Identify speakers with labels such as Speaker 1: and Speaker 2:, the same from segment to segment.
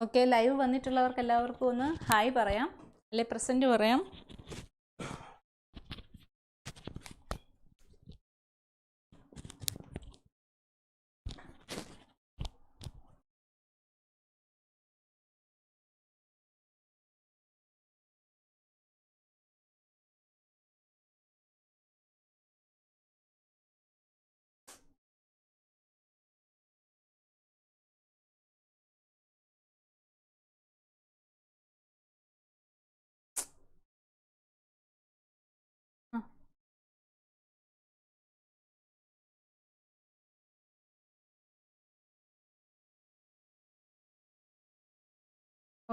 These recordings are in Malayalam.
Speaker 1: ഓക്കെ, ലൈവ് വന്നിട്ടുള്ളവർക്ക് എല്ലാവർക്കും ഒന്ന് ഹായ് പറയാം, അല്ലെ പ്രസന്റ് പറയാം.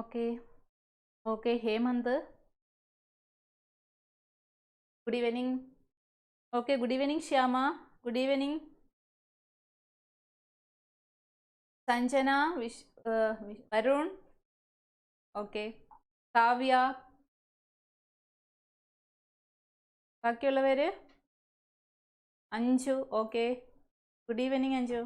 Speaker 1: Okay okay, Hemant good evening. Okay, good evening Shyama, good evening Sanjana, Arun, okay Kavya, ബാക്കിയുള്ളവര് Anju. Okay, good evening Anju.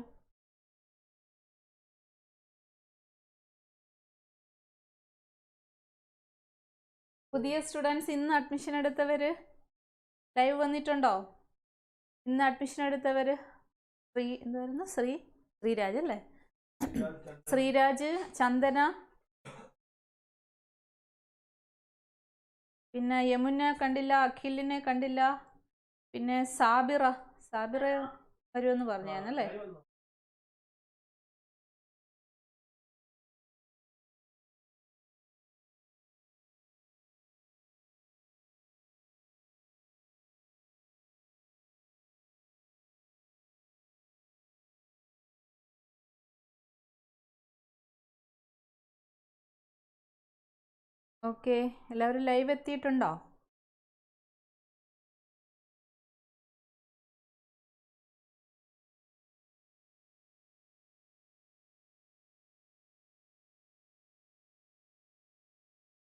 Speaker 1: പുതിയ സ്റ്റുഡൻസ് ഇന്ന് അഡ്മിഷൻ എടുത്തവര് ലൈവ് വന്നിട്ടുണ്ടോ? ഇന്ന് അഡ്മിഷൻ എടുത്തവര് എന്തായിരുന്നു? ശ്രീരാജ് അല്ലേ? ശ്രീരാജ്, ചന്ദന, പിന്നെ യമുന കണ്ടില്ല, അഖിലിനെ കണ്ടില്ല, പിന്നെ സാബിറ വരുമെന്ന് പറഞ്ഞായിരുന്നല്ലേ? ഓക്കെ, എല്ലാവരും ലൈവ് എത്തിയിട്ടുണ്ടോ?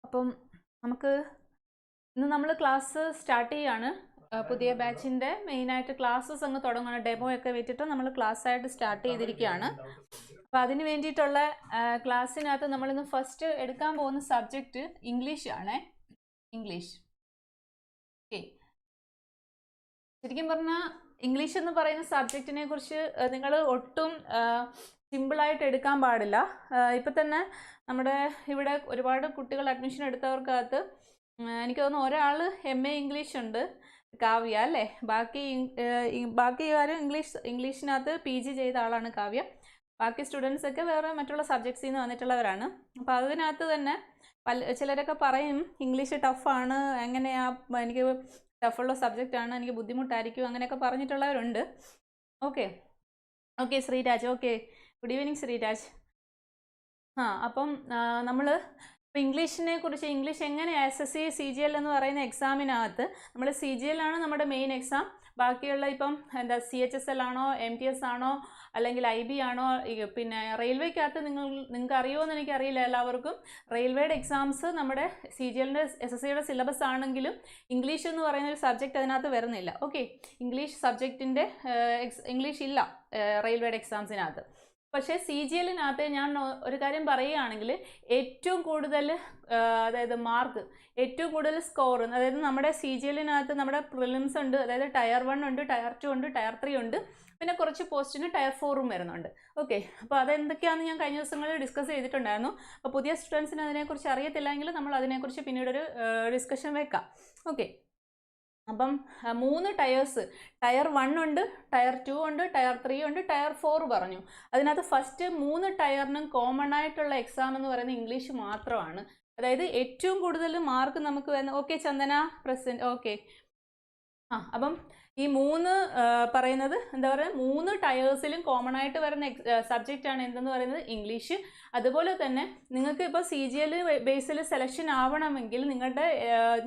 Speaker 1: അപ്പം നമുക്ക് ഇന്ന് നമ്മൾ ക്ലാസ് സ്റ്റാർട്ട് ചെയ്യാണ്. പുതിയ ബാച്ചിൻ്റെ മെയിനായിട്ട് ക്ലാസ്സസ് അങ്ങ് തുടങ്ങുകയാണ്. ഡെമോ ഒക്കെ വെച്ചിട്ട് നമ്മൾ ക്ലാസ് ആയിട്ട് സ്റ്റാർട്ട് ചെയ്തിരിക്കുകയാണ്. അപ്പം അതിന് വേണ്ടിയിട്ടുള്ള ക്ലാസ്സിനകത്ത് നമ്മളിന്ന് ഫസ്റ്റ് എടുക്കാൻ പോകുന്ന സബ്ജക്റ്റ് ഇംഗ്ലീഷ് ആണ്. ഇംഗ്ലീഷ്. ഓക്കെ, ശരിക്കും പറഞ്ഞാൽ ഇംഗ്ലീഷ് എന്ന് പറയുന്ന സബ്ജക്റ്റിനെ കുറിച്ച് നിങ്ങൾ ഒട്ടും സിമ്പിളായിട്ട് എടുക്കാൻ പാടില്ല. ഇപ്പം തന്നെ നമ്മുടെ ഇവിടെ ഒരുപാട് കുട്ടികൾ അഡ്മിഷൻ എടുത്തവർക്കകത്ത് എനിക്ക് തോന്നുന്നു ഒരാൾ MA ഇംഗ്ലീഷ് ഉണ്ട്, കാവ്യ അല്ലേ? ബാക്കി ആരും ഇംഗ്ലീഷിനകത്ത് PG ചെയ്ത ആളാണ് കാവ്യ. ബാക്കി സ്റ്റുഡൻസ് ഒക്കെ വേറെ മറ്റുള്ള സബ്ജക്ട്സിൽ നിന്ന് വന്നിട്ടുള്ളവരാണ്. അപ്പോൾ അതിനകത്ത് തന്നെ ചിലരൊക്കെ പറയും ഇംഗ്ലീഷ് ടഫാണ്, എങ്ങനെയാ, എനിക്ക് ടഫുള്ള സബ്ജക്റ്റാണ്, എനിക്ക് ബുദ്ധിമുട്ടായിരിക്കും, അങ്ങനെയൊക്കെ പറഞ്ഞിട്ടുള്ളവരുണ്ട്. Okay okay Sreeraj, okay good evening Sreeraj. അപ്പം നമ്മൾ ഇപ്പോൾ ഇംഗ്ലീഷിനെ കുറിച്ച്, ഇംഗ്ലീഷ് എങ്ങനെ SSC CGL എന്ന് പറയുന്ന എക്സാമിനകത്ത് നമ്മൾ CGL ആണ് നമ്മുടെ മെയിൻ എക്സാം. ബാക്കിയുള്ള ഇപ്പം എന്താ CHSL ആണോ MTS ആണോ അല്ലെങ്കിൽ IB ആണോ, പിന്നെ റെയിൽവേക്കകത്ത് നിങ്ങൾക്ക് അറിയുമോ എന്ന് എനിക്കറിയില്ല എല്ലാവർക്കും. റെയിൽവേയുടെ എക്സാംസ് നമ്മുടെ CGLൻ്റെ SSCയുടെ സിലബസ് ആണെങ്കിലും ഇംഗ്ലീഷ് എന്ന് പറയുന്ന ഒരു സബ്ജക്റ്റ് അതിനകത്ത് വരുന്നില്ല. ഓക്കെ, ഇംഗ്ലീഷ് സബ്ജക്റ്റിൻ്റെ ഇംഗ്ലീഷ് ഇല്ല റെയിൽവേയുടെ എക്സാംസിനകത്ത്. പക്ഷേ CGLനകത്ത് ഞാൻ ഒരു കാര്യം പറയുകയാണെങ്കിൽ ഏറ്റവും കൂടുതൽ അതായത് മാർക്ക്, ഏറ്റവും കൂടുതൽ സ്കോർ, അതായത് നമ്മുടെ CGLനകത്ത് നമ്മുടെ പ്രിലിംസ് ഉണ്ട്, അതായത് ടയർ 1 ഉണ്ട്, ടയർ 2 ഉണ്ട്, ടയർ 3 ഉണ്ട്, പിന്നെ കുറച്ച് പോസ്റ്റിന് ടയർ 4ഉം വരുന്നുണ്ട്. ഓക്കെ, അപ്പോൾ അതെന്തൊക്കെയാണെന്ന് ഞാൻ കഴിഞ്ഞ ദിവസങ്ങളിൽ ഡിസ്കസ് ചെയ്തിട്ടുണ്ടായിരുന്നു. അപ്പോൾ പുതിയ സ്റ്റുഡൻസിന് അതിനെക്കുറിച്ച് അറിയത്തില്ലെങ്കിൽ നമ്മൾ അതിനെക്കുറിച്ച് പിന്നീടൊരു ഡിസ്കഷൻ വെക്കാം. ഓക്കെ, അപ്പം 3 ടയേഴ്സ്, ടയർ 1 ഉണ്ട്, ടയർ 2 ഉണ്ട്, ടയർ 3 ഉണ്ട്, ടയർ 4 പറഞ്ഞു. അതിനകത്ത് ഫസ്റ്റ് 3 ടയറിനും കോമൺ ആയിട്ടുള്ള എക്സാം എന്ന് പറയുന്നത് ഇംഗ്ലീഷ് മാത്രമാണ്. അതായത് ഏറ്റവും കൂടുതൽ മാർക്ക് നമുക്ക് വരുന്ന, ഓക്കെ ചന്ദന പ്രസന്റ്, ഓക്കെ. അപ്പം ഈ 3 പറയുന്നത് എന്താ പറയുക, 3 ടയേഴ്സിലും കോമൺ ആയിട്ട് വരുന്ന സബ്ജക്റ്റാണ് എന്തെന്ന് പറയുന്നത് ഇംഗ്ലീഷ്. അതുപോലെ തന്നെ നിങ്ങൾക്ക് ഇപ്പോൾ CGL ബേസിൽ സെലക്ഷൻ ആവണമെങ്കിൽ നിങ്ങളുടെ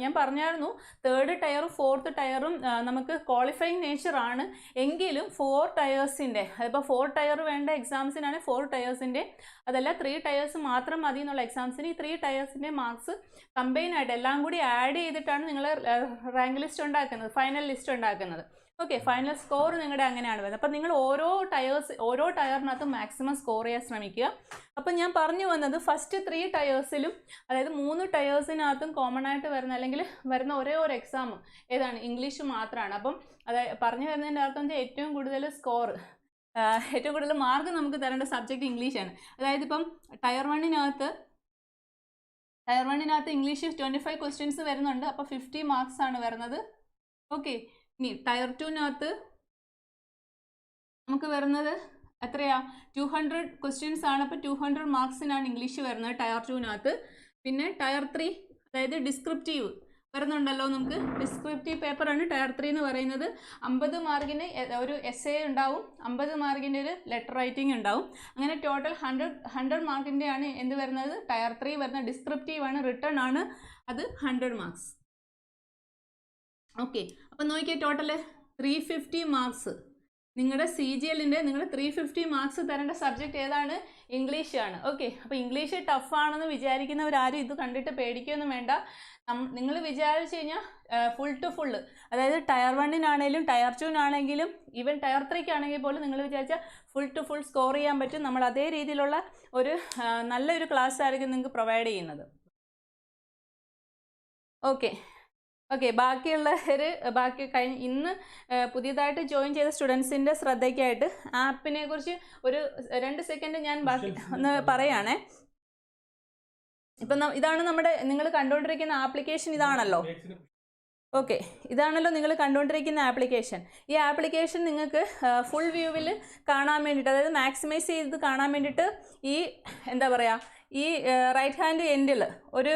Speaker 1: ഞാൻ പറഞ്ഞായിരുന്നു 3rd ടയറും 4th ടയറും നമുക്ക് ക്വാളിഫയിങ് നേച്ചറാണ്. എങ്കിലും 4 ടയേഴ്സിൻ്റെ, അതിപ്പോൾ 4 ടയർ വേണ്ട എക്സാംസിനാണ് 4 ടയേഴ്സിൻ്റെ, അതല്ല 3 ടയേഴ്സ് മാത്രം മതി എന്നുള്ള എക്സാംസിന് ഈ 3 ടയേഴ്സിൻ്റെ മാർക്സ് കമ്പൈൻ ആയിട്ട് എല്ലാം കൂടി ആഡ് ചെയ്തിട്ടാണ് നിങ്ങൾ റാങ്ക് ലിസ്റ്റ് ഉണ്ടാക്കുന്നത്, ഫൈനൽ ലിസ്റ്റ് ഉണ്ടാക്കുന്നത്. ഓക്കെ, ഫൈനൽ സ്കോർ നിങ്ങളുടെ അങ്ങനെയാണ് വരുന്നത്. അപ്പം നിങ്ങൾ ഓരോ ടയറിനകത്തും മാക്സിമം സ്കോർ ചെയ്യാൻ ശ്രമിക്കുക. അപ്പം ഞാൻ പറഞ്ഞു വന്നത് ഫസ്റ്റ് 3 ടയേഴ്സിലും, അതായത് 3 ടയേഴ്സിനകത്തും കോമൺ ആയിട്ട് വരുന്ന അല്ലെങ്കിൽ വരുന്ന ഒരേ ഒരു എക്സാം ഏതാണ്? ഇംഗ്ലീഷ് മാത്രമാണ്. അപ്പം അതായത് പറഞ്ഞു വരുന്നതിൻ്റെ അർത്ഥം ഏറ്റവും കൂടുതൽ സ്കോർ, ഏറ്റവും കൂടുതൽ മാർക്ക് നമുക്ക് തരേണ്ട സബ്ജക്റ്റ് ഇംഗ്ലീഷാണ്. അതായത് ഇപ്പം ടയർ വണ്ണിനകത്ത് ഇംഗ്ലീഷ് 25 ക്വസ്റ്റ്യൻസ് വരുന്നുണ്ട്. അപ്പോൾ 50 മാർക്സ് ആണ് വരുന്നത്. ഓക്കെ, ഇനി ടയർ 2നകത്ത് നമുക്ക് വരുന്നത് എത്രയാ? 200 ക്വസ്റ്റ്യൻസ് ആണ്. അപ്പോൾ 200 മാർക്സിനാണ് ഇംഗ്ലീഷ് വരുന്നത് ടയർ 2നകത്ത്. പിന്നെ ടയർ 3 അതായത് ഡിസ്ക്രിപ്റ്റീവ് വരുന്നുണ്ടല്ലോ, നമുക്ക് ഡിസ്ക്രിപ്റ്റീവ് പേപ്പറാണ് ടയർ 3 എന്ന് പറയുന്നത്. 50 മാർക്കിന് ഒരു എസ്സേ ഉണ്ടാവും, 50 മാർക്കിൻ്റെ ഒരു ലെറ്റർ റൈറ്റിംഗ് ഉണ്ടാവും. അങ്ങനെ ടോട്ടൽ 100 മാർക്കിൻ്റെ ആണ് എന്ത് വരുന്നത്? ടയർ 3 വരുന്ന ഡിസ്ക്രിപ്റ്റീവ് ആണ്, റിട്ടേൺ ആണ്, അത് 100 മാർക്സ്. ഓക്കെ, അപ്പം നോക്കിയാൽ ടോട്ടൽ 350 മാർക്സ് നിങ്ങളുടെ CGLൻ്റെ നിങ്ങൾ 350 മാർക്സ് തരേണ്ട സബ്ജക്റ്റ് ഏതാണ്? ഇംഗ്ലീഷാണ്. ഓക്കെ, അപ്പോൾ ഇംഗ്ലീഷ് ടഫാണെന്ന് വിചാരിക്കുന്നവരാരും ഇത് കണ്ടിട്ട് പേടിക്കുകയൊന്നും വേണ്ട. നിങ്ങൾ വിചാരിച്ചു കഴിഞ്ഞാൽ ഫുൾ ടു ഫുള്ള്, അതായത് ടയർ 1നാണെങ്കിലും ടയർ 2നാണെങ്കിലും ഈവൻ ടയർ 3ക്കാണെങ്കിൽ പോലും നിങ്ങൾ വിചാരിച്ചാൽ ഫുൾ ടു ഫുൾ സ്കോർ ചെയ്യാൻ പറ്റും. നമ്മൾ അതേ രീതിയിലുള്ള ഒരു നല്ലൊരു ക്ലാസ് ആയിരിക്കും നിങ്ങൾക്ക് പ്രൊവൈഡ് ചെയ്യുന്നത്. ഓക്കെ, ബാക്കി ഇന്ന് പുതിയതായിട്ട് ജോയിൻ ചെയ്ത സ്റ്റുഡൻസിൻ്റെ ശ്രദ്ധയ്ക്കായിട്ട് ആപ്പിനെ കുറിച്ച് ഒരു 2 സെക്കൻഡ് ഞാൻ ഒന്ന് പറയുകയാണേ. ഇപ്പം ഇതാണ് നിങ്ങൾ കണ്ടുകൊണ്ടിരിക്കുന്ന ആപ്ലിക്കേഷൻ, ഇതാണല്ലോ. ഓക്കെ, ഇതാണല്ലോ നിങ്ങൾ കണ്ടുകൊണ്ടിരിക്കുന്ന ആപ്ലിക്കേഷൻ. ഈ ആപ്ലിക്കേഷൻ നിങ്ങൾക്ക് ഫുൾ വ്യൂവിൽ കാണാൻ വേണ്ടിയിട്ട്, അതായത് മാക്സിമൈസ് ചെയ്ത് കാണാൻ വേണ്ടിയിട്ട് ഈ എന്താ പറയുക, ഈ റൈറ്റ് ഹാൻഡ് എൻഡിൽ ഒരു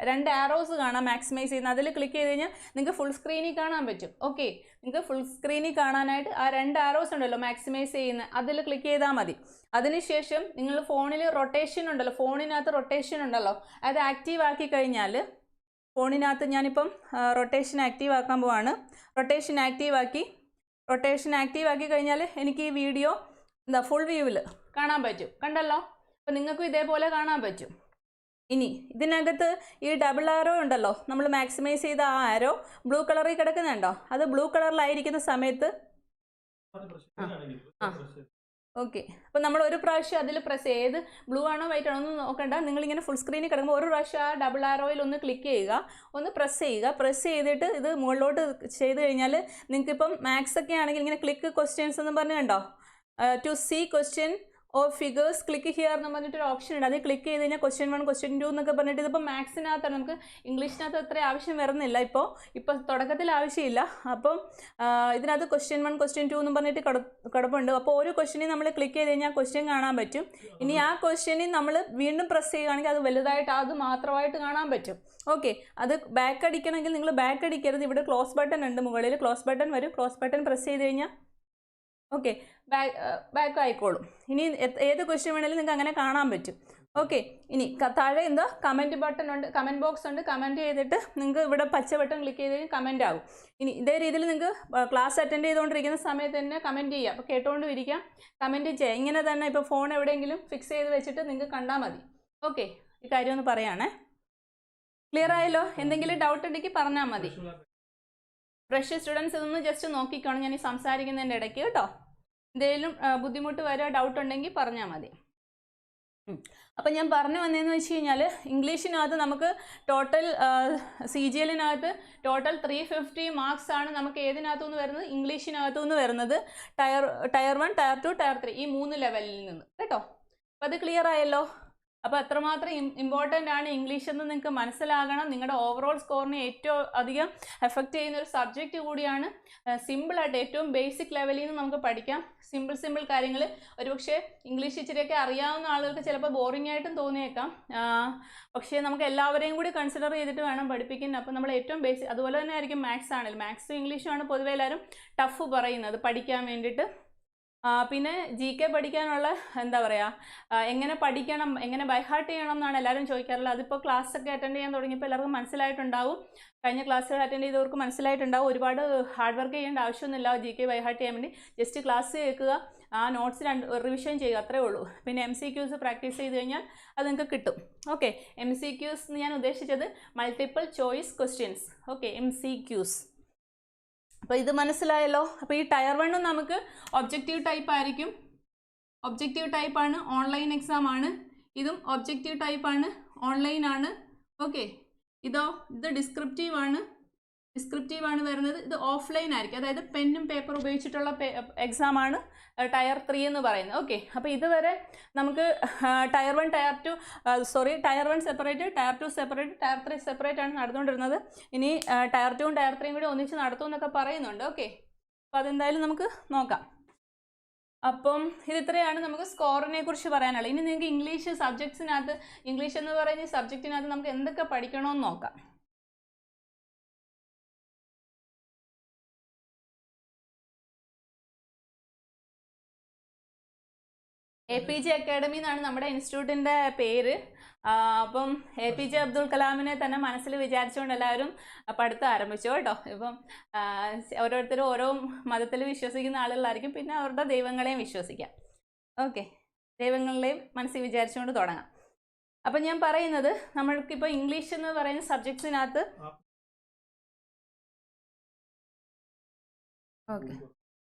Speaker 1: 2 ആരോസ് കാണാം മാക്സിമൈസ് ചെയ്യുന്ന. അതിൽ ക്ലിക്ക് ചെയ്ത് കഴിഞ്ഞാൽ നിങ്ങൾക്ക് ഫുൾ സ്ക്രീനിൽ കാണാൻ പറ്റും. ഓക്കെ, നിങ്ങൾക്ക് ഫുൾ സ്ക്രീനിൽ കാണാനായിട്ട് ആ 2 ആരോസ് ഉണ്ടല്ലോ മാക്സിമൈസ് ചെയ്യുന്ന, അതിൽ ക്ലിക്ക് ചെയ്താൽ മതി. അതിനുശേഷം നിങ്ങൾ ഫോണിൽ റൊട്ടേഷൻ ഉണ്ടല്ലോ, ഫോണിനകത്ത് റൊട്ടേഷൻ ഉണ്ടല്ലോ, അത് ആക്റ്റീവ് ആക്കി കഴിഞ്ഞാൽ ഫോണിനകത്ത് ഞാനിപ്പം റൊട്ടേഷൻ ആക്റ്റീവ് ആക്കാൻ പോവാണ്. റൊട്ടേഷൻ ആക്റ്റീവ് ആക്കി കഴിഞ്ഞാൽ എനിക്ക് ഈ വീഡിയോ ഫുൾ വ്യൂവിൽ കാണാൻ പറ്റും. കണ്ടല്ലോ, അപ്പം നിങ്ങൾക്കും ഇതേപോലെ കാണാൻ പറ്റും. ഇനി ഇതിനകത്ത് ഈ ഡബിൾ ആരോ ഉണ്ടല്ലോ, നമ്മൾ മാക്സിമൈസ് ചെയ്ത ആ ആരോ ബ്ലൂ കളറിൽ കിടക്കുന്നുണ്ടോ? അത് ബ്ലൂ കളറിലായിരിക്കുന്ന സമയത്ത് ഓക്കെ, അപ്പോൾ നമ്മൾ ഒരു പ്രാവശ്യം അതിൽ പ്രസ് ചെയ്ത് ബ്ലൂ ആണോ വൈറ്റ് ആണോ എന്ന് നോക്കണ്ട. നിങ്ങളിങ്ങനെ ഫുൾ സ്ക്രീനിൽ കിടക്കുമ്പോൾ ഒരു പ്രാവശ്യം ആ ഡബിൾ ആരോയിൽ ഒന്ന് ക്ലിക്ക് ചെയ്യുക, ഒന്ന് പ്രസ് ചെയ്തിട്ട് ഇത് മുകളിലോട്ട് ചെയ്ത് കഴിഞ്ഞാൽ നിങ്ങൾക്കിപ്പം മാത്സ് ഒക്കെ ആണെങ്കിൽ ഇങ്ങനെ ക്ലിക്ക് ക്വസ്റ്റ്യൻസ് എന്ന് പറഞ്ഞു കണ്ടോ, to see question or figures click here എന്ന് പറഞ്ഞിട്ടൊരു ഓപ്ഷൻ ഉണ്ട്. അത് ക്ലിക്ക് ചെയ്ത് കഴിഞ്ഞാൽ ക്വസ്റ്റ്യൻ 1 ക്വസ്റ്റ്യൻ 2 എന്നൊക്കെ പറഞ്ഞിട്ട് ഇതിപ്പോൾ മാത്സിനകത്താണ്, നമുക്ക് ഇംഗ്ലീഷിനകത്ത് അത്ര ആവശ്യം വരുന്നില്ല. ഇപ്പോൾ തുടക്കത്തിൽ ആവശ്യമില്ല. അപ്പം ഇതിനകത്ത് ക്വസ്റ്റ്യൻ 1 ക്വസ്റ്റ്യൻ 2 എന്ന് പറഞ്ഞിട്ട് കിടപ്പുണ്ട്. അപ്പോൾ ഒരു ക്വസ്റ്റ്യനിൽ നമ്മൾ ക്ലിക്ക് ചെയ്ത് കഴിഞ്ഞാൽ ക്വസ്റ്റ്യൻ കാണാൻ പറ്റും. ഇനി ആ ക്വസ്റ്റ്യനിൽ നമ്മൾ വീണ്ടും പ്രസ് ചെയ്യുകയാണെങ്കിൽ അത് വലുതായിട്ട് അത് മാത്രമായിട്ട് കാണാൻ പറ്റും. ഓക്കെ, അത് ബാക്ക് അടിക്കണമെങ്കിൽ നിങ്ങൾ ബാക്ക് അടിക്കരുത്. ഇവിടെ ക്ലോസ് ബട്ടൺ ഉണ്ട്, മുകളിൽ ക്ലോസ് ബട്ടൺ വരും. ക്ലോസ് ബട്ടൺ പ്രസ് ചെയ്ത് കഴിഞ്ഞാൽ ഓക്കെ ബാക്ക് ആയിക്കോളും. ഇനി ഏത് ക്വസ്റ്റ്യൻ വേണമെങ്കിലും നിങ്ങൾക്ക് അങ്ങനെ കാണാൻ പറ്റും. ഓക്കെ, ഇനി താഴെ എന്താ കമൻറ്റ് ബട്ടൺ ഉണ്ട്, കമൻറ്റ് ബോക്സ് ഉണ്ട്. കമൻറ്റ് ചെയ്തിട്ട് നിങ്ങൾക്ക് ഇവിടെ പച്ച ബട്ടൺ ക്ലിക്ക് ചെയ്ത് കഴിഞ്ഞാൽ കമൻറ്റ് ആകും. ഇനി ഇതേ രീതിയിൽ നിങ്ങൾക്ക് ക്ലാസ് അറ്റൻഡ് ചെയ്തുകൊണ്ടിരിക്കുന്ന സമയത്ത് തന്നെ കമൻറ്റ് ചെയ്യുക. അപ്പോൾ കേട്ടുകൊണ്ടും ഇരിക്കാം, കമൻറ്റ് ചെയ്യുക. ഇങ്ങനെ തന്നെ ഇപ്പോൾ ഫോൺ എവിടെയെങ്കിലും ഫിക്സ് ചെയ്ത് വെച്ചിട്ട് നിങ്ങൾക്ക് കണ്ടാൽ മതി. ഓക്കെ, ഈ കാര്യം ഒന്ന് പറയുകയാണേ. ക്ലിയർ ആയല്ലോ? എന്തെങ്കിലും ഡൗട്ട് ഉണ്ടെങ്കിൽ പറഞ്ഞാൽ മതി. ഫ്രഷ് സ്റ്റുഡൻസ് ഇതൊന്ന് ജസ്റ്റ് നോക്കിക്കോണം ഞാൻ ഈ സംസാരിക്കുന്നതിൻ്റെ ഇടയ്ക്ക് കേട്ടോ. എന്തെങ്കിലും ബുദ്ധിമുട്ട് വരിക ഡൗട്ട് ഉണ്ടെങ്കിൽ പറഞ്ഞാൽ മതി. അപ്പം ഞാൻ പറഞ്ഞു വന്നതെന്ന് വെച്ച് കഴിഞ്ഞാൽ ഇംഗ്ലീഷിനകത്ത് നമുക്ക് ടോട്ടൽ CGLനകത്ത് ടോട്ടൽ 350 മാർക്സ് ആണ് നമുക്ക് ഏതിനകത്തുനിന്ന് വരുന്നത്? ഇംഗ്ലീഷിനകത്തുനിന്ന് വരുന്നത്. ടയർ 1, ടയർ 2, ടയർ 3 ഈ 3 ലെവലിൽ നിന്ന് കേട്ടോ. അപ്പം അത് ക്ലിയർ ആയല്ലോ? അപ്പോൾ എത്രമാത്രം ഇമ്പോർട്ടൻ്റ് ആണ് ഇംഗ്ലീഷ് എന്ന് നിങ്ങൾക്ക് മനസ്സിലാകണം. നിങ്ങളുടെ ഓവറോൾ സ്കോറിനെ ഏറ്റവും അധികം എഫക്റ്റ് ചെയ്യുന്ന ഒരു സബ്ജക്റ്റ് കൂടിയാണ്. സിമ്പിളായിട്ട് ഏറ്റവും ബേസിക് ലെവലിൽ നിന്ന് നമുക്ക് പഠിക്കാം. സിമ്പിൾ കാര്യങ്ങൾ. ഒരുപക്ഷെ ഇംഗ്ലീഷ് ഇച്ചിരിയൊക്കെ അറിയാവുന്ന ആളുകൾക്ക് ചിലപ്പോൾ ബോറിംഗ് ആയിട്ടും തോന്നിയേക്കാം. പക്ഷേ നമുക്ക് എല്ലാവരെയും കൂടി കൺസിഡർ ചെയ്തിട്ട് വേണം പഠിപ്പിക്കാൻ. അപ്പോൾ നമ്മൾ ഏറ്റവും ബേസിക്, അതുപോലെ തന്നെ ആയിരിക്കും മാത്സ് ആണെങ്കിലും. മാത്സും ഇംഗ്ലീഷുമാണ് പൊതുവെ എല്ലാവരും ടഫ് പറയുന്നത് പഠിക്കാൻ വേണ്ടിയിട്ട്. പിന്നെ GK പഠിക്കാനുള്ള എന്താ പറയുക, എങ്ങനെ പഠിക്കണം, എങ്ങനെ ബൈഹാർട്ട് ചെയ്യണം എന്നാണ് എല്ലാവരും ചോദിക്കാറുള്ളത്. അതിപ്പോൾ ക്ലാസ്സൊക്കെ അറ്റൻഡ് ചെയ്യാൻ തുടങ്ങിയപ്പോൾ എല്ലാവർക്കും മനസ്സിലായിട്ടുണ്ടാവും. കഴിഞ്ഞ ക്ലാസ്സുകൾ അറ്റൻഡ് ചെയ്തവർക്ക് മനസ്സിലായിട്ടുണ്ടാവും. ഒരുപാട് ഹാർഡ് വർക്ക് ചെയ്യേണ്ട ആവശ്യമൊന്നുമില്ല GK ബൈഹാർട്ട് ചെയ്യാൻ വേണ്ടി. ജസ്റ്റ് ക്ലാസ് കേൾക്കുക, ആ നോട്ട്സ് റിവിഷൻ ചെയ്യുക, അത്രേ ഉള്ളൂ. പിന്നെ MCQs പ്രാക്ടീസ് ചെയ്ത് കഴിഞ്ഞാൽ അത് നിങ്ങൾക്ക് കിട്ടും. ഓക്കെ, MCQs ഞാൻ ഉദ്ദേശിച്ചത് multiple choice questions. Okay, MCQs അപ്പോൾ ഇത് മനസ്സിലായല്ലോ. അപ്പോൾ ഈ ടയർ 1 നമുക്ക് ഒബ്ജക്റ്റീവ് ടൈപ്പ് ആയിരിക്കും. ഒബ്ജക്റ്റീവ് ടൈപ്പാണ്, ഓൺലൈൻ എക്സാം ആണ്. ഇതും ഒബ്ജക്റ്റീവ് ടൈപ്പാണ്, ഓൺലൈൻ ആണ്. ഓക്കെ, ഇത് ഡിസ്ക്രിപ്റ്റീവ് ആണ് വരുന്നത്. ഇത് ഓഫ്ലൈൻ ആയിരിക്കും, അതായത് പെന്നും പേപ്പർ ഉപയോഗിച്ചിട്ടുള്ള എക്സാം ആണ് ടയർ 3 എന്ന് പറയുന്നത്. ഓക്കെ, അപ്പോൾ ഇതുവരെ നമുക്ക് tier 1 tier 1 separate, tier 2 separate, tier 3 separate ആണ് നടന്നുകൊണ്ടിരുന്നത്. ഇനി ടയർ 2 ടയർ 3 കൂടി ഒന്നിച്ച് നടത്തും എന്നൊക്കെ പറയുന്നുണ്ട്. ഓക്കെ, അപ്പോൾ അതെന്തായാലും നമുക്ക് നോക്കാം. അപ്പം ഇത് ഇത്രയാണ് നമുക്ക് സ്കോറിനെ കുറിച്ച് പറയാനുള്ളത്. ഇനി നിങ്ങൾക്ക് ഇംഗ്ലീഷ് സബ്ജക്ട്സിനകത്ത്, ഇംഗ്ലീഷ് എന്ന് പറയുന്ന സബ്ജക്റ്റിനകത്ത് നമുക്ക് എന്തൊക്കെ പഠിക്കണമെന്ന് നോക്കാം. APJ അക്കാഡമി എന്നാണ് നമ്മുടെ ഇൻസ്റ്റിറ്റ്യൂട്ടിൻ്റെ പേര്. അപ്പം APJ അബ്ദുൽ കലാമിനെ തന്നെ മനസ്സിൽ വിചാരിച്ചുകൊണ്ട് എല്ലാവരും പഠിത്തം ആരംഭിച്ചു കേട്ടോ. ഇപ്പം ഓരോരുത്തരും ഓരോ മതത്തിൽ വിശ്വസിക്കുന്ന ആളുകളായിരിക്കും, പിന്നെ അവരുടെ ദൈവങ്ങളെയും വിശ്വസിക്കാം. ഓക്കെ, ദൈവങ്ങളെയും മനസ്സിൽ വിചാരിച്ചുകൊണ്ട് തുടങ്ങാം. അപ്പം ഞാൻ പറയുന്നത്, നമ്മൾക്കിപ്പോൾ ഇംഗ്ലീഷ് എന്ന് പറയുന്ന സബ്ജക്ട്സിനകത്ത്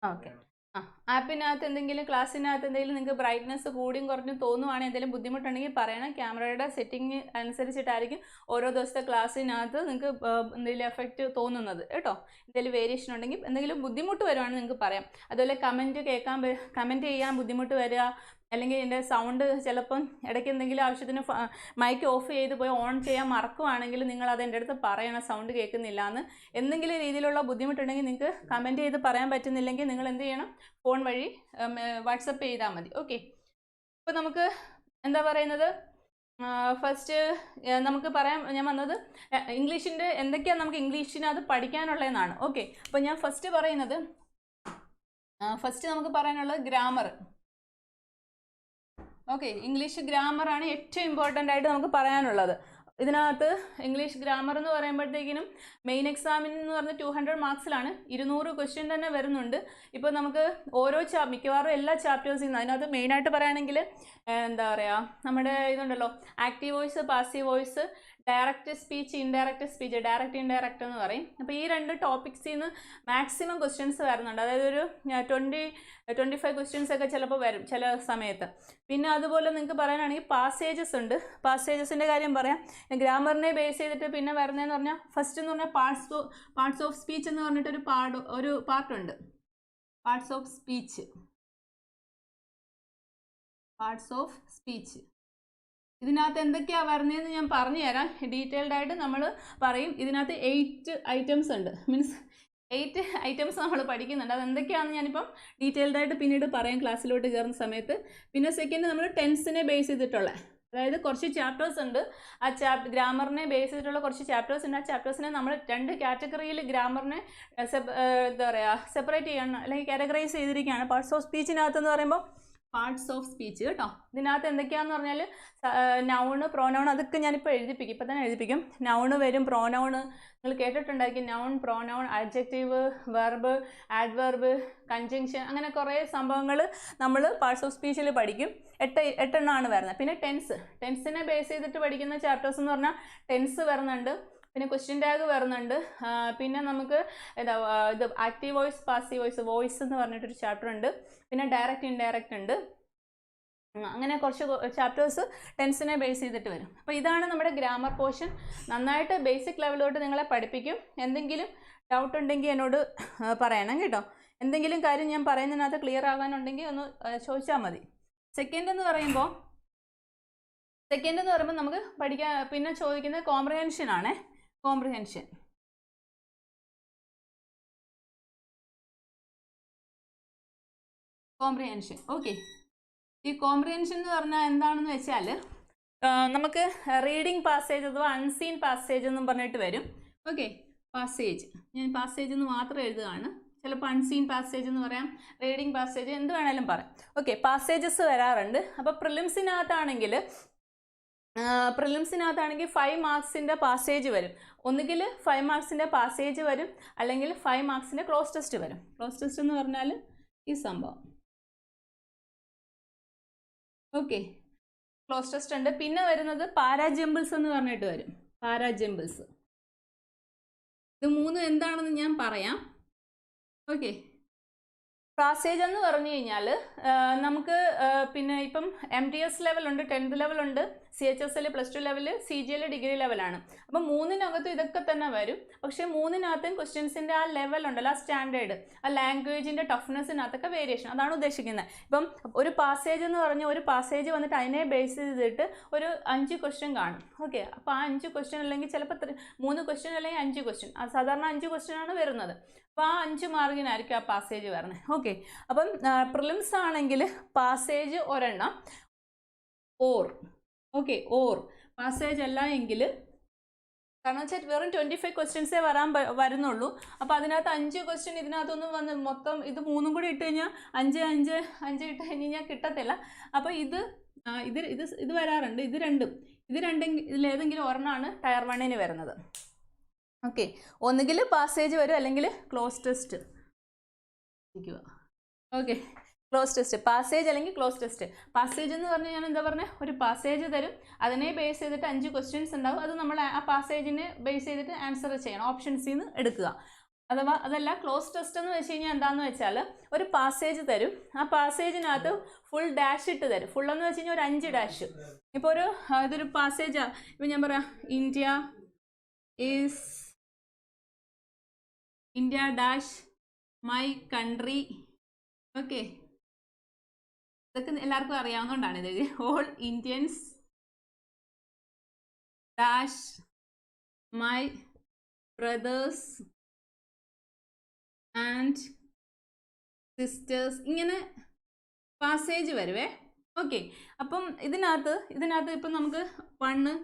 Speaker 1: ഓക്കെ ആപ്പിനകത്ത് എന്തെങ്കിലും, ക്ലാസ്സിനകത്ത് എന്തെങ്കിലും നിങ്ങൾക്ക് ബ്രൈറ്റ്നസ് കൂടിയും കുറഞ്ഞും തോന്നുവാണെങ്കിൽ, എന്തെങ്കിലും ബുദ്ധിമുട്ടുണ്ടെങ്കിൽ പറയണം. ക്യാമറയുടെ സെറ്റിംഗ് അനുസരിച്ചിട്ടായിരിക്കും ഓരോ ദിവസത്തെ ക്ലാസ്സിനകത്ത് നിങ്ങൾക്ക് എന്തെങ്കിലും എഫക്റ്റ് തോന്നുന്നത് കേട്ടോ. എന്തെങ്കിലും വേരിയേഷൻ ഉണ്ടെങ്കിൽ, എന്തെങ്കിലും ബുദ്ധിമുട്ട് വരുവാണെങ്കിൽ നിങ്ങൾക്ക് പറയാം. അതുപോലെ കമൻറ്റ് ചെയ്യാൻ ബുദ്ധിമുട്ട് വരിക, അല്ലെങ്കിൽ എൻ്റെ സൗണ്ട് ചിലപ്പം ഇടയ്ക്ക് എന്തെങ്കിലും ആവശ്യത്തിന് മൈക്ക് ഓഫ് ചെയ്ത് പോയി ഓൺ ചെയ്യാൻ മറക്കുവാണെങ്കിൽ നിങ്ങൾ അത് എൻ്റെ അടുത്ത് പറയണം, സൗണ്ട് കേൾക്കുന്നില്ല എന്ന്. എന്തെങ്കിലും രീതിയിലുള്ള ബുദ്ധിമുട്ടുണ്ടെങ്കിൽ നിങ്ങൾക്ക് കമൻറ്റ് ചെയ്ത് പറയാൻ പറ്റുന്നില്ലെങ്കിൽ നിങ്ങൾ എന്ത് ചെയ്യണം, ഫോൺ വഴി വാട്സപ്പ് ചെയ്താൽ മതി. ഓക്കെ, ഇപ്പോൾ നമുക്ക് എന്താ പറയുന്നത്, ഫസ്റ്റ് നമുക്ക് പറയാൻ ഞാൻ വന്നത് ഇംഗ്ലീഷിൻ്റെ എന്തൊക്കെയാണ് നമുക്ക് ഇംഗ്ലീഷിനകത്ത് പഠിക്കാനുള്ളതെന്നാണ്. ഓക്കെ, അപ്പോൾ ഞാൻ ഫസ്റ്റ് പറയുന്നത്, ഫസ്റ്റ് നമുക്ക് പറയാനുള്ളത് ഗ്രാമർ. ഓക്കെ, ഇംഗ്ലീഷ് ഗ്രാമറാണ് ഏറ്റവും ഇമ്പോർട്ടൻ്റ് ആയിട്ട് നമുക്ക് പറയാനുള്ളത്. ഇതിനകത്ത് ഇംഗ്ലീഷ് ഗ്രാമർ എന്ന് പറയുമ്പോഴത്തേക്കിനും മെയിൻ എക്സാമിന് എന്ന് പറഞ്ഞാൽ 200 മാർക്സിലാണ് 200 ക്വസ്റ്റ്യൻ തന്നെ വരുന്നുണ്ട്. ഇപ്പോൾ നമുക്ക് ഓരോ മിക്കവാറും എല്ലാ ചാപ്റ്റേഴ്സിൽ നിന്ന്, അതിനകത്ത് മെയിനായിട്ട് പറയുകയാണെങ്കിൽ എന്താ പറയുക, നമ്മുടെ ഇതുണ്ടല്ലോ active voice, passive voice, direct speech, indirect speech, direct indirect എന്ന് പറയും. അപ്പോൾ ഈ രണ്ട് ടോപ്പിക്സിൽ നിന്ന് മാക്സിമം ക്വസ്റ്റ്യൻസ് വരുന്നുണ്ട്. അതായത് ഒരു 25 ക്വസ്റ്റ്യൻസ് ഒക്കെ ചിലപ്പോൾ വരും ചില സമയത്ത്. പിന്നെ അതുപോലെ നിങ്ങൾക്ക് പറയാനാണെങ്കിൽ പാസേജസ് ഉണ്ട്. പാസേജസിൻ്റെ കാര്യം പറയാം. ഗ്രാമറിനെ ബേസ് ചെയ്തിട്ട് പിന്നെ വരുന്നതെന്ന് പറഞ്ഞാൽ, ഫസ്റ്റ് എന്ന് പറഞ്ഞാൽ പാർട്സ് ഓഫ് സ്പീച്ച് എന്ന് പറഞ്ഞിട്ടൊരു പാർട്ടുണ്ട്. Parts of speech. ഇതിനകത്ത് എന്തൊക്കെയാണ് വരുന്നതെന്ന് ഞാൻ പറഞ്ഞു തരാം. ഡീറ്റെയിൽഡ് ആയിട്ട് നമ്മൾ പറയും. ഇതിനകത്ത് 8 ഐറ്റംസ് ഉണ്ട്, മീൻസ് 8 ഐറ്റംസ് നമ്മൾ പഠിക്കുന്നുണ്ട്. അതെന്തൊക്കെയാണെന്ന് ഞാനിപ്പം ഡീറ്റെയിൽഡ് ആയിട്ട് പിന്നീട് പറയാം ക്ലാസ്സിലോട്ട് കയറുന്ന സമയത്ത്. പിന്നെ സെക്കൻഡ് നമ്മൾ ടെൻസിനെ ബേസ് ചെയ്തിട്ടുള്ള, അതായത് കുറച്ച് ചാപ്റ്റേഴ്സ് ഉണ്ട്. ആ ഗ്രാമറിനെ ബേസ് ചെയ്തിട്ടുള്ള കുറച്ച് ചാപ്റ്റേഴ്സ് ഉണ്ട്. ആ ചാപ്റ്റേഴ്സിനെ നമ്മൾ 2 കാറ്റഗറിയിൽ ഗ്രാമറിനെ എന്താ പറയുക സെപ്പറേറ്റ് ചെയ്യണം, അല്ലെങ്കിൽ കാറ്റഗറൈസ് ചെയ്തിരിക്കുകയാണ്. പാർട്സ് ഓഫ് സ്പീച്ചിനകത്തെന്ന് പറയുമ്പോൾ പാർട്സ് ഓഫ് സ്പീച്ച് കേട്ടോ. ഇതിനകത്ത് എന്തൊക്കെയാണെന്ന് പറഞ്ഞാൽ നൗണ്, പ്രോനൗൺ, അതൊക്കെ ഞാനിപ്പോൾ എഴുതിപ്പിക്കും, ഇപ്പം തന്നെ എഴുതിപ്പിക്കും. നൗണ് വരും, പ്രോനൗണ് നിങ്ങൾ കേട്ടിട്ടുണ്ടായിരിക്കും. Noun, pronoun, adjective, verb, adverb, conjunction, അങ്ങനെ കുറേ സംഭവങ്ങൾ നമ്മൾ പാർട്സ് ഓഫ് സ്പീച്ചിൽ പഠിക്കും. 8 എണ്ണമാണ് വരുന്നത്. പിന്നെ ടെൻസിനെ ബേസ് ചെയ്തിട്ട് പഠിക്കുന്ന ചാപ്റ്റേഴ്സ് എന്ന് പറഞ്ഞാൽ ടെൻസ് വരുന്നുണ്ട്, പിന്നെ ക്വസ്റ്റ്യൻ ടാഗ് വരുന്നുണ്ട്, പിന്നെ നമുക്ക് ഇത് ആക്റ്റീവ് വോയിസ്, പാസീവ് വോയിസ് എന്ന് പറഞ്ഞിട്ടൊരു ചാപ്റ്റർ ഉണ്ട്, പിന്നെ ഡയറക്റ്റ് ഇൻഡയറക്റ്റ് ഉണ്ട്. അങ്ങനെ കുറച്ച് ചാപ്റ്റേഴ്സ് ടെൻസിനെ ബേസ് ചെയ്തിട്ട് വരും. അപ്പോൾ ഇതാണ് നമ്മുടെ ഗ്രാമർ പോർഷൻ. നന്നായിട്ട് ബേസിക് ലെവലിലോട്ട് നിങ്ങളെ പഠിപ്പിക്കും. എന്തെങ്കിലും ഡൗട്ട് ഉണ്ടെങ്കിൽ എന്നോട് പറയണം കേട്ടോ. എന്തെങ്കിലും കാര്യം ഞാൻ പറയുന്നതിനകത്ത് ക്ലിയർ ആകാനുണ്ടെങ്കിൽ ഒന്ന് ചോദിച്ചാൽ മതി. സെക്കൻഡ് എന്ന് പറയുമ്പോൾ നമുക്ക് പഠിക്കാൻ പിന്നെ ചോദിക്കുന്നത് കോംപ്രിഹെൻഷൻ ആണേ. Comprehension okay. ഈ കോംപ്രിഹെൻഷൻ എന്ന് പറഞ്ഞാൽ എന്താണെന്ന് വെച്ചാൽ, നമുക്ക് റീഡിങ് പാസേജ് അഥവാ അൺസീൻ പാസേജ് എന്നും പറഞ്ഞിട്ട് വരും. ഓക്കെ, പാസേജ് ഞാൻ പാസേജ് എന്ന് മാത്രം എഴുതുകയാണ്. ചിലപ്പോൾ അൺസീൻ പാസേജ് എന്ന് പറയാം, റീഡിങ് പാസേജ്, എന്ത് വേണേലും പറയാം. ഓക്കെ, പാസേജസ് വരാറുണ്ട്. അപ്പോൾ പ്രിലിംസിനകത്താണെങ്കിൽ 5 മാർക്സിൻ്റെ പാസേജ് വരും. ഒന്നുകിൽ 5 മാർക്സിൻ്റെ പാസേജ് വരും, അല്ലെങ്കിൽ 5 മാർക്സിൻ്റെ ക്ലോസ് ടെസ്റ്റ് വരും. ക്ലോസ് ടെസ്റ്റ് എന്ന് പറഞ്ഞാൽ ഈ സംഭവം. ഓക്കെ, ക്ലോസ് ടെസ്റ്റ് ഉണ്ട്. പിന്നെ വരുന്നത് പാരാജമ്പിൾസ് എന്ന് പറഞ്ഞിട്ട് വരും. പാരാജമ്പിൾസ് ഇത് 3 എന്താണെന്ന് ഞാൻ പറയാം. ഓക്കെ, പാസേജ് എന്ന് പറഞ്ഞു കഴിഞ്ഞാൽ നമുക്ക് പിന്നെ ഇപ്പം MTS ലെവലുണ്ട്, 10th ലെവലുണ്ട്, CHSL +2 level, CGL degree ലെവലാണ്. അപ്പം മൂന്നിനകത്തും ഇതൊക്കെ തന്നെ വരും. പക്ഷേ മൂന്നിനകത്തും ക്വസ്റ്റ്യൻസിൻ്റെ ആ ലെവൽ ഉണ്ടല്ലോ, ആ സ്റ്റാൻഡേർഡ്, ആ ലാംഗ്വേജിൻ്റെ ടഫ്നെസ്സിനകത്തൊക്കെ വേരിയേഷൻ, അതാണ് ഉദ്ദേശിക്കുന്നത്. ഇപ്പം ഒരു പാസേജ് എന്ന് പറഞ്ഞാൽ ഒരു പാസേജ് വന്നിട്ട് അതിനെ ബേസ് ചെയ്തിട്ട് ഒരു 5 ക്വസ്റ്റ്യൻ കാണും. ഓക്കെ, അപ്പോൾ ആ 5 ക്വസ്റ്റ്യൻ അല്ലെങ്കിൽ ചിലപ്പോൾ 3 ക്വസ്റ്റ്യൻ അല്ലെങ്കിൽ 5 ക്വസ്റ്റ്യൻ, സാധാരണ 5 ക്വസ്റ്റ്യൻ ആണ് വരുന്നത്. അപ്പോൾ ആ 5 മാർക്കിനായിരിക്കും ആ പാസേജ് വരുന്നത്. ഓക്കെ, അപ്പം പ്രിലിംസ് ആണെങ്കിൽ പാസേജ് ഒരെണ്ണം, ഓർ ഓക്കെ, ഓർ പാസേജ് അല്ല എങ്കിൽ, കാരണം വെച്ചാൽ വെറും 25 ക്വസ്റ്റ്യൻസേ വരുന്നുള്ളൂ. അപ്പോൾ അതിനകത്ത് 5 ക്വസ്റ്റ്യൻ ഇതിനകത്തൊന്നും വന്ന് മൊത്തം ഇത് 3 കൂടി ഇട്ട് കഴിഞ്ഞാൽ 5 ഇട്ട് കഴിഞ്ഞ് കഴിഞ്ഞാൽ കിട്ടത്തില്ല. അപ്പോൾ ഇത് വരാറുണ്ട്. ഇത് രണ്ടും ഇതിലേതെങ്കിലും ഒരെണ്ണമാണ് ടയർ 1-ന് വരുന്നത്. ഓക്കെ, ഒന്നുകിൽ പാസേജ് വരും അല്ലെങ്കിൽ close test. Okay, close test, passage അല്ലെങ്കിൽ ക്ലോസ് ടെസ്റ്റ്. പാസേജ് എന്ന് പറഞ്ഞാൽ ഞാൻ എന്താ പറഞ്ഞത്, ഒരു പാസേജ് തരും, അതിനെ ബേസ് ചെയ്തിട്ട് 5 ക്വസ്റ്റ്യൻസ് ഉണ്ടാവും. അത് നമ്മൾ ആ പാസേജിനെ ബേസ് ചെയ്തിട്ട് ആൻസർ ചെയ്യണം, ഓപ്ഷൻസിൽ നിന്ന് എടുക്കുക. അഥവാ അതല്ല ക്ലോസ് ടെസ്റ്റ് എന്ന് വെച്ച് കഴിഞ്ഞാൽ എന്താണെന്ന് വെച്ചാൽ, ഒരു പാസേജ് തരും, ആ പാസേജിനകത്ത് ഫുൾ ഡാഷ് ഇട്ട് തരും. ഫുൾ എന്ന് വെച്ച് കഴിഞ്ഞാൽ ഒരു 5 ഡാഷ്. ഇപ്പോൾ ഇതൊരു പാസേജാണ്. ഇപ്പം ഞാൻ പറയാം, India dash my country. Okay, ഇതൊക്കെ എല്ലാവർക്കും അറിയാവുന്നതുകൊണ്ടാണ് ഇത്. All Indians dash my brothers and sisters, ഇങ്ങനെ പാസേജ് വരുവേ. ഓക്കെ, അപ്പം ഇതിനകത്ത് ഇപ്പം നമുക്ക് 1,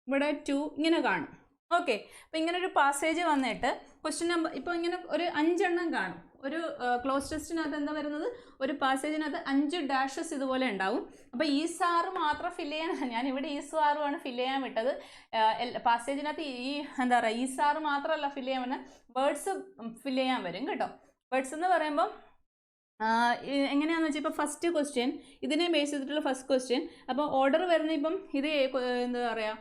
Speaker 1: ഇവിടെ 2 ഇങ്ങനെ കാണും. ഓക്കെ, അപ്പം ഇങ്ങനെ ഒരു പാസേജ് വന്നിട്ട് ക്വസ്റ്റ്യൻ നമ്പർ ഇപ്പോൾ ഇങ്ങനെ ഒരു 5 എണ്ണം കാണും. ഒരു ക്ലോസ് ടെസ്റ്റിനകത്ത് എന്താ വരുന്നത്, ഒരു പാസേജിനകത്ത് 5 ഡാഷസ് ഇതുപോലെ ഉണ്ടാവും. അപ്പോൾ ഈ സാറ് മാത്രം ഫില്ല് ചെയ്യാൻ, ഞാനിവിടെ ഈ സാറുമാണ് ഫില്ല് ചെയ്യാൻ വിട്ടത്. പാസേജിനകത്ത് എന്താ പറയുക, ഈ സാറ് മാത്രമല്ല ഫില്ല് ചെയ്യാൻ വരുന്നത്, വേർഡ്സ് ഫില്ല് ചെയ്യാൻ വരും കേട്ടോ. വേർഡ്സ് എന്ന് പറയുമ്പോൾ എങ്ങനെയാണെന്ന് വെച്ചാൽ, ഇപ്പോൾ ഫസ്റ്റ് ക്വസ്റ്റ്യൻ ഇതിനെ ബേസ് ചെയ്തിട്ടുള്ള ഫസ്റ്റ് ക്വസ്റ്റ്യൻ. അപ്പോൾ ഓർഡർ വരുന്ന ഇപ്പം ഇത് എന്താ പറയുക,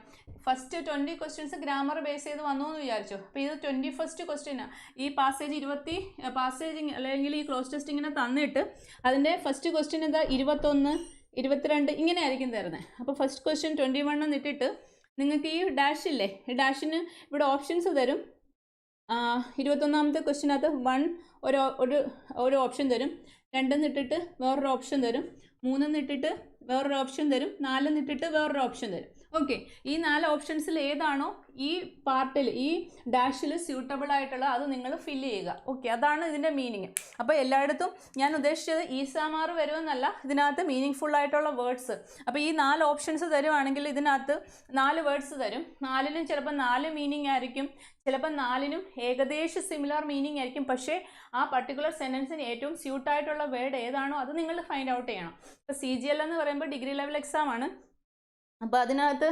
Speaker 1: ഫസ്റ്റ് 20 ക്വസ്റ്റ്യൻസ് ഗ്രാമർ ബേസ് ചെയ്ത് വന്നു എന്ന് വിചാരിച്ചു. അപ്പോൾ ഇത് 21st ക്വസ്റ്റ്യനാണ്. ഈ പാസേജ് അല്ലെങ്കിൽ ഈ ക്ലോസ് ടെസ്റ്റ് ഇങ്ങനെ തന്നിട്ട് അതിൻ്റെ ഫസ്റ്റ് ക്വസ്റ്റ്യൻ എന്താ 21, 22 ഇങ്ങനെ ആയിരിക്കും തരുന്നത്. അപ്പോൾ ഫസ്റ്റ് ക്വസ്റ്റ്യൻ 21 എന്നിട്ടിട്ട് നിങ്ങൾക്ക് ഈ ഡാഷ് ഇല്ലേ, ഈ ഡാഷിന് ഇവിടെ ഓപ്ഷൻസ് തരും. 21ാമത്തെ ക്വസ്റ്റ്യനകത്ത് 1 ഒരു ഓപ്ഷൻ തരും, 2 എന്നിട്ടിട്ട് വേറൊരു ഓപ്ഷൻ തരും, 3 എന്നിട്ടിട്ട് വേറൊരു ഓപ്ഷൻ തരും, 4 എന്നിട്ടിട്ട് വേറൊരു ഓപ്ഷൻ തരും. ഓക്കെ, ഈ 4 ഓപ്ഷൻസിൽ ഏതാണോ ഈ പാർട്ടിൽ ഈ ഡാഷിൽ സ്യൂട്ടബിൾ ആയിട്ടുള്ള അത് നിങ്ങൾ ഫില്ല് ചെയ്യുക. ഓക്കെ, അതാണ് ഇതിൻ്റെ മീനിങ്. അപ്പോൾ എല്ലായിടത്തും ഞാൻ ഉദ്ദേശിച്ചത് ഈസാമാർ വരുമെന്നല്ല, ഇതിനകത്ത് മീനിങ് ഫുൾ ആയിട്ടുള്ള വേർഡ്സ്. അപ്പോൾ ഈ 4 ഓപ്ഷൻസ് തരുവാണെങ്കിൽ ഇതിനകത്ത് 4 വേർഡ്സ് തരും. 4നും ചിലപ്പോൾ 4 മീനിങ് ആയിരിക്കും, ചിലപ്പോൾ 4നും ഏകദേശം സിമിലർ മീനിങ് ആയിരിക്കും. പക്ഷേ ആ പർട്ടിക്കുലർ സെൻറ്റൻസിന് ഏറ്റവും സ്യൂട്ടായിട്ടുള്ള വേർഡ് ഏതാണോ അത് നിങ്ങൾ ഫൈൻഡ് ഔട്ട് ചെയ്യണം. ഇപ്പോൾ CGL എന്ന് പറയുമ്പോൾ ഡിഗ്രി ലെവൽ എക്സാം ആണ്. അപ്പോൾ അതിനകത്ത്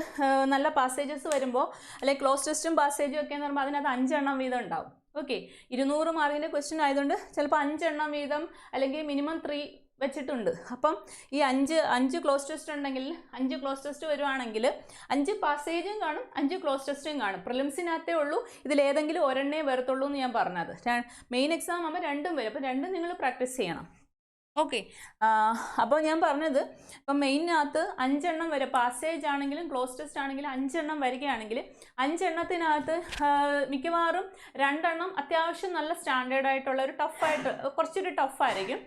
Speaker 1: നല്ല പാസേജസ് വരുമ്പോൾ, അല്ലെങ്കിൽ ക്ലോസ് ടെസ്റ്റും പാസേജും ഒക്കെ എന്ന് പറയുമ്പോൾ അതിനകത്ത് 5 എണ്ണം വീതം ഉണ്ടാവും. ഓക്കെ, 200 മാർക്കിൻ്റെ ക്വസ്റ്റ്യൻ ആയതുകൊണ്ട് ചിലപ്പോൾ 5 എണ്ണം വീതം അല്ലെങ്കിൽ മിനിമം 3 വെച്ചിട്ടുണ്ട്. അപ്പം ഈ 5 ക്ലോസ് ടെസ്റ്റ് ഉണ്ടെങ്കിൽ 5 ക്ലോസ് ടെസ്റ്റ് വരുവാണെങ്കിൽ 5 പാസേജും കാണും, 5 ക്ലോസ് ടെസ്റ്റും കാണും. പ്രിലിംസിനകത്തേ ഉള്ളൂ ഇതിലേതെങ്കിലും ഒരെണ്ണേ വരത്തുള്ളൂ എന്ന് ഞാൻ പറഞ്ഞത്. മെയിൻ എക്സാം ആകുമ്പോൾ രണ്ടും വരും. അപ്പോൾ രണ്ടും നിങ്ങൾ പ്രാക്ടീസ് ചെയ്യണം. ഓക്കെ, അപ്പോൾ ഞാൻ പറഞ്ഞത്, ഇപ്പം മെയിനകത്ത് 5 എണ്ണം വരെ പാസേജ് ആണെങ്കിലും ക്ലോസ് ടെസ്റ്റ് ആണെങ്കിലും 5 എണ്ണം വരികയാണെങ്കിൽ 5 എണ്ണത്തിനകത്ത് മിക്കവാറും 2 എണ്ണം അത്യാവശ്യം നല്ല സ്റ്റാൻഡേർഡ് ആയിട്ടുള്ള ഒരു കുറച്ചൊരു ടഫായിരിക്കും,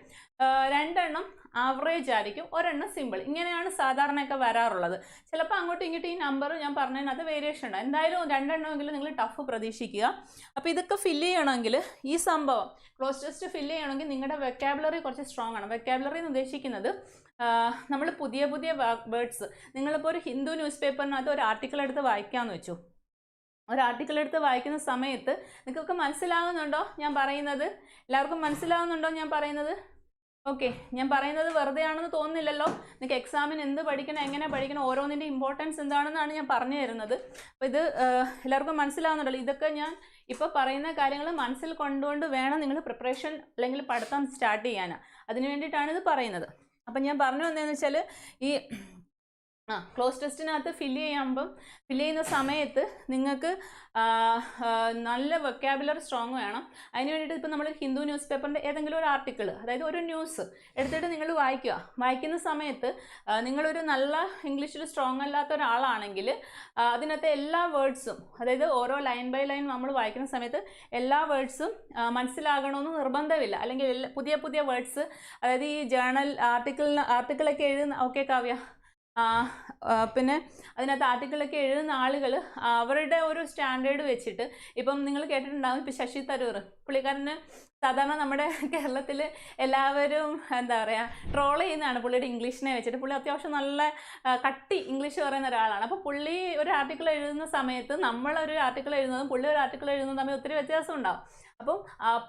Speaker 1: 2 എണ്ണം ആവറേജ് ആയിരിക്കും, 1 എണ്ണം സിമ്പിൾ. ഇങ്ങനെയാണ് സാധാരണയൊക്കെ വരാറുള്ളത്. ചിലപ്പോൾ അങ്ങോട്ടും ഇങ്ങോട്ടും ഈ നമ്പർ ഞാൻ പറഞ്ഞതിനകത്ത് വേരിയേഷൻ ഉണ്ട്. എന്തായാലും 2 എണ്ണമെങ്കിലും നിങ്ങൾ ടഫ് പ്രതീക്ഷിക്കുക. അപ്പോൾ ഇതൊക്കെ ഫില്ല് ചെയ്യണമെങ്കിൽ, ഈ സംഭവം ക്ലോസ് ടെസ്റ്റ് ഫില്ല് ചെയ്യണമെങ്കിൽ നിങ്ങളുടെ വെക്കാബുലറി കുറച്ച് സ്ട്രോങ് ആണ്. വെക്കാബുലറി എന്ന് ഉദ്ദേശിക്കുന്നത് നമ്മൾ പുതിയ വേർഡ്സ്, നിങ്ങളിപ്പോൾ ഒരു ഹിന്ദു ന്യൂസ് പേപ്പറിനകത്ത് ഒരു ആർട്ടിക്കിൾ എടുത്ത് വായിക്കാമെന്ന് വെച്ചു. ഒരു ആർട്ടിക്കിൾ എടുത്ത് വായിക്കുന്ന സമയത്ത് നിങ്ങൾക്കൊക്കെ മനസ്സിലാവുന്നുണ്ടോ ഞാൻ പറയുന്നത്? എല്ലാവർക്കും മനസ്സിലാവുന്നുണ്ടോ ഞാൻ പറയുന്നത്? ഓക്കെ, ഞാൻ പറയുന്നത് വെറുതെ ആണെന്ന് തോന്നുന്നില്ലല്ലോ. നിങ്ങൾക്ക് എക്സാമിന് എന്ത് പഠിക്കണം, എങ്ങനെ പഠിക്കണം, ഓരോന്നിൻ്റെ ഇമ്പോർട്ടൻസ് എന്താണെന്നാണ് ഞാൻ പറഞ്ഞു തരുന്നത്. അപ്പോൾ ഇത് എല്ലാവർക്കും മനസ്സിലാവുന്നുണ്ടല്ലോ. ഇതൊക്കെ ഞാൻ ഇപ്പോൾ പറയുന്ന കാര്യങ്ങൾ മനസ്സിൽ കൊണ്ടുകൊണ്ട് വേണം നിങ്ങൾ പ്രിപ്പറേഷൻ അല്ലെങ്കിൽ പഠിത്തം സ്റ്റാർട്ട് ചെയ്യാൻ. അതിന് വേണ്ടിയിട്ടാണ് ഇത് പറയുന്നത്. അപ്പം ഞാൻ പറഞ്ഞു വന്നതെന്ന് വെച്ചാൽ, ഈ ക്ലോസ് ടെസ്റ്റിനകത്ത് ഫില്ല് ചെയ്യുന്ന സമയത്ത് നിങ്ങൾക്ക് നല്ല വൊക്കാബുലറി സ്ട്രോങ് വേണം. അതിന് വേണ്ടിയിട്ട് ഇപ്പോൾ നമ്മൾ ഹിന്ദു ന്യൂസ് പേപ്പറിൻ്റെ ഏതെങ്കിലും ഒരു ആർട്ടിക്കിൾ, അതായത് ഒരു ന്യൂസ് എടുത്തിട്ട് നിങ്ങൾ വായിക്കുന്ന സമയത്ത് നിങ്ങളൊരു നല്ല ഇംഗ്ലീഷിൽ സ്ട്രോങ് അല്ലാത്ത ഒരാളാണെങ്കിൽ അതിനകത്തെ എല്ലാ വേർഡ്സും, അതായത് ഓരോ ലൈൻ ബൈ ലൈൻ നമ്മൾ വായിക്കുന്ന സമയത്ത് എല്ലാ വേർഡ്സും മനസ്സിലാകണമെന്ന് നിർബന്ധമില്ല. അല്ലെങ്കിൽ പുതിയ പുതിയ വേർഡ്സ്, അതായത് ഈ ജേണൽ ആർട്ടിക്കിളൊക്കെ എഴുതുന്ന, ഓക്കെ കാവ്യ, പിന്നെ അതിനകത്ത് ആർട്ടിക്കിളൊക്കെ എഴുതുന്ന ആളുകൾ അവരുടെ ഒരു സ്റ്റാൻഡേർഡ് വെച്ചിട്ട്, ഇപ്പം നിങ്ങൾ കേട്ടിട്ടുണ്ടാകും, ഇപ്പം ശശി തരൂർ പുള്ളിക്കാരന് സാധാരണ നമ്മുടെ കേരളത്തിൽ എല്ലാവരും എന്താ പറയുക ട്രോൾ ചെയ്യുന്നതാണ് പുള്ളിയുടെ ഇംഗ്ലീഷിനെ വെച്ചിട്ട്. പുള്ളി അത്യാവശ്യം നല്ല കട്ടി ഇംഗ്ലീഷ് പറയുന്ന ഒരാളാണ്. അപ്പോൾ പുള്ളി ഒരു ആർട്ടിക്കിൾ എഴുതുന്ന സമയത്ത് നമ്മളൊരു ആർട്ടിക്കിൾ എഴുതുന്നതും പുള്ളി ഒരു ആർട്ടിക്കിൾ എഴുതുന്നതും തമ്മിൽ ഒത്തിരി വ്യത്യാസം ഉണ്ടാവും. അപ്പം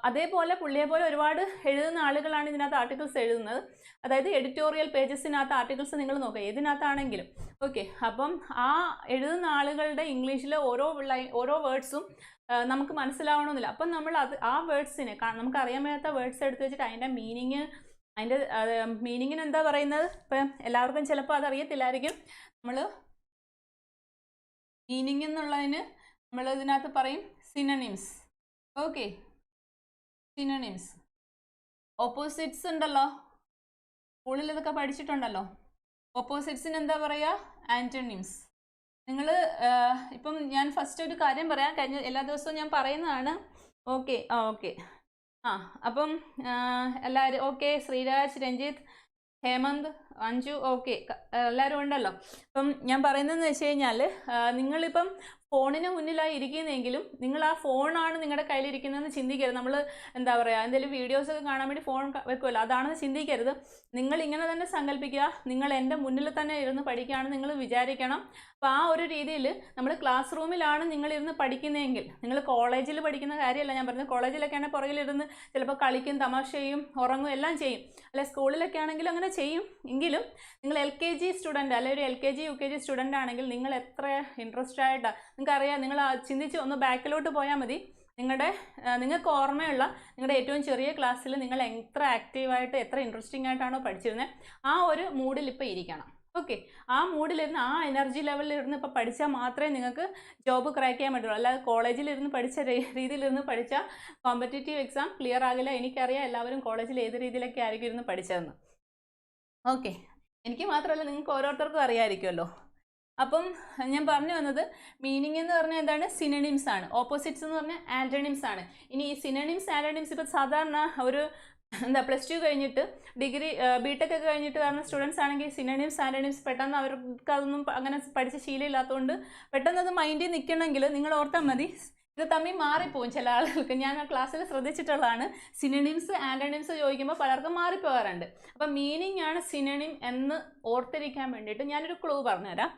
Speaker 1: അതേപോലെ പുള്ളിയെപ്പോലെ ഒരുപാട് എഴുതുന്ന ആളുകളാണ് ഇതിനകത്ത് ആർട്ടിക്കിൾസ് എഴുതുന്നത്. അതായത് എഡിറ്റോറിയൽ പേജസിനകത്ത് ആർട്ടിക്കിൾസ് നിങ്ങൾ നോക്കുക, ഏതിനകത്താണെങ്കിലും. ഓക്കെ, അപ്പം ആ എഴുതുന്ന ആളുകളുടെ ഇംഗ്ലീഷിലെ ഓരോ വേർഡ്സും നമുക്ക് മനസ്സിലാവണമെന്നില്ല. അപ്പം നമ്മൾ ആ വേർഡ്സിനെ നമുക്ക് അറിയാൻ മേലാത്ത വേർഡ്സ് എടുത്ത് വെച്ചിട്ട് അതിൻ്റെ മീനിങ്ങിന് എന്താ പറയുന്നത്, ഇപ്പം എല്ലാവർക്കും ചിലപ്പോൾ അതറിയത്തില്ലായിരിക്കും. നമ്മൾ മീനിങ് എന്നുള്ളതിന് നമ്മൾ ഇതിനകത്ത് പറയും സിനണിംസ്. Okay, synonyms. ഓപ്പോസിറ്റ്സ് ഉണ്ടല്ലോ, സ്കൂളിൽ ഇതൊക്കെ പഠിച്ചിട്ടുണ്ടല്ലോ. ഓപ്പോസിറ്റ്സിന് എന്താ പറയുക? ആൻറ്റണിംസ്. നിങ്ങൾ ഇപ്പം ഞാൻ ഫസ്റ്റ് ഒരു കാര്യം പറയാം, കഴിഞ്ഞ എല്ലാ ദിവസവും ഞാൻ പറയുന്നതാണ്. ഓക്കെ ഓക്കെ അപ്പം എല്ലാവരും ഓക്കെ, ശ്രീരാജ്, രഞ്ജിത്ത്, ഹേമന്ത്, അഞ്ജു, ഓക്കെ, എല്ലാവരും ഉണ്ടല്ലോ. അപ്പം ഞാൻ പറയുന്നതെന്ന് വെച്ച് കഴിഞ്ഞാൽ, നിങ്ങളിപ്പം ഫോണിന് മുന്നിലായി ഇരിക്കുന്നതെങ്കിലും നിങ്ങൾ ആ ഫോണാണ് നിങ്ങളുടെ കയ്യിലിരിക്കുന്നതെന്ന് ചിന്തിക്കരുത്. നമ്മൾ എന്താ പറയുക, എന്തെങ്കിലും വീഡിയോസൊക്കെ കാണാൻ വേണ്ടി ഫോൺ വെക്കുമല്ലോ, അതാണെന്ന് ചിന്തിക്കരുത്. നിങ്ങൾ ഇങ്ങനെ തന്നെ സങ്കല്പിക്കുക, നിങ്ങൾ എൻ്റെ മുന്നിൽ തന്നെ ഇരുന്ന് പഠിക്കുകയാണെന്ന് നിങ്ങൾ വിചാരിക്കണം. അപ്പോൾ ആ ഒരു രീതിയിൽ നമ്മൾ ക്ലാസ് റൂമിലാണ് നിങ്ങളിരുന്ന് പഠിക്കുന്നതെങ്കിൽ, നിങ്ങൾ കോളേജിൽ പഠിക്കുന്ന കാര്യമല്ല ഞാൻ പറയുന്നത്. കോളേജിലൊക്കെ ആണെങ്കിൽ പുറകിലിരുന്ന് ചിലപ്പോൾ കളിക്കും, തമാശ ചെയ്യും, ഉറങ്ങും, എല്ലാം ചെയ്യും. അല്ലെ സ്കൂളിലൊക്കെ ആണെങ്കിലും അങ്ങനെ ചെയ്യും. എങ്കിലും നിങ്ങൾ LKG സ്റ്റുഡൻറ്റ് അല്ലെങ്കിൽ ഒരു LKG UKG സ്റ്റുഡൻ്റ് ആണെങ്കിൽ നിങ്ങൾ എത്ര ഇൻട്രസ്റ്റ് ആയിട്ടാണ്, നിങ്ങൾക്കറിയാം, നിങ്ങൾ ചിന്തിച്ച് ഒന്ന് ബാക്കിലോട്ട് പോയാൽ മതി. നിങ്ങൾക്ക് ഓർമ്മയുള്ള നിങ്ങളുടെ ഏറ്റവും ചെറിയ ക്ലാസ്സിൽ നിങ്ങൾ എത്ര ആക്റ്റീവായിട്ട് എത്ര ഇൻട്രസ്റ്റിംഗ് ആയിട്ടാണോ പഠിച്ചിരുന്നത്, ആ ഒരു മൂഡിൽ ഇപ്പോൾ ഇരിക്കണം. ഓക്കെ, ആ മൂഡിലിരുന്ന് ആ എനർജി ലെവലിലിരുന്ന് ഇപ്പോൾ പഠിച്ചാൽ മാത്രമേ നിങ്ങൾക്ക് ജോബ് ക്രാക്ക് ചെയ്യാൻ പറ്റുള്ളൂ. അല്ലാതെ കോളേജിലിരുന്ന് പഠിച്ച രീതിയിലിരുന്ന് പഠിച്ചാൽ കോമ്പറ്റേറ്റീവ് എക്സാം ക്ലിയർ ആകില്ല. എനിക്കറിയാം എല്ലാവരും കോളേജിൽ ഏത് രീതിയിലൊക്കെ ആയിരിക്കും ഇരുന്ന് പഠിച്ചതെന്ന്. ഓക്കെ, എനിക്ക് മാത്രമല്ല നിങ്ങൾക്ക് ഓരോരുത്തർക്കും അറിയാമായിരിക്കുമല്ലോ. അപ്പം ഞാൻ പറഞ്ഞു വന്നത്, മീനിങ് എന്ന് പറഞ്ഞാൽ എന്താണ്? സിനണിംസ് ആണ്. ഓപ്പോസിറ്റ്സ് എന്ന് പറഞ്ഞാൽ ആൻറ്റണിംസ് ആണ്. ഇനി ഈ സിനണിംസ് ആൻറ്റണിംസ് ഇപ്പോൾ സാധാരണ ഒരു +2 കഴിഞ്ഞിട്ട് ഡിഗ്രി BTech ഒക്കെ കഴിഞ്ഞിട്ട് വരുന്ന സ്റ്റുഡൻസ് ആണെങ്കിൽ സിനണിംസ് ആൻറ്റണിംസ് പെട്ടെന്ന് അവർക്ക് അതൊന്നും അങ്ങനെ പഠിച്ച ശീലമില്ലാത്തതുകൊണ്ട് പെട്ടെന്ന് അത് മൈൻഡിൽ നിൽക്കണമെങ്കിൽ നിങ്ങൾ ഓർത്താൽ മതി, ഇത് തമ്മിൽ മാറിപ്പോവും ചില ആളുകൾക്ക്. ഞാൻ ആ ക്ലാസ്സിൽ ശ്രദ്ധിച്ചിട്ടുള്ളതാണ്. സിനണിംസ് ആൻറ്റണിംസ് ചോദിക്കുമ്പോൾ പലർക്കും മാറിപ്പോകാറുണ്ട്. അപ്പം മീനിങ് ആണ് സിനണിം എന്ന് ഓർത്തിരിക്കാൻ വേണ്ടിയിട്ട് ഞാനൊരു ക്ലൂ പറഞ്ഞുതരാം.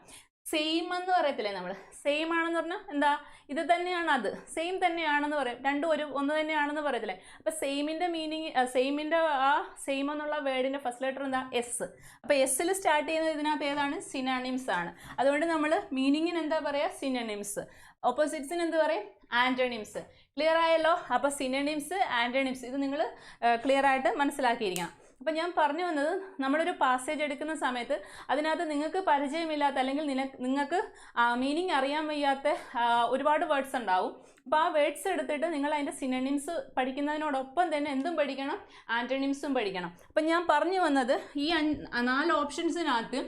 Speaker 1: സെയിം എന്ന് പറയത്തില്ലേ നമ്മൾ, സെയിം ആണെന്ന് പറഞ്ഞാൽ എന്താ, ഇത് തന്നെയാണ്, അത് സെയിം തന്നെയാണെന്ന് പറയും. രണ്ടും ഒന്ന് തന്നെയാണെന്ന് പറയത്തില്ലേ. അപ്പോൾ സെയിമിൻ്റെ മീനിങ്, സെയിമിൻ്റെ ആ സെയിം എന്നുള്ള വേർഡിൻ്റെ ഫസ്റ്റ് ലെറ്റർ എന്താ? S. അപ്പോൾ എസ്സിൽ സ്റ്റാർട്ട് ചെയ്യുന്നത് ഇതിനകത്ത് ഏതാണ്? സിനണിംസ് ആണ്. അതുകൊണ്ട് നമ്മൾ മീനിങ്ങിന് എന്താ പറയുക? സിനണിംസ്. ഓപ്പോസിറ്റ്സിന് എന്ത് പറയും? ആൻറ്റണിംസ്. ക്ലിയർ ആയല്ലോ? അപ്പോൾ സിനണിംസ്, ആൻറ്റണിംസ്, ഇത് നിങ്ങൾ ക്ലിയർ ആയിട്ട് മനസ്സിലാക്കിയിരിക്കണം. അപ്പം ഞാൻ പറഞ്ഞു വന്നത്, നമ്മളൊരു പാസേജ് എടുക്കുന്ന സമയത്ത് അതിനകത്ത് നിങ്ങൾക്ക് പരിചയമില്ലാത്ത അല്ലെങ്കിൽ നിങ്ങൾക്ക് മീനിങ് അറിയാൻ വയ്യാത്ത ഒരുപാട് വേർഡ്സ് ഉണ്ടാവും. അപ്പോൾ ആ വേർഡ്സ് എടുത്തിട്ട് നിങ്ങൾ അതിൻ്റെ സിനണിംസ് പഠിക്കുന്നതിനോടൊപ്പം തന്നെ എന്തും പഠിക്കണം? ആൻറ്റണിംസും പഠിക്കണം. അപ്പം ഞാൻ പറഞ്ഞു വന്നത്, ഈ 4 ഓപ്ഷൻസിനകത്ത്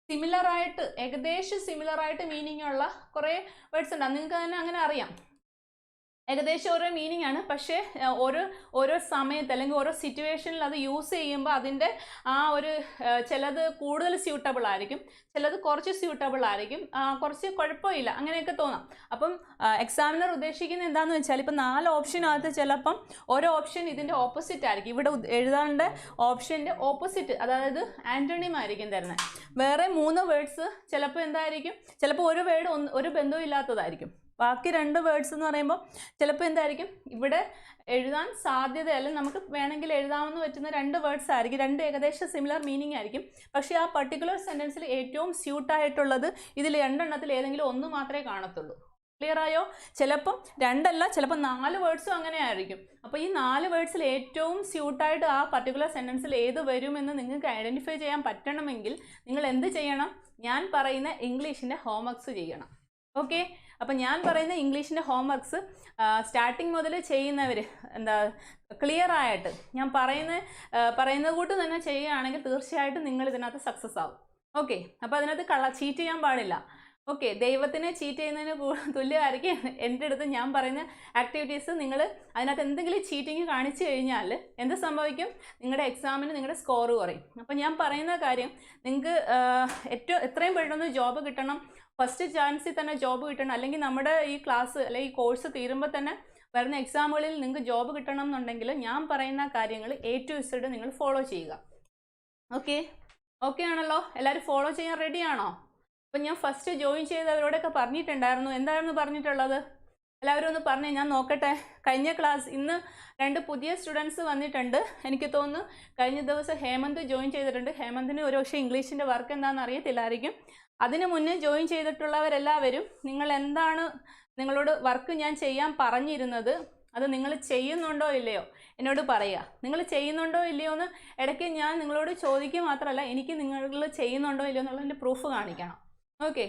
Speaker 1: സിമിലറായിട്ട്, ഏകദേശം സിമിലറായിട്ട് മീനിങ് ഉള്ള കുറേ വേർഡ്സ് ഉണ്ടാകും. നിങ്ങൾക്ക് തന്നെ അങ്ങനെ അറിയാം, ഏകദേശം ഓരോ മീനിങ് ആണ്. പക്ഷേ ഓരോ സമയത്ത് അല്ലെങ്കിൽ ഓരോ സിറ്റുവേഷനിൽ അത് യൂസ് ചെയ്യുമ്പോൾ അതിൻ്റെ ആ ഒരു ചിലത് കൂടുതൽ സ്യൂട്ടബിൾ ആയിരിക്കും, ചിലത് കുറച്ച് സ്യൂട്ടബിൾ ആയിരിക്കും, കുറച്ച് കുഴപ്പമില്ല, അങ്ങനെയൊക്കെ തോന്നാം. അപ്പം എക്സാമിനർ ഉദ്ദേശിക്കുന്നത് എന്താണെന്ന് വെച്ചാൽ, ഇപ്പം 4 ഓപ്ഷനകത്ത് ചിലപ്പം ഓരോ ഓപ്ഷൻ ഇതിൻ്റെ ഓപ്പോസിറ്റ് ആയിരിക്കും. ഇവിടെ എഴുതാണ്ട ഓപ്ഷൻ്റെ ഓപ്പോസിറ്റ്, അതായത് ആൻറ്റണിം ആയിരിക്കും തരുന്നത്. വേറെ 3 വേർഡ്സ് ചിലപ്പോൾ എന്തായിരിക്കും, ചിലപ്പോൾ ഒരു വേർഡ് ഒരു ബന്ധവും ഇല്ലാത്തതായിരിക്കും. ബാക്കി 2 വേർഡ്സ് എന്ന് പറയുമ്പോൾ ചിലപ്പോൾ എന്തായിരിക്കും, ഇവിടെ എഴുതാൻ സാധ്യത, അല്ലെങ്കിൽ നമുക്ക് വേണമെങ്കിൽ എഴുതാമെന്ന് പറ്റുന്ന 2 വേർഡ്സ് ആയിരിക്കും. 2 ഏകദേശം സിമിലർ മീനിങ് ആയിരിക്കും. പക്ഷേ ആ പർട്ടിക്കുലർ സെൻറ്റൻസിൽ ഏറ്റവും സ്യൂട്ടായിട്ടുള്ളത് ഇതിൽ 2 എണ്ണത്തിൽ ഏതെങ്കിലും ഒന്ന് മാത്രമേ കാണത്തുള്ളൂ. ക്ലിയർ ആയോ? ചിലപ്പം 2 അല്ല, ചിലപ്പോൾ 4 വേർഡ്സും അങ്ങനെ ആയിരിക്കും. അപ്പോൾ ഈ 4 വേർഡ്സിൽ ഏറ്റവും സ്യൂട്ടായിട്ട് ആ പർട്ടിക്കുലർ സെൻറ്റൻസിൽ ഏത് വരുമെന്ന് നിങ്ങൾക്ക് ഐഡൻറ്റിഫൈ ചെയ്യാൻ പറ്റണമെങ്കിൽ നിങ്ങൾ എന്ത് ചെയ്യണം? ഞാൻ പറയുന്ന ഇംഗ്ലീഷിൻ്റെ ഹോംവർക്ക്സ് ചെയ്യണം. ഓക്കെ, അപ്പം ഞാൻ പറയുന്ന ഇംഗ്ലീഷിൻ്റെ ഹോംവർക്ക്സ് സ്റ്റാർട്ടിങ് മുതൽ ചെയ്യുന്നവർ എന്താ ക്ലിയർ ആയിട്ട് ഞാൻ പറയുന്ന കൂട്ട് തന്നെ ചെയ്യുകയാണെങ്കിൽ തീർച്ചയായിട്ടും നിങ്ങൾ ഇതിനകത്ത് സക്സസ് ആവും. ഓക്കെ, അപ്പോൾ അതിനകത്ത് ചീറ്റ് ചെയ്യാൻ പാടില്ല. ഓക്കെ, ദൈവത്തിനെ ചീറ്റ് ചെയ്യുന്നതിന് തുല്യമായിരിക്കും എൻ്റെ അടുത്ത് ഞാൻ പറയുന്ന ആക്ടിവിറ്റീസ്. നിങ്ങൾ അതിനകത്ത് എന്തെങ്കിലും ചീറ്റിങ് കാണിച്ചു കഴിഞ്ഞാൽ എന്ത് സംഭവിക്കും? നിങ്ങളുടെ എക്സാമിന് നിങ്ങളുടെ സ്കോർ കുറയും. അപ്പോൾ ഞാൻ പറയുന്ന കാര്യം, നിങ്ങൾക്ക് എത്രയും പെട്ടെന്ന് ജോബ് കിട്ടണം, ഫസ്റ്റ് ചാൻസിൽ തന്നെ ജോബ് കിട്ടണം, അല്ലെങ്കിൽ നമ്മുടെ ഈ ക്ലാസ് അല്ലെങ്കിൽ ഈ കോഴ്സ് തീരുമ്പോൾ തന്നെ വരുന്ന എക്സാമുകളിൽ നിങ്ങൾക്ക് ജോബ് കിട്ടണം എന്നുണ്ടെങ്കിൽ ഞാൻ പറയുന്ന കാര്യങ്ങൾ A to Z നിങ്ങൾ ഫോളോ ചെയ്യുക. ഓക്കെ ആണല്ലോ? എല്ലാവരും ഫോളോ ചെയ്യാൻ റെഡിയാണോ? അപ്പം ഞാൻ ഫസ്റ്റ് ജോയിൻ ചെയ്തവരോടൊക്കെ പറഞ്ഞിട്ടുണ്ടായിരുന്നു. എന്തായിരുന്നു പറഞ്ഞിട്ടുള്ളത്? എല്ലാവരും ഒന്ന് പറഞ്ഞേ, ഞാൻ നോക്കട്ടെ. കഴിഞ്ഞ ക്ലാസ് ഇന്ന് 2 പുതിയ സ്റ്റുഡൻസ് വന്നിട്ടുണ്ട്. എനിക്ക് തോന്നുന്നു കഴിഞ്ഞ ദിവസം ഹേമന്ത് ജോയിൻ ചെയ്തിട്ടുണ്ട്. ഹേമന്തിന് ഒരു പക്ഷേ ഇംഗ്ലീഷിൻ്റെ വർക്ക് എന്താണെന്ന് അറിയത്തില്ലായിരിക്കും. അതിന് മുന്നേ ജോയിൻ ചെയ്തിട്ടുള്ളവരെല്ലാവരും നിങ്ങൾ എന്താണ് നിങ്ങളോട് വർക്ക് ഞാൻ ചെയ്യാൻ പറഞ്ഞിരുന്നത് അത് നിങ്ങൾ ചെയ്യുന്നുണ്ടോ ഇല്ലയോ എന്നോട് പറയുക. നിങ്ങൾ ചെയ്യുന്നുണ്ടോ ഇല്ലയോ എന്ന് ഇടയ്ക്ക് ഞാൻ നിങ്ങളോട് ചോദിക്കുക മാത്രമല്ല, എനിക്ക് നിങ്ങൾ ചെയ്യുന്നുണ്ടോ ഇല്ലയോ എന്നുള്ളതിൻ്റെ പ്രൂഫ് കാണിക്കണം. ഓക്കെ,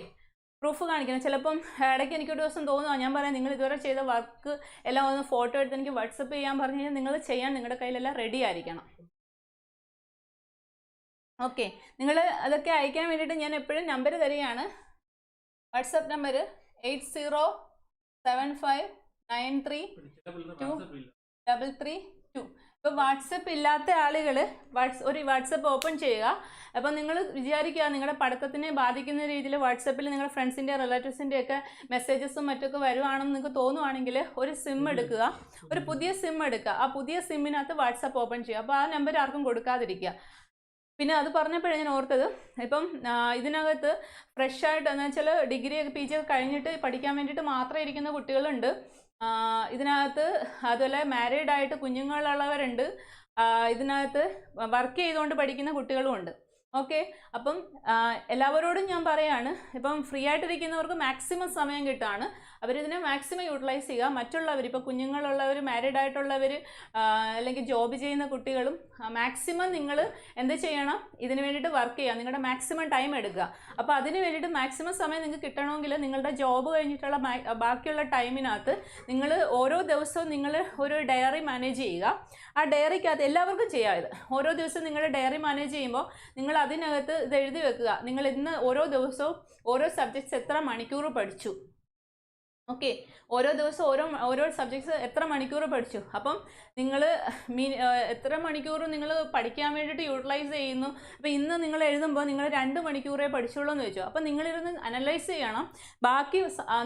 Speaker 1: പ്രൂഫ് കാണിക്കണം. ചിലപ്പം ഇടയ്ക്ക് എനിക്കൊരു ദിവസം തോന്നുക, ഞാൻ പറയാം നിങ്ങൾ ഇതുവരെ ചെയ്ത വർക്ക് എല്ലാം ഒന്ന് ഫോട്ടോ എടുത്ത് എനിക്ക് വാട്സപ്പ് ചെയ്യാൻ പറഞ്ഞു കഴിഞ്ഞാൽ നിങ്ങൾ ചെയ്യാൻ നിങ്ങളുടെ കയ്യിലെല്ലാം റെഡി ആയിരിക്കണം. ഓക്കെ, നിങ്ങൾ അതൊക്കെ അയക്കാൻ വേണ്ടിയിട്ട് ഞാൻ എപ്പോഴും നമ്പർ തരികയാണ്. WhatsApp number 8075932332. ഇപ്പോൾ വാട്സപ്പ് ഇല്ലാത്ത ആളുകൾ ഒരു വാട്സപ്പ് ഓപ്പൺ ചെയ്യുക. അപ്പോൾ നിങ്ങൾ വിചാരിക്കുക നിങ്ങളുടെ പഠിത്തത്തിനെ ബാധിക്കുന്ന രീതിയിൽ വാട്സപ്പിൽ നിങ്ങളുടെ ഫ്രണ്ട്സിൻ്റെ റിലേറ്റീവ്സിൻ്റെ ഒക്കെ മെസ്സേജസും മറ്റൊക്കെ വരുവാണെന്ന് നിങ്ങൾക്ക് തോന്നുവാണെങ്കിൽ ഒരു സിം എടുക്കുക, ഒരു പുതിയ സിം എടുക്കുക. ആ പുതിയ സിമ്മിനകത്ത് വാട്സപ്പ് ഓപ്പൺ ചെയ്യുക. അപ്പോൾ ആ നമ്പർ ആർക്കും കൊടുക്കാതിരിക്കുക. പിന്നെ അത് പറഞ്ഞപ്പോഴേ ഞാൻ ഓർത്തത്, ഇപ്പം ഇതിനകത്ത് ഫ്രഷായിട്ട് എന്ന് വെച്ചാൽ ഡിഗ്രി PG ഒക്കെ കഴിഞ്ഞിട്ട് പഠിക്കാൻ വേണ്ടിയിട്ട് മാത്രം ഇരിക്കുന്ന കുട്ടികളുണ്ട് ഇതിനകത്ത്. അതുപോലെ മാരീഡായിട്ട് കുഞ്ഞുങ്ങളുള്ളവരുണ്ട് ഇതിനകത്ത്. വർക്ക് ചെയ്തുകൊണ്ട് പഠിക്കുന്ന കുട്ടികളുമുണ്ട്. ഓക്കെ, അപ്പം എല്ലാവരോടും ഞാൻ പറയാണ്, ഇപ്പം ഫ്രീ ആയിട്ടിരിക്കുന്നവർക്ക് മാക്സിമം സമയം കിട്ടുകയാണ്, അവരിതിനെ മാക്സിമം യൂട്ടിലൈസ് ചെയ്യുക. മറ്റുള്ളവർ ഇപ്പോൾ കുഞ്ഞുങ്ങളുള്ളവർ, മാരീഡ് ആയിട്ടുള്ളവർ, അല്ലെങ്കിൽ ജോബ് ചെയ്യുന്ന കുട്ടികളും മാക്സിമം നിങ്ങൾ എന്ത് ചെയ്യണം? ഇതിന് വേണ്ടിയിട്ട് വർക്ക് ചെയ്യുക. നിങ്ങളുടെ മാക്സിമം ടൈം എടുക്കുക. അപ്പോൾ അതിന് വേണ്ടിയിട്ട് മാക്സിമം സമയം നിങ്ങൾക്ക് കിട്ടണമെങ്കിൽ നിങ്ങളുടെ ജോബ് കഴിഞ്ഞിട്ടുള്ള ബാക്കിയുള്ള ടൈമിനകത്ത് നിങ്ങൾ ഓരോ ദിവസവും നിങ്ങൾ ഒരു ഡയറി മാനേജ് ചെയ്യുക. ആ ഡയറിക്കകത്ത് എല്ലാവർക്കും ചെയ്യാം ഇത്. ഓരോ ദിവസവും നിങ്ങളുടെ ഡയറി മാനേജ് ചെയ്യുമ്പോൾ നിങ്ങൾ അതിനകത്ത് ഇത് എഴുതി വെക്കുക. നിങ്ങൾ ഇന്ന് ഓരോ ദിവസവും ഓരോ സബ്ജക്ട്സ് എത്ര മണിക്കൂർ പഠിച്ചു. ഓക്കെ, ഓരോ ദിവസം ഓരോ സബ്ജക്ട്സ് എത്ര മണിക്കൂർ പഠിച്ചു. അപ്പം നിങ്ങൾ എത്ര മണിക്കൂർ നിങ്ങൾ പഠിക്കാൻ വേണ്ടിയിട്ട് യൂട്ടിലൈസ് ചെയ്യുന്നു. അപ്പോൾ ഇന്ന് നിങ്ങൾ എഴുതുമ്പോൾ നിങ്ങൾ 2 മണിക്കൂറേ പഠിച്ചുള്ളൂ എന്ന് വെച്ചു. അപ്പം നിങ്ങളിരുന്ന് അനലൈസ് ചെയ്യണം. ബാക്കി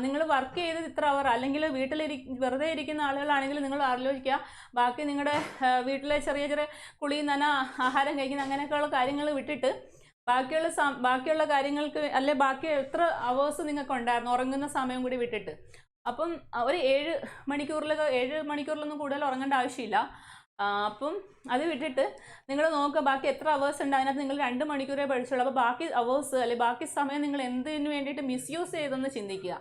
Speaker 1: നിങ്ങൾ വർക്ക് ചെയ്തത് ഇത്ര അവർ, അല്ലെങ്കിൽ വെറുതെ ഇരിക്കുന്ന ആളുകളാണെങ്കിൽ നിങ്ങൾ ആലോചിക്കുക, ബാക്കി നിങ്ങളുടെ വീട്ടിലെ ചെറിയ ചെറിയ കുളി, നന, ആഹാരം കഴിക്കുന്ന അങ്ങനെയൊക്കെയുള്ള കാര്യങ്ങൾ വിട്ടിട്ട് ബാക്കിയുള്ള കാര്യങ്ങൾക്ക് അല്ലെ ബാക്കി എത്ര അവേഴ്സ് നിങ്ങൾക്ക് ഉണ്ടായിരുന്നു ഉറങ്ങുന്ന സമയം കൂടി വിട്ടിട്ട്. അപ്പം ഒരു 7 മണിക്കൂറിലൊന്നും കൂടുതൽ ഉറങ്ങേണ്ട ആവശ്യമില്ല. അപ്പം അത് വിട്ടിട്ട് നിങ്ങൾ നോക്കുക ബാക്കി എത്ര അവേഴ്സ് ഉണ്ട്. അതിനകത്ത് നിങ്ങൾ 2 മണിക്കൂറേ പഠിച്ചുള്ളൂ. അപ്പോൾ ബാക്കി അവേഴ്സ് അല്ലെങ്കിൽ ബാക്കി സമയം നിങ്ങൾ എന്തിനു വേണ്ടിയിട്ട് മിസ്യൂസ് ചെയ്തെന്ന് ചിന്തിക്കുക.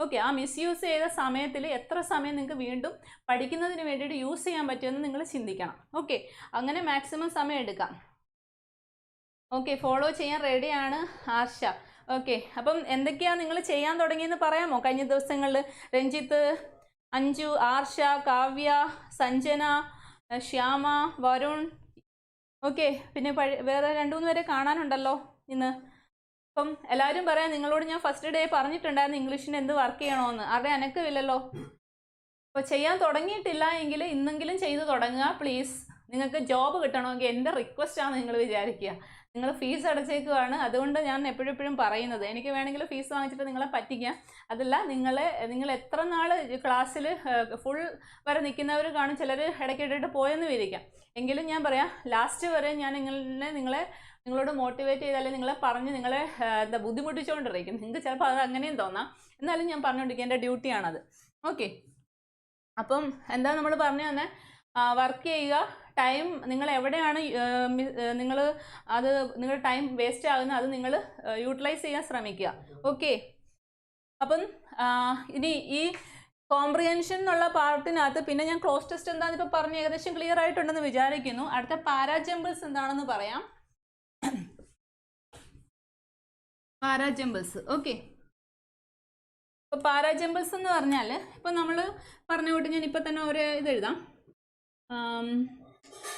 Speaker 1: ഓക്കെ, ആ മിസ്യൂസ് ചെയ്ത സമയത്തിൽ എത്ര സമയം നിങ്ങൾക്ക് വീണ്ടും പഠിക്കുന്നതിന് വേണ്ടിയിട്ട് യൂസ് ചെയ്യാൻ പറ്റുമെന്ന് നിങ്ങൾ ചിന്തിക്കണം. ഓക്കെ, അങ്ങനെ മാക്സിമം സമയം എടുക്കാം. ഓക്കെ, ഫോളോ ചെയ്യാൻ റെഡിയാണ് ആർഷ. ഓക്കെ, അപ്പം എന്തൊക്കെയാണ് നിങ്ങൾ ചെയ്യാൻ തുടങ്ങിയെന്ന് പറയാമോ? കഴിഞ്ഞ ദിവസങ്ങളിൽ രഞ്ജിത്ത്, അഞ്ജു, ആർഷ, കാവ്യ, സഞ്ജന, ശ്യാമ, വരുൺ. ഓക്കെ, പിന്നെ വേറെ 2-3 പേരെ കാണാനുണ്ടല്ലോ ഇന്ന്. അപ്പം എല്ലാവരും പറയാം, നിങ്ങളോട് ഞാൻ ഫസ്റ്റ് ഡേ പറഞ്ഞിട്ടുണ്ടായിരുന്നു ഇംഗ്ലീഷിന് എന്ത് വർക്ക് ചെയ്യണമെന്ന്. ആരുടെ അനക്കമില്ലല്ലോ. അപ്പോൾ ചെയ്യാൻ തുടങ്ങിയിട്ടില്ല എങ്കിൽ ഇന്നെങ്കിലും ചെയ്തു തുടങ്ങുക പ്ലീസ്. നിങ്ങൾക്ക് ജോബ് കിട്ടണമെങ്കിൽ എൻ്റെ റിക്വസ്റ്റാണ് നിങ്ങൾ വിചാരിക്കുക. നിങ്ങൾ ഫീസ് അടച്ചേക്കുവാണ്, അതുകൊണ്ട് ഞാൻ എപ്പോഴും പറയുന്നത്, എനിക്ക് വേണമെങ്കിൽ ഫീസ് വാങ്ങിച്ചിട്ട് നിങ്ങളെ പറ്റിക്കാം. അതല്ല, നിങ്ങൾ എത്ര നാൾ ക്ലാസ്സിൽ ഫുൾ വരെ നിൽക്കുന്നവർ കാണും, ചിലർ ഇടയ്ക്കിട്ടിട്ട് പോയെന്ന് വിരിക്കാം. എങ്കിലും ഞാൻ പറയാം, ലാസ്റ്റ് വരെ ഞാൻ നിങ്ങളോട് മോട്ടിവേറ്റ് ചെയ്താലേ നിങ്ങളെ പറഞ്ഞ് നിങ്ങളെ ബുദ്ധിമുട്ടിച്ചുകൊണ്ടിരിക്കും. നിങ്ങൾക്ക് ചിലപ്പോൾ അത് അങ്ങനെയും തോന്നാം, എന്നാലും ഞാൻ പറഞ്ഞുകൊണ്ടിരിക്കുക, എൻ്റെ ഡ്യൂട്ടിയാണത്. ഓക്കെ, അപ്പം എന്താ നമ്മൾ പറഞ്ഞു തന്നെ, വർക്ക് ചെയ്യുക. ടൈം നിങ്ങൾ എവിടെയാണ് നിങ്ങളുടെ ടൈം വേസ്റ്റ് ആകുന്നത് അത് നിങ്ങൾ യൂട്ടിലൈസ് ചെയ്യാൻ ശ്രമിക്കുക. ഓക്കെ, അപ്പം ഇനി ഈ കോംപ്രിഹെൻഷൻ എന്നുള്ള പാർട്ടിനകത്ത് പിന്നെ ഞാൻ ക്ലോസ് ടെസ്റ്റ് എന്താണെന്ന് ഇപ്പോൾ പറഞ്ഞ് ഏകദേശം ക്ലിയർ ആയിട്ടുണ്ടെന്ന് വിചാരിക്കുന്നു. അടുത്ത പാരാജമ്പിൾസ് എന്താണെന്ന് പറയാം. പാരാജമ്പിൾസ്. ഓക്കെ, ഇപ്പോൾ പാരാജമ്പിൾസ് എന്ന് പറഞ്ഞാൽ ഇപ്പോൾ നമ്മൾ പറഞ്ഞ കൂട്ടി ഞാൻ ഇപ്പോൾ തന്നെ ഒരു ഇത് എഴുതാം.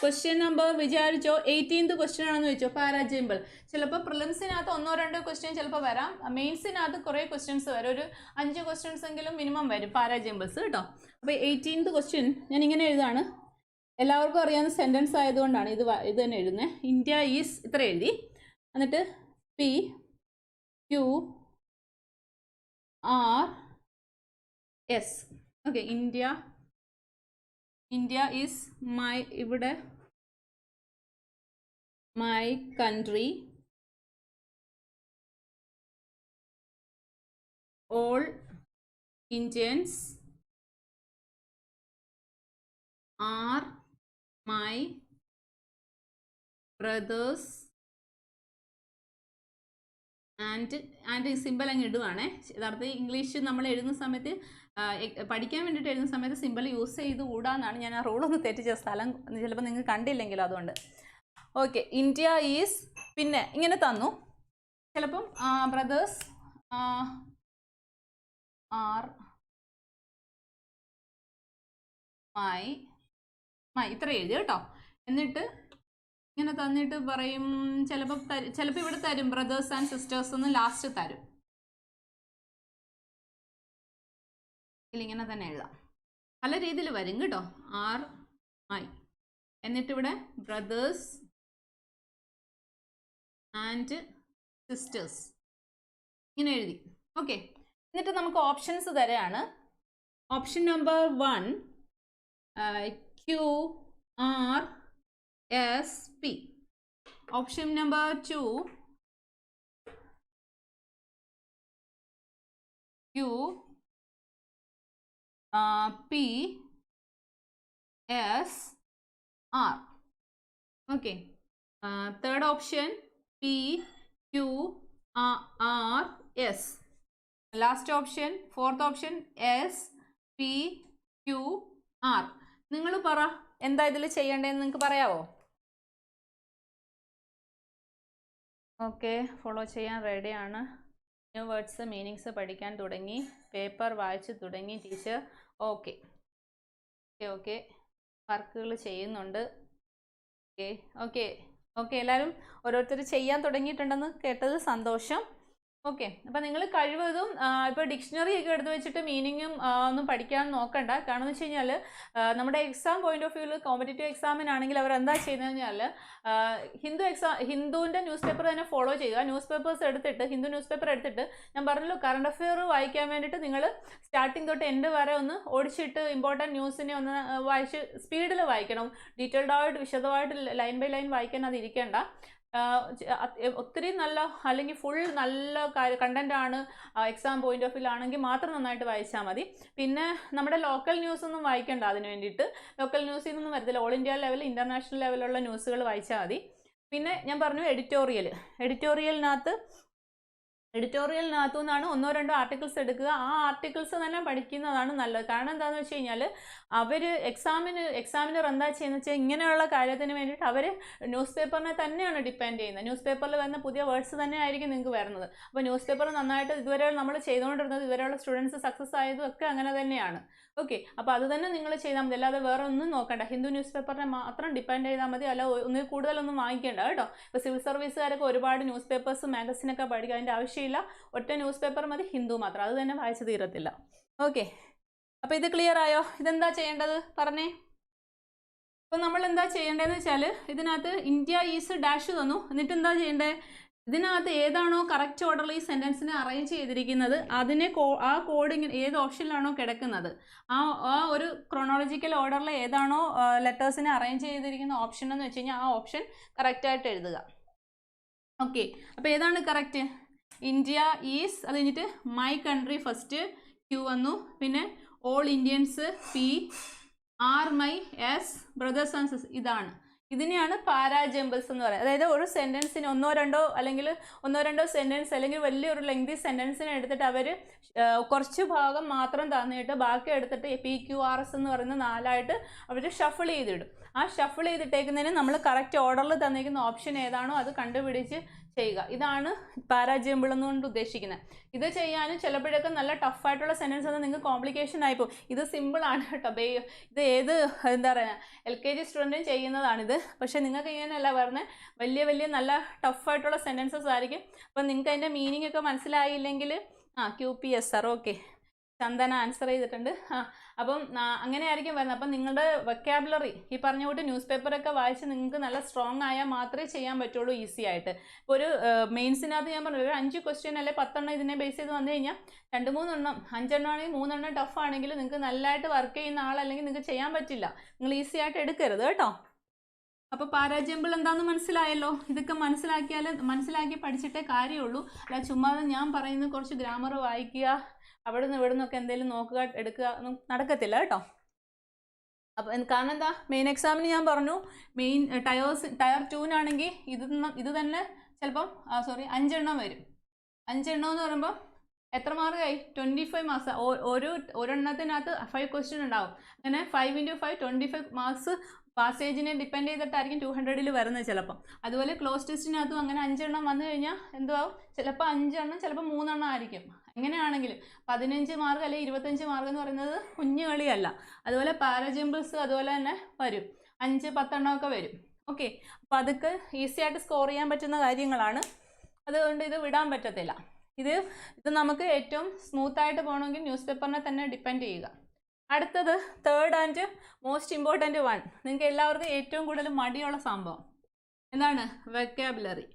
Speaker 1: ക്വസ്റ്റ്യൻ നമ്പർ വിചാരിച്ചോ 18th ക്വസ്റ്റ്യൻ ആണെന്ന് വെച്ചോ പാരാജമ്പിൾ. ചിലപ്പോൾ പ്രിലിംസിനകത്ത് 1-2 ക്വസ്റ്റ്യൻ ചിലപ്പോൾ വരാം, മെയിൻസിനകത്ത് കുറേ ക്വസ്റ്റ്യൻസ് വരും, ഒരു 5 ക്വസ്റ്റ്യൻസ് എങ്കിലും മിനിമം വരും പാരാജമ്പിൾസ് കേട്ടോ. അപ്പോൾ 18th ക്വസ്റ്റ്യൻ ഞാൻ ഇങ്ങനെ എഴുതാണ്, എല്ലാവർക്കും അറിയാവുന്ന സെൻറ്റൻസ് ആയതുകൊണ്ടാണ് ഇത് തന്നെ എഴുതുന്നത്. ഇന്ത്യ ഈസ് ഇത്ര എഴുതി, എന്നിട്ട് PQRS. ഓക്കെ, ഇന്ത്യ ഈസ് ഇവിടെ my country, all Indians are my brothers and simple അങ്ങ് ഇടുവാണേ. യഥാർത്ഥത്തിൽ ഇംഗ്ലീഷ് നമ്മൾ എഴുതുന്ന സമയത്ത് പഠിക്കാൻ വേണ്ടിയിട്ട് എഴുതുന്ന സമയത്ത് സിമ്പിൾ യൂസ് ചെയ്ത് കൂടാന്നാണ് ഞാൻ ആ റൂളൊന്ന് തെറ്റിച്ച സ്ഥലം ചിലപ്പോൾ നിങ്ങൾ കണ്ടില്ലെങ്കിലും അതുകൊണ്ട്. ഓക്കെ, ഇന്ത്യ ഈസ് പിന്നെ ഇങ്ങനെ തന്നു, ചിലപ്പം ബ്രദേഴ്സ് ആർ മൈ ഇത്ര എഴുതി കേട്ടോ. എന്നിട്ട് ഇങ്ങനെ തന്നിട്ട് പറയും, ചിലപ്പോൾ ഇവിടെ തരും ബ്രദേഴ്സ് ആൻഡ് സിസ്റ്റേഴ്സ് എന്ന് ലാസ്റ്റ് തരും. ഇങ്ങനെ തന്നെ എഴുതാം, പല രീതിയിൽ വരും കേട്ടോ. ആർ മൈ എന്നിട്ട് ഇവിടെ ബ്രദേഴ്സ് ആൻഡ് സിസ്റ്റേഴ്സ് ഇങ്ങനെ എഴുതി. ഓക്കെ, എന്നിട്ട് നമുക്ക് ഓപ്ഷൻസ് തരാണ്. Option number 1 QRSP. Option number 2 QPSR. Okay. Third option PQRS. Last option, fourth option SPQR. നിങ്ങൾ പറ എന്താ ഇതിൽ ചെയ്യേണ്ടതെന്ന് നിങ്ങൾക്ക് പറയാവോ? ഓക്കെ, ഫോളോ ചെയ്യാൻ റെഡിയാണ്. ന്യൂ വേർഡ്സ് മീനിങ്സ് പഠിക്കാൻ തുടങ്ങി, പേപ്പർ വായിച്ച് തുടങ്ങി ടീച്ചർ. ഓക്കെ ഓക്കെ ഓക്കെ വർക്കുകൾ ചെയ്യുന്നുണ്ട്. ഓക്കെ ഓക്കെ ഓക്കെ എല്ലാവരും ഓരോരുത്തർ ചെയ്യാൻ തുടങ്ങിയിട്ടുണ്ടെന്ന് കേട്ടത് സന്തോഷം. ഓക്കെ, അപ്പം നിങ്ങൾ കഴിവതും ഇപ്പോൾ ഡിക്ഷണറി ഒക്കെ എടുത്ത് വെച്ചിട്ട് മീനിങ്ങും ഒന്നും പഠിക്കാൻ നോക്കണ്ട. കാരണം എന്ന് വെച്ച് കഴിഞ്ഞാൽ നമ്മുടെ എക്സാം പോയിന്റ് ഓഫ് വ്യൂവിൽ കോമ്പറ്റേറ്റീവ് എക്സാമിനാണെങ്കിൽ അവർ എന്താ ചെയ്യുന്നതെന്ന് കഴിഞ്ഞാൽ ഹിന്ദുവിൻ്റെ ന്യൂസ് പേപ്പർ തന്നെ ഫോളോ ചെയ്യുക. ന്യൂസ് പേപ്പേഴ്സ് എടുത്തിട്ട് ഹിന്ദു ന്യൂസ് പേപ്പർ എടുത്തിട്ട് ഞാൻ പറഞ്ഞല്ലോ കറണ്ട് അഫെയർ വായിക്കാൻ വേണ്ടിയിട്ട് നിങ്ങൾ സ്റ്റാർട്ടിങ് തൊട്ട് എൻഡ് വരെ ഒന്ന് ഓടിച്ചിട്ട് ഇമ്പോർട്ടൻറ്റ് ന്യൂസിനെ ഒന്ന് വായിച്ച് സ്പീഡിൽ വായിക്കണം. ഡീറ്റെയിൽഡ് ആയിട്ട് വിശദമായിട്ട് ലൈൻ ബൈ ലൈൻ വായിക്കാൻ അത് ഇരിക്കേണ്ട. ഒത്തിരി നല്ല അല്ലെങ്കിൽ ഫുൾ നല്ല കണ്ടന്റ് ആണ് എക്സാം പോയിന്റ് ഓഫ് വ്യൂ ആണെങ്കിൽ മാത്രം നന്നായിട്ട് വായിച്ചാൽ മതി. പിന്നെ നമ്മുടെ ലോക്കൽ ന്യൂസ് ഒന്നും വായിക്കേണ്ട, അതിന് വേണ്ടിയിട്ട് ലോക്കൽ ന്യൂസിൽ നിന്നും വരത്തില്ല, ഓൾ ഇന്ത്യ ലെവൽ ഇന്റർനാഷണൽ ലെവലുള്ള ന്യൂസുകൾ വായിച്ചാൽ മതി. പിന്നെ ഞാൻ പറഞ്ഞു എഡിറ്റോറിയലിനകത്തു നിന്നാണ് 1-2 ആർട്ടിക്കിൾസ് എടുക്കുക. ആ ആർട്ടിക്കിൾസ് തന്നെ പഠിക്കുന്നതാണ് നല്ലത്. കാരണം എന്താണെന്ന് വെച്ച് കഴിഞ്ഞാൽ അവർ എക്സാമിനർ എന്താ ചെയ്യുന്നത് വെച്ചാൽ ഇങ്ങനെയുള്ള കാര്യത്തിന് വേണ്ടിയിട്ട് അവർ ന്യൂസ് പേപ്പറിനെ തന്നെയാണ് ഡിപ്പെൻഡ് ചെയ്യുന്നത്. ന്യൂസ് പേപ്പറിൽ വരുന്ന പുതിയ വേർഡ്സ് തന്നെ ആയിരിക്കും നിങ്ങൾക്ക് വരുന്നത്. അപ്പോൾ ന്യൂസ് പേപ്പർ നന്നായിട്ട് ഇതുവരെ നമ്മൾ ചെയ്തുകൊണ്ടിരുന്നത്, ഇതുവരെയുള്ള സ്റ്റുഡൻസ് സക്സസ് ആയതും ഒക്കെ അങ്ങനെ തന്നെയാണ്. ഓക്കെ, അപ്പോൾ അത് തന്നെ നിങ്ങൾ ചെയ്താൽ മതി, അല്ലാതെ വേറെ ഒന്നും നോക്കണ്ട. ഹിന്ദു ന്യൂസ് പേപ്പറിനെ മാത്രം ഡിപ്പെൻഡ് ചെയ്താൽ മതി, അല്ല ഒന്നിൽ കൂടുതലൊന്നും വാങ്ങിക്കേണ്ട കേട്ടോ. ഇപ്പോൾ സിവിൽ സർവീസുകാരൊക്കെ ഒരുപാട് ന്യൂസ് പേപ്പേഴ്സ് മാഗസിനൊക്കെ പഠിക്കുക, അതിൻ്റെ ആവശ്യമില്ല. ഒറ്റ ന്യൂസ് പേപ്പർ മതി, ഹിന്ദു മാത്രം, അത് തന്നെ വായിച്ചു തീരത്തില്ല. ഓക്കെ, അപ്പോൾ ഇത് ക്ലിയർ ആയോ? ഇതെന്താ ചെയ്യേണ്ടത് പറഞ്ഞേ. അപ്പോൾ നമ്മൾ എന്താ ചെയ്യേണ്ടതെന്ന് വെച്ചാൽ ഇതിനകത്ത് ഇന്ത്യ ഈസ് ഡാഷ് തന്നു, എന്നിട്ട് എന്താ ചെയ്യേണ്ടത്, ഇതിനകത്ത് ഏതാണോ കറക്റ്റ് ഓർഡറിൽ ഈ സെൻറ്റൻസിനെ അറേഞ്ച് ചെയ്തിരിക്കുന്നത് അതിനെ ആ കോഡ് ഇങ്ങനെ ഏത് ഓപ്ഷനിലാണോ കിടക്കുന്നത് ആ ഒരു ക്രോണോളജിക്കൽ ഓർഡറിൽ ഏതാണോ ലെറ്റേഴ്സിനെ അറേഞ്ച് ചെയ്തിരിക്കുന്ന ഓപ്ഷൻ എന്ന് വെച്ച് കഴിഞ്ഞാൽ ആ ഓപ്ഷൻ കറക്റ്റായിട്ട് എഴുതുക. ഓക്കെ, അപ്പോൾ ഏതാണ് കറക്റ്റ്? ഇന്ത്യ ഈസ്, അത് കഴിഞ്ഞിട്ട് മൈ കൺട്രി ഫസ്റ്റ് Q വന്നു, പിന്നെ all Indians P, are my S, brothers and sisters ഇതാണ്. ഇതിനെയാണ് പാരാജമ്പിൾസ് എന്ന് പറയുന്നത്. അതായത് ഒരു സെൻറ്റൻസിന് ഒന്നോ രണ്ടോ സെൻറ്റൻസ് അല്ലെങ്കിൽ വലിയൊരു ലെങ്തി സെൻറ്റൻസിനെ എടുത്തിട്ട് അവർ കുറച്ച് ഭാഗം മാത്രം തന്നിട്ട് ബാക്കി എടുത്തിട്ട് PQRS എന്ന് പറയുന്ന 4ആയിട്ട് അവർ ഷഫിൾ ചെയ്തിടും. ആ ഷഫിൾ ചെയ്തിട്ടേക്കുന്നതിന് നമ്മൾ കറക്റ്റ് ഓർഡറിൽ തന്നിരിക്കുന്ന ഓപ്ഷൻ ഏതാണോ അത് കണ്ടുപിടിച്ച് ചെയ്യുക. ഇതാണ് പാരാജമ്പിൾ എന്നുകൊണ്ട് ഉദ്ദേശിക്കുന്നത്. ഇത് ചെയ്യാനും ചിലപ്പോഴൊക്കെ നല്ല ടഫായിട്ടുള്ള സെൻറ്റൻസ് ഒന്നും നിങ്ങൾക്ക് കോംപ്ലിക്കേഷൻ ആയിപ്പോൾ. ഇത് സിമ്പിളാണ് കേട്ടോ. ഇത് ഏത് എന്താ പറയുക LKG സ്റ്റുഡൻറ്റും ചെയ്യുന്നതാണിത്. പക്ഷേ നിങ്ങൾക്ക് ഇങ്ങനെയല്ല പറഞ്ഞത്, വലിയ നല്ല ടഫായിട്ടുള്ള സെൻറ്റൻസസ് ആയിരിക്കും. അപ്പം നിങ്ങൾക്ക് അതിൻ്റെ മീനിങ് ഒക്കെ മനസ്സിലായില്ലെങ്കിൽ QPSR ഓക്കെ ചന്ദന ആൻസർ ചെയ്തിട്ടുണ്ട്. അപ്പം അങ്ങനെ ആയിരിക്കും വരുന്നത്. അപ്പം നിങ്ങളുടെ വൊക്കാബുലറി ഈ പറഞ്ഞ കൂട്ട് ന്യൂസ് പേപ്പറൊക്കെ വായിച്ച് നിങ്ങൾക്ക് നല്ല സ്ട്രോങ് ആയാൽ മാത്രമേ ചെയ്യാൻ പറ്റുള്ളൂ ഈസി ആയിട്ട്. ഇപ്പോൾ ഒരു മെയിൻസിനകത്ത് ഞാൻ പറഞ്ഞു ഒരു 5 ക്വസ്റ്റ്യൻ അല്ലെ 10 എണ്ണം ഇതിനെ ബേസ് ചെയ്ത് വന്നു കഴിഞ്ഞാൽ 2-3 എണ്ണം 5 എണ്ണം ആണെങ്കിൽ 3 എണ്ണം ടഫ് ആണെങ്കിൽ നിങ്ങൾക്ക് നല്ലതായിട്ട് വർക്ക് ചെയ്യുന്ന ആളല്ലെങ്കിൽ നിങ്ങൾക്ക് ചെയ്യാൻ പറ്റില്ല. നിങ്ങൾ ഈസി ആയിട്ട് എടുക്കരുത് കേട്ടോ. അപ്പോൾ പാരാജമ്പിൾ എന്താണെന്ന് മനസ്സിലായല്ലോ. ഇതൊക്കെ മനസ്സിലാക്കി പഠിച്ചിട്ടേ കാര്യമുള്ളൂ. അല്ല ചുമ്മാതെ ഞാൻ പറയുന്നത് കുറച്ച് ഗ്രാമർ വായിക്കുക അവിടെ നിന്ന് ഇവിടെ നിന്നൊക്കെ എന്തെങ്കിലും നോക്കുക എടുക്കുക നടക്കത്തില്ല കേട്ടോ. അപ്പം കാരണം എന്താ, മെയിൻ എക്സാമിന് ഞാൻ പറഞ്ഞു മെയിൻ ടയർ 2നാണെങ്കിൽ ഇത് തന്നെ ചിലപ്പം 5 എണ്ണം വരും. 5 എണ്ണം എന്ന് പറയുമ്പോൾ എത്ര മാർക്കായി 25 മാർക്സ്. ഒരെണ്ണത്തിനകത്ത് 5 ക്വസ്റ്റ്യൻ ഉണ്ടാവും. അങ്ങനെ 5 × 5 25 മാർക്സ് പാസേജിനെ ഡിപ്പെൻഡ് ചെയ്തിട്ടായിരിക്കും 200-ൽ വരുന്നത് ചിലപ്പം. അതുപോലെ ക്ലോസ് ടെസ്റ്റിനകത്തും അങ്ങനെ 5 എണ്ണം വന്നു കഴിഞ്ഞാൽ എന്തുവാകും, ചിലപ്പോൾ 5 എണ്ണം ചിലപ്പോൾ 3 എണ്ണം ആയിരിക്കും. എങ്ങനെയാണെങ്കിലും 15 മാർക്ക് അല്ലെങ്കിൽ 25 മാർക്ക് എന്ന് പറയുന്നത് കുഞ്ഞു കളിയല്ല. അതുപോലെ പാരാജമ്പിൾസ് അതുപോലെ തന്നെ വരും, 5-10 എണ്ണമൊക്കെ വരും. ഓക്കെ, അപ്പോൾ അതൊക്കെ ഈസി ആയിട്ട് സ്കോർ ചെയ്യാൻ പറ്റുന്ന കാര്യങ്ങളാണ്. അതുകൊണ്ട് ഇത് വിടാൻ പറ്റത്തില്ല. ഇത് നമുക്ക് ഏറ്റവും സ്മൂത്തായിട്ട് പോകണമെങ്കിൽ ന്യൂസ് പേപ്പറിനെ തന്നെ ഡിപ്പെൻഡ് ചെയ്യുക. അടുത്തത് third and most important one, നിങ്ങൾക്ക് എല്ലാവർക്കും ഏറ്റവും കൂടുതൽ മടിയുള്ള സംഭവം എന്താണ്, വൊക്കാബുലറി.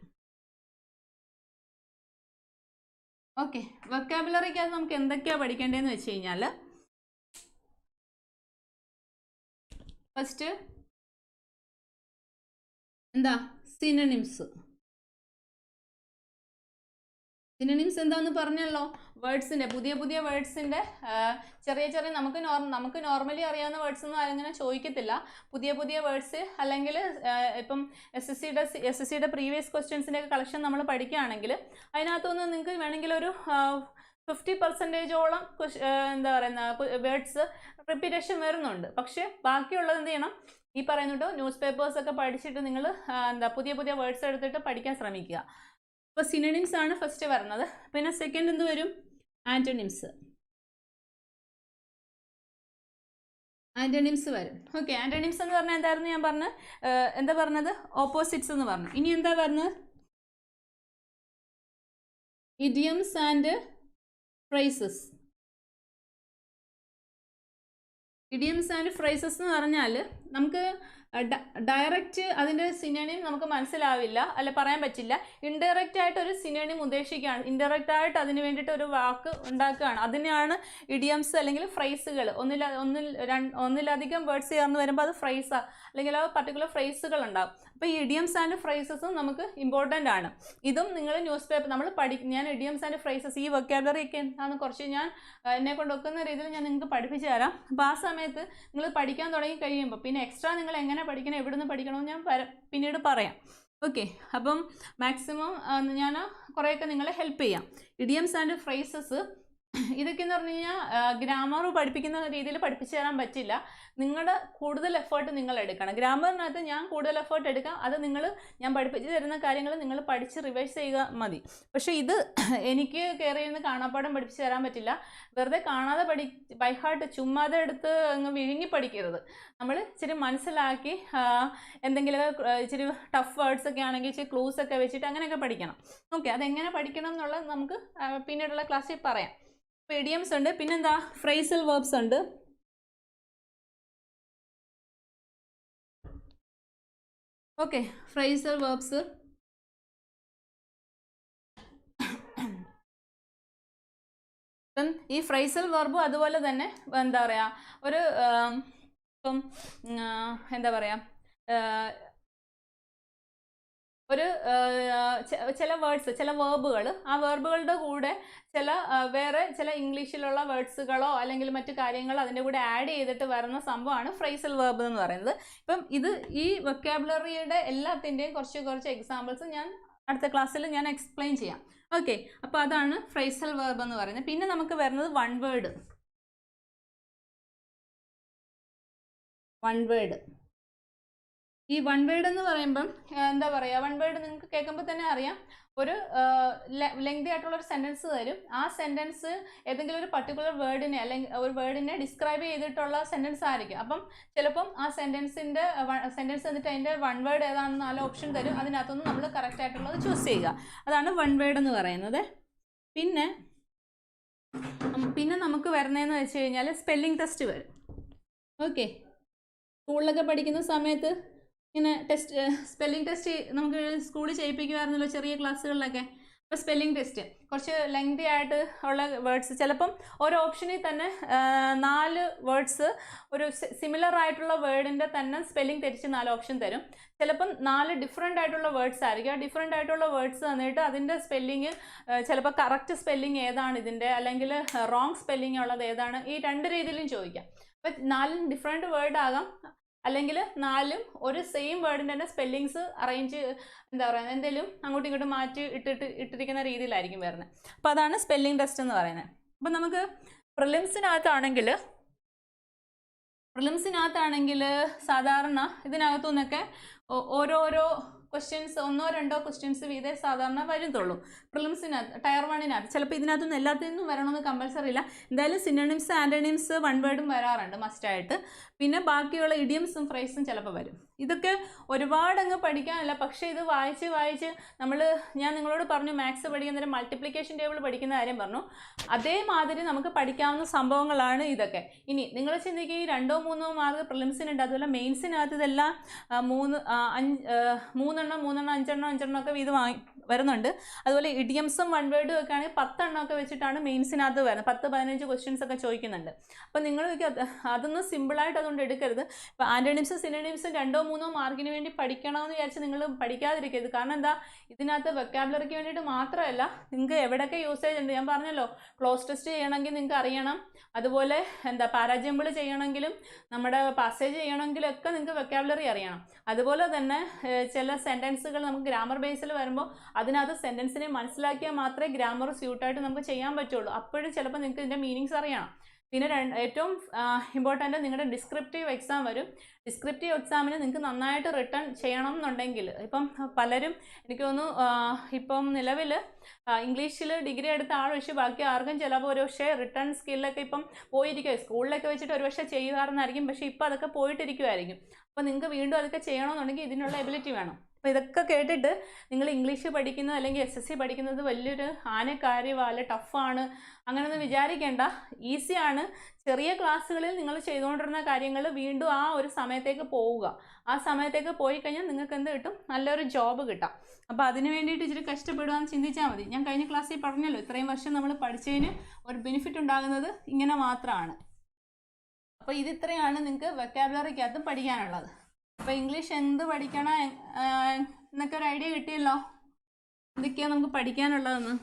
Speaker 1: ഓക്കെ, വൊക്കാബുലറിക്കകത്ത് നമുക്ക് എന്തൊക്കെയാണ് പഠിക്കേണ്ടതെന്ന് വെച്ച് കഴിഞ്ഞാൽ ഫസ്റ്റ് എന്താ സിനണിംസ്. സിനണിംസ് എന്താന്ന് പറഞ്ഞല്ലോ, വേർഡ്സിൻ്റെ പുതിയ വേർഡ്സിൻ്റെ ചെറിയ നമുക്ക് നോർമലി അറിയാവുന്ന വേർഡ്സ് ഒന്നും അങ്ങനെ ചോദിക്കത്തില്ല. പുതിയ വേർഡ്സ് അല്ലെങ്കിൽ ഇപ്പം SSCയുടെ പ്രീവിയസ് ക്വസ്റ്റ്യൻസിൻ്റെ ഒക്കെ കളക്ഷൻ നമ്മൾ പഠിക്കുകയാണെങ്കിൽ അതിനകത്തുനിന്ന് നിങ്ങൾക്ക് വേണമെങ്കിൽ ഒരു 50%ഓളം എന്താ പറയുന്ന വേർഡ്സ് റിപ്പീറ്റേഷൻ വരുന്നുണ്ട്. പക്ഷേ ബാക്കിയുള്ളത് എന്ത് ചെയ്യണം, ഈ പറയുന്നുണ്ടോ ന്യൂസ് പേപ്പേഴ്സൊക്കെ പഠിച്ചിട്ട് നിങ്ങൾ പുതിയ വേർഡ്സ് എടുത്തിട്ട് പഠിക്കാൻ ശ്രമിക്കുക. അപ്പോൾ സിനണിംസ് ആണ് ഫസ്റ്റ് വരുന്നത്. പിന്നെ സെക്കൻഡ് എന്ത് വരും, ആൻറ്റണിംസ് വരും. ഓക്കെ, ആൻറ്റണിംസ് എന്ന് പറഞ്ഞാൽ എന്തായിരുന്നു ഞാൻ പറഞ്ഞത് ഓപ്പോസിറ്റ്സ് എന്ന് പറഞ്ഞു. ഇനി എന്താ പറഞ്ഞത്, idioms and phrases. Idioms and phrases എന്ന് പറഞ്ഞാൽ നമുക്ക് ഡയറക്റ്റ് അതിൻ്റെ സിനോണിം നമുക്ക് മനസ്സിലാവില്ല, അല്ല പറയാൻ പറ്റില്ല. ഇൻഡയറക്റ്റ് ആയിട്ട് ഒരു സിനോണിം ഉദ്ദേശിക്കുകയാണ്, ഇൻഡയറക്റ്റ് ആയിട്ട് അതിന് വേണ്ടിയിട്ട് ഒരു വാക്ക് ഉണ്ടാക്കുകയാണ്. അതിനെയാണ് ഇഡിയംസ് അല്ലെങ്കിൽ ഫ്രേസുകൾ. ഒന്നിലധികം വേർഡ്സ് ചേർന്ന് വരുമ്പോൾ അത് ഫ്രേസാ അല്ലെങ്കിൽ ആ പർട്ടിക്കുലർ ഫ്രേസുകൾ ഉണ്ടാകും. അപ്പോൾ ഈ ഇഡിയംസ് ആൻഡ് ഫ്രേസസും നമുക്ക് ഇമ്പോർട്ടൻ്റ് ആണ്. ഇതും നിങ്ങൾ ന്യൂസ് പേപ്പർ നമ്മൾ ഞാൻ ഇഡിയംസ് ആൻഡ് ഫ്രേസസ് ഈ വൊക്കാബുലറി ഒക്കെ എന്താണെന്ന് കുറച്ച് ഞാൻ എന്നെ കൊണ്ട് ഒക്കുന്ന രീതിയിൽ ഞാൻ നിങ്ങൾക്ക് പഠിപ്പിച്ചു തരാം. അപ്പോൾ ആ സമയത്ത് നിങ്ങൾ പഠിക്കാൻ തുടങ്ങി കഴിയുമ്പോൾ പിന്നെ എക്സ്ട്രാ നിങ്ങൾ എങ്ങനെ പഠിക്കണം, എവിടെ നിന്ന് പഠിക്കണമെന്ന് ഞാൻ പിന്നീട് പറയാം. ഓക്കെ, അപ്പം മാക്സിമം ഞാൻ കുറേയൊക്കെ നിങ്ങളെ ഹെൽപ്പ് ചെയ്യാം. ഇഡിയംസ് ആൻഡ് ഫ്രേസസ് ഇതൊക്കെ എന്ന് പറഞ്ഞു കഴിഞ്ഞാൽ ഗ്രാമർ പഠിപ്പിക്കുന്ന രീതിയിൽ പഠിപ്പിച്ചു തരാൻ പറ്റില്ല. നിങ്ങളുടെ കൂടുതൽ എഫേർട്ട് നിങ്ങൾ എടുക്കണം. ഗ്രാമറിനകത്ത് ഞാൻ കൂടുതൽ എഫേർട്ട് എടുക്കാം. അത് ഞാൻ പഠിപ്പിച്ച് തരുന്ന കാര്യങ്ങൾ നിങ്ങൾ പഠിച്ച് റിവൈസ് ചെയ്യുക മതി. പക്ഷേ ഇത് എനിക്ക് കയറി ഇരുന്ന് കാണാപ്പാടം പഠിപ്പിച്ച് തരാൻ പറ്റില്ല. വെറുതെ കാണാതെ ബൈ ഹാർട്ട് ചുമ്മാതെ എടുത്ത് അങ്ങ് വിഴുങ്ങി പഠിക്കരുത്. നമ്മൾ ഇച്ചിരി മനസ്സിലാക്കി എന്തെങ്കിലുമൊക്കെ ഇച്ചിരി ടഫ് വേർഡ്സ് ഒക്കെ ആണെങ്കിൽ ഇച്ചിരി ക്ലൂസ് ഒക്കെ വെച്ചിട്ട് അങ്ങനെയൊക്കെ പഠിക്കണം. ഓക്കെ, അതെങ്ങനെ പഠിക്കണം എന്നുള്ളത് നമുക്ക് പിന്നീടുള്ള ക്ലാസ്സിൽ പറയാം. ഇപ്പോൾ ഇഡിയംസ് ഉണ്ട്, പിന്നെന്താ ഫ്രേസൽ വേർബ്സ് ഉണ്ട്. ഓക്കെ, ഫ്രേസൽ വേർബ്സ് ഇപ്പം ഈ ഫ്രേസൽ വെർബും അതുപോലെ തന്നെ എന്താ പറയുക ഒരു ഇപ്പം എന്താ പറയുക ഒരു ചില വേർഡ്സ്, ചില വേർബുകൾ, ആ വേർബുകളുടെ കൂടെ വേറെ ചില ഇംഗ്ലീഷിലുള്ള വേർഡ്സുകളോ അല്ലെങ്കിൽ മറ്റു കാര്യങ്ങളോ അതിൻ്റെ കൂടെ ആഡ് ചെയ്തിട്ട് വരുന്ന സംഭവമാണ് ഫ്രൈസൽ വേർബ് എന്ന് പറയുന്നത്. ഇപ്പം ഈ വൊക്കാബുലറിയുടെ എല്ലാത്തിൻ്റെയും കുറച്ച് എക്സാമ്പിൾസ് ഞാൻ അടുത്ത ക്ലാസ്സിൽ ഞാൻ എക്സ്പ്ലെയിൻ ചെയ്യാം. ഓക്കെ, അപ്പോൾ അതാണ് ഫ്രൈസൽ വേർബ് എന്ന് പറയുന്നത്. പിന്നെ നമുക്ക് വരുന്നത് വൺ വേർഡ്. ഈ വൺ വേർഡ് എന്ന് പറയുമ്പം എന്താ പറയുക, വൺ വേർഡ് നിങ്ങൾക്ക് കേൾക്കുമ്പോൾ തന്നെ അറിയാം, ഒരു ലെങ്തി ആയിട്ടുള്ള ഒരു സെൻറ്റൻസ് തരും. ആ സെൻറ്റൻസ് ഏതെങ്കിലും ഒരു പർട്ടിക്കുലർ വേർഡിനെ അല്ലെങ്കിൽ ഒരു വേർഡിനെ ഡിസ്ക്രൈബ് ചെയ്തിട്ടുള്ള സെൻറ്റൻസ് ആയിരിക്കും. അപ്പം ചിലപ്പം ആ സെൻറ്റൻസ് എന്നിട്ട് അതിൻ്റെ വൺ വേർഡ് ഏതാണെന്ന് 4 ഓപ്ഷൻ തരും. അതിനകത്തൊന്ന് നമ്മൾ കറക്റ്റ് ആയിട്ടുള്ളത് ചൂസ് ചെയ്യുക. അതാണ് വൺ വേർഡ് എന്ന് പറയുന്നത്. പിന്നെ നമുക്ക് വരുന്നതെന്ന് വെച്ച് കഴിഞ്ഞാൽ സ്പെല്ലിംഗ് ടെസ്റ്റ് വരും. ഓക്കെ, സ്കൂളിലൊക്കെ പഠിക്കുന്ന സമയത്ത് ഇങ്ങനെ സ്പെല്ലിംഗ് ടെസ്റ്റ് നമുക്ക് സ്കൂളിൽ ചെയ്യിപ്പിക്കുമായിരുന്നല്ലോ ചെറിയ ക്ലാസ്സുകളിലൊക്കെ. അപ്പോൾ സ്പെല്ലിംഗ് ടെസ്റ്റ് കുറച്ച് ലെങ്തി ആയിട്ട് ഉള്ള വേർഡ്സ്, ചിലപ്പം ഓരോ ഓപ്ഷനിൽ തന്നെ 4 വേർഡ്സ് ഒരു സിമിലർ ആയിട്ടുള്ള വേർഡിൻ്റെ തന്നെ സ്പെല്ലിംഗ് തിരിച്ച് 4 ഓപ്ഷൻ തരും. ചിലപ്പം 4 ഡിഫറെൻ്റ് ആയിട്ടുള്ള വേർഡ്സ് ആയിരിക്കും. ആ ഡിഫറെൻ്റ് ആയിട്ടുള്ള വേർഡ്സ് തന്നിട്ട് അതിൻ്റെ സ്പെല്ലിങ് ചിലപ്പോൾ കറക്റ്റ് സ്പെല്ലിങ് ഏതാണ് ഇതിൻ്റെ, അല്ലെങ്കിൽ റോങ് സ്പെല്ലിംഗ് ഉള്ളത് ഏതാണ്, ഈ 2 രീതിയിലും ചോദിക്കാം. അപ്പം 4 ഡിഫറെൻറ്റ് വേർഡ് ആകാം, അല്ലെങ്കിൽ 4 ഒരു സെയിം വേർഡിൻ്റെ തന്നെ സ്പെല്ലിങ്സ് അറേഞ്ച് എന്താ പറയുക എന്തെങ്കിലും അങ്ങോട്ടും ഇങ്ങോട്ടും മാറ്റി ഇട്ടിരിക്കുന്ന രീതിയിലായിരിക്കും വരുന്നത്. അപ്പോൾ അതാണ് സ്പെല്ലിംഗ് ടെസ്റ്റ് എന്ന് പറയുന്നത്. അപ്പം നമുക്ക് പ്രിലിംസിനകത്താണെങ്കിൽ സാധാരണ ഇതിനകത്തു നിന്നൊക്കെ ഓരോരോ ക്വസ്റ്റ്യൻസ് 1-2 ക്വസ്റ്റ്യൻസ് വീതേ സാധാരണ വരുന്നുള്ളൂ. പ്രിലിംസിനകത്ത് ടയർ 1-നകത്ത് ചിലപ്പോൾ ഇതിനകത്തുനിന്ന് എല്ലാത്തിൽ നിന്നും വരണമെന്ന് കമ്പൽസറി ഇല്ല. എന്തായാലും സിനോണിംസ് ആൻറ്റോണിംസ് വൺ വേർഡും വരാറുണ്ട് മസ്റ്റായിട്ട്. പിന്നെ ബാക്കിയുള്ള ഇഡിയംസും ഫ്രേസും ചിലപ്പോൾ വരും. ഇതൊക്കെ ഒരുപാടങ്ങ് പഠിക്കാനല്ല, പക്ഷേ ഇത് വായിച്ച് ഞാൻ നിങ്ങളോട് പറഞ്ഞു മാത്സ് പഠിക്കുന്നതിന് മൾട്ടിപ്ലിക്കേഷൻ ടേബിൾ പഠിക്കുന്ന കാര്യം പറഞ്ഞു. അതേമാതിരി നമുക്ക് പഠിക്കാവുന്ന സംഭവങ്ങളാണ് ഇതൊക്കെ. ഇനി നിങ്ങൾ ചിന്തിക്കുക, ഈ 2-3 മാർക്ക് പ്രിലിംസിനുണ്ട്, അതുപോലെ മെയിൻസിനകത്ത് ഇതെല്ലാം 3, 5 ഒക്കെ വീതം വരുന്നുണ്ട്. അതുപോലെ ഇഡിയംസും വൺ വേർഡും ഒക്കെ ആണെങ്കിൽ 10 എണ്ണമൊക്കെ വെച്ചിട്ടാണ് മെയിൻസിനകത്ത് വരുന്നത്. 10-15 ക്വസ്റ്റ്യൻസ് ഒക്കെ ചോദിക്കുന്നുണ്ട്. അപ്പം നിങ്ങൾ അതൊന്നും സിമ്പിളായിട്ട് അതുകൊണ്ട് എടുക്കരുത്. ഇപ്പോൾ ആൻറ്റോണിംസും സിനോണിംസും 2-3 മാർക്കിന് വേണ്ടി പഠിക്കണമെന്ന് വിചാരിച്ച് നിങ്ങൾ പഠിക്കാതിരിക്കരുത്. കാരണം എന്താ, ഇതിനകത്ത് വൊക്കാബുലറിക്ക് വേണ്ടിയിട്ട് മാത്രമല്ല, നിങ്ങൾക്ക് എവിടെയൊക്കെ യൂസേജ് ഉണ്ട്. ഞാൻ പറഞ്ഞല്ലോ, ക്ലോസ് ടെസ്റ്റ് ചെയ്യണമെങ്കിൽ നിങ്ങൾക്ക് അറിയണം. അതുപോലെ പാരാജമ്പിൾ ചെയ്യണമെങ്കിലും നമ്മുടെ പാസേജ് ചെയ്യണമെങ്കിലും ഒക്കെ നിങ്ങൾക്ക് വൊക്കാബുലറി അറിയണം. അതുപോലെ തന്നെ ചില സെൻറ്റൻസുകൾ നമുക്ക് ഗ്രാമർ ബേസിൽ വരുമ്പോൾ അതിനകത്ത് സെൻറ്റൻസിനെ മനസ്സിലാക്കിയാൽ മാത്രമേ ഗ്രാമർ സ്യൂട്ടായിട്ട് നമുക്ക് ചെയ്യാൻ പറ്റുള്ളൂ. അപ്പോഴും ചിലപ്പോൾ നിങ്ങൾക്ക് ഇതിൻ്റെ മീനിങ്സ് അറിയണം. പിന്നെ ഏറ്റവും ഇമ്പോർട്ടൻ്റ് നിങ്ങളുടെ ഡിസ്ക്രിപ്റ്റീവ് എക്സാം വരും. ഡിസ്ക്രിപ്റ്റീവ് എക്സാമിന് നിങ്ങൾക്ക് നന്നായിട്ട് റിട്ടേൺ ചെയ്യണം എന്നുണ്ടെങ്കിൽ, ഇപ്പം പലരും എനിക്ക് തോന്നുന്നു ഇപ്പം നിലവിൽ ഇംഗ്ലീഷിൽ ഡിഗ്രി എടുത്ത ആളൊഴിച്ച് ബാക്കി ആർക്കും ചിലപ്പോൾ ഒരു പക്ഷേ റിട്ടേൺ സ്കില്ലൊക്കെ ഇപ്പം പോയിരിക്കും. സ്കൂളിലൊക്കെ വെച്ചിട്ട് ഒരു പക്ഷേ ചെയ്യുമായിരുന്നായിരിക്കും, പക്ഷേ ഇപ്പോൾ അതൊക്കെ പോയിട്ടിരിക്കുമായിരിക്കും. അപ്പോൾ നിങ്ങൾക്ക് വീണ്ടും അതൊക്കെ ചെയ്യണമെന്നുണ്ടെങ്കിൽ ഇതിനുള്ള എബിലിറ്റി വേണം. അപ്പോൾ ഇതൊക്കെ കേട്ടിട്ട് നിങ്ങൾ ഇംഗ്ലീഷ് പഠിക്കുന്നത് അല്ലെങ്കിൽ SSC പഠിക്കുന്നത് വലിയൊരു കാര്യമാണ്, അല്ലെ ടഫാണ് അങ്ങനെയൊന്നും വിചാരിക്കേണ്ട. ഈസിയാണ്. ചെറിയ ക്ലാസ്സുകളിൽ നിങ്ങൾ ചെയ്തുകൊണ്ടിരുന്ന കാര്യങ്ങൾ വീണ്ടും ആ ഒരു സമയത്തേക്ക് പോവുക. ആ സമയത്തേക്ക് പോയി കഴിഞ്ഞാൽ നിങ്ങൾക്ക് എന്ത് കിട്ടും, നല്ലൊരു ജോബ് കിട്ടാം. അപ്പോൾ അതിന് വേണ്ടിയിട്ട് ഇച്ചിരി കഷ്ടപ്പെടുകയെന്ന് ചിന്തിച്ചാൽ മതി. ഞാൻ കഴിഞ്ഞ ക്ലാസ്സിൽ പറഞ്ഞല്ലോ, ഇത്രയും വർഷം നമ്മൾ പഠിച്ചതിന് ഒരു ബെനിഫിറ്റ് ഉണ്ടാകുന്നത് ഇങ്ങനെ മാത്രമാണ്. അപ്പോൾ ഇതിത്രയാണ് നിങ്ങൾക്ക് വൊക്കാബുലറിക്കകത്ത് പഠിക്കാനുള്ളത്. അപ്പോൾ ഇംഗ്ലീഷ് എന്ത് പഠിക്കണം എന്നൊക്കെ ഒരു ഐഡിയ കിട്ടിയല്ലോ, എന്തൊക്കെയാണ് നമുക്ക് പഠിക്കാനുള്ളതെന്ന്.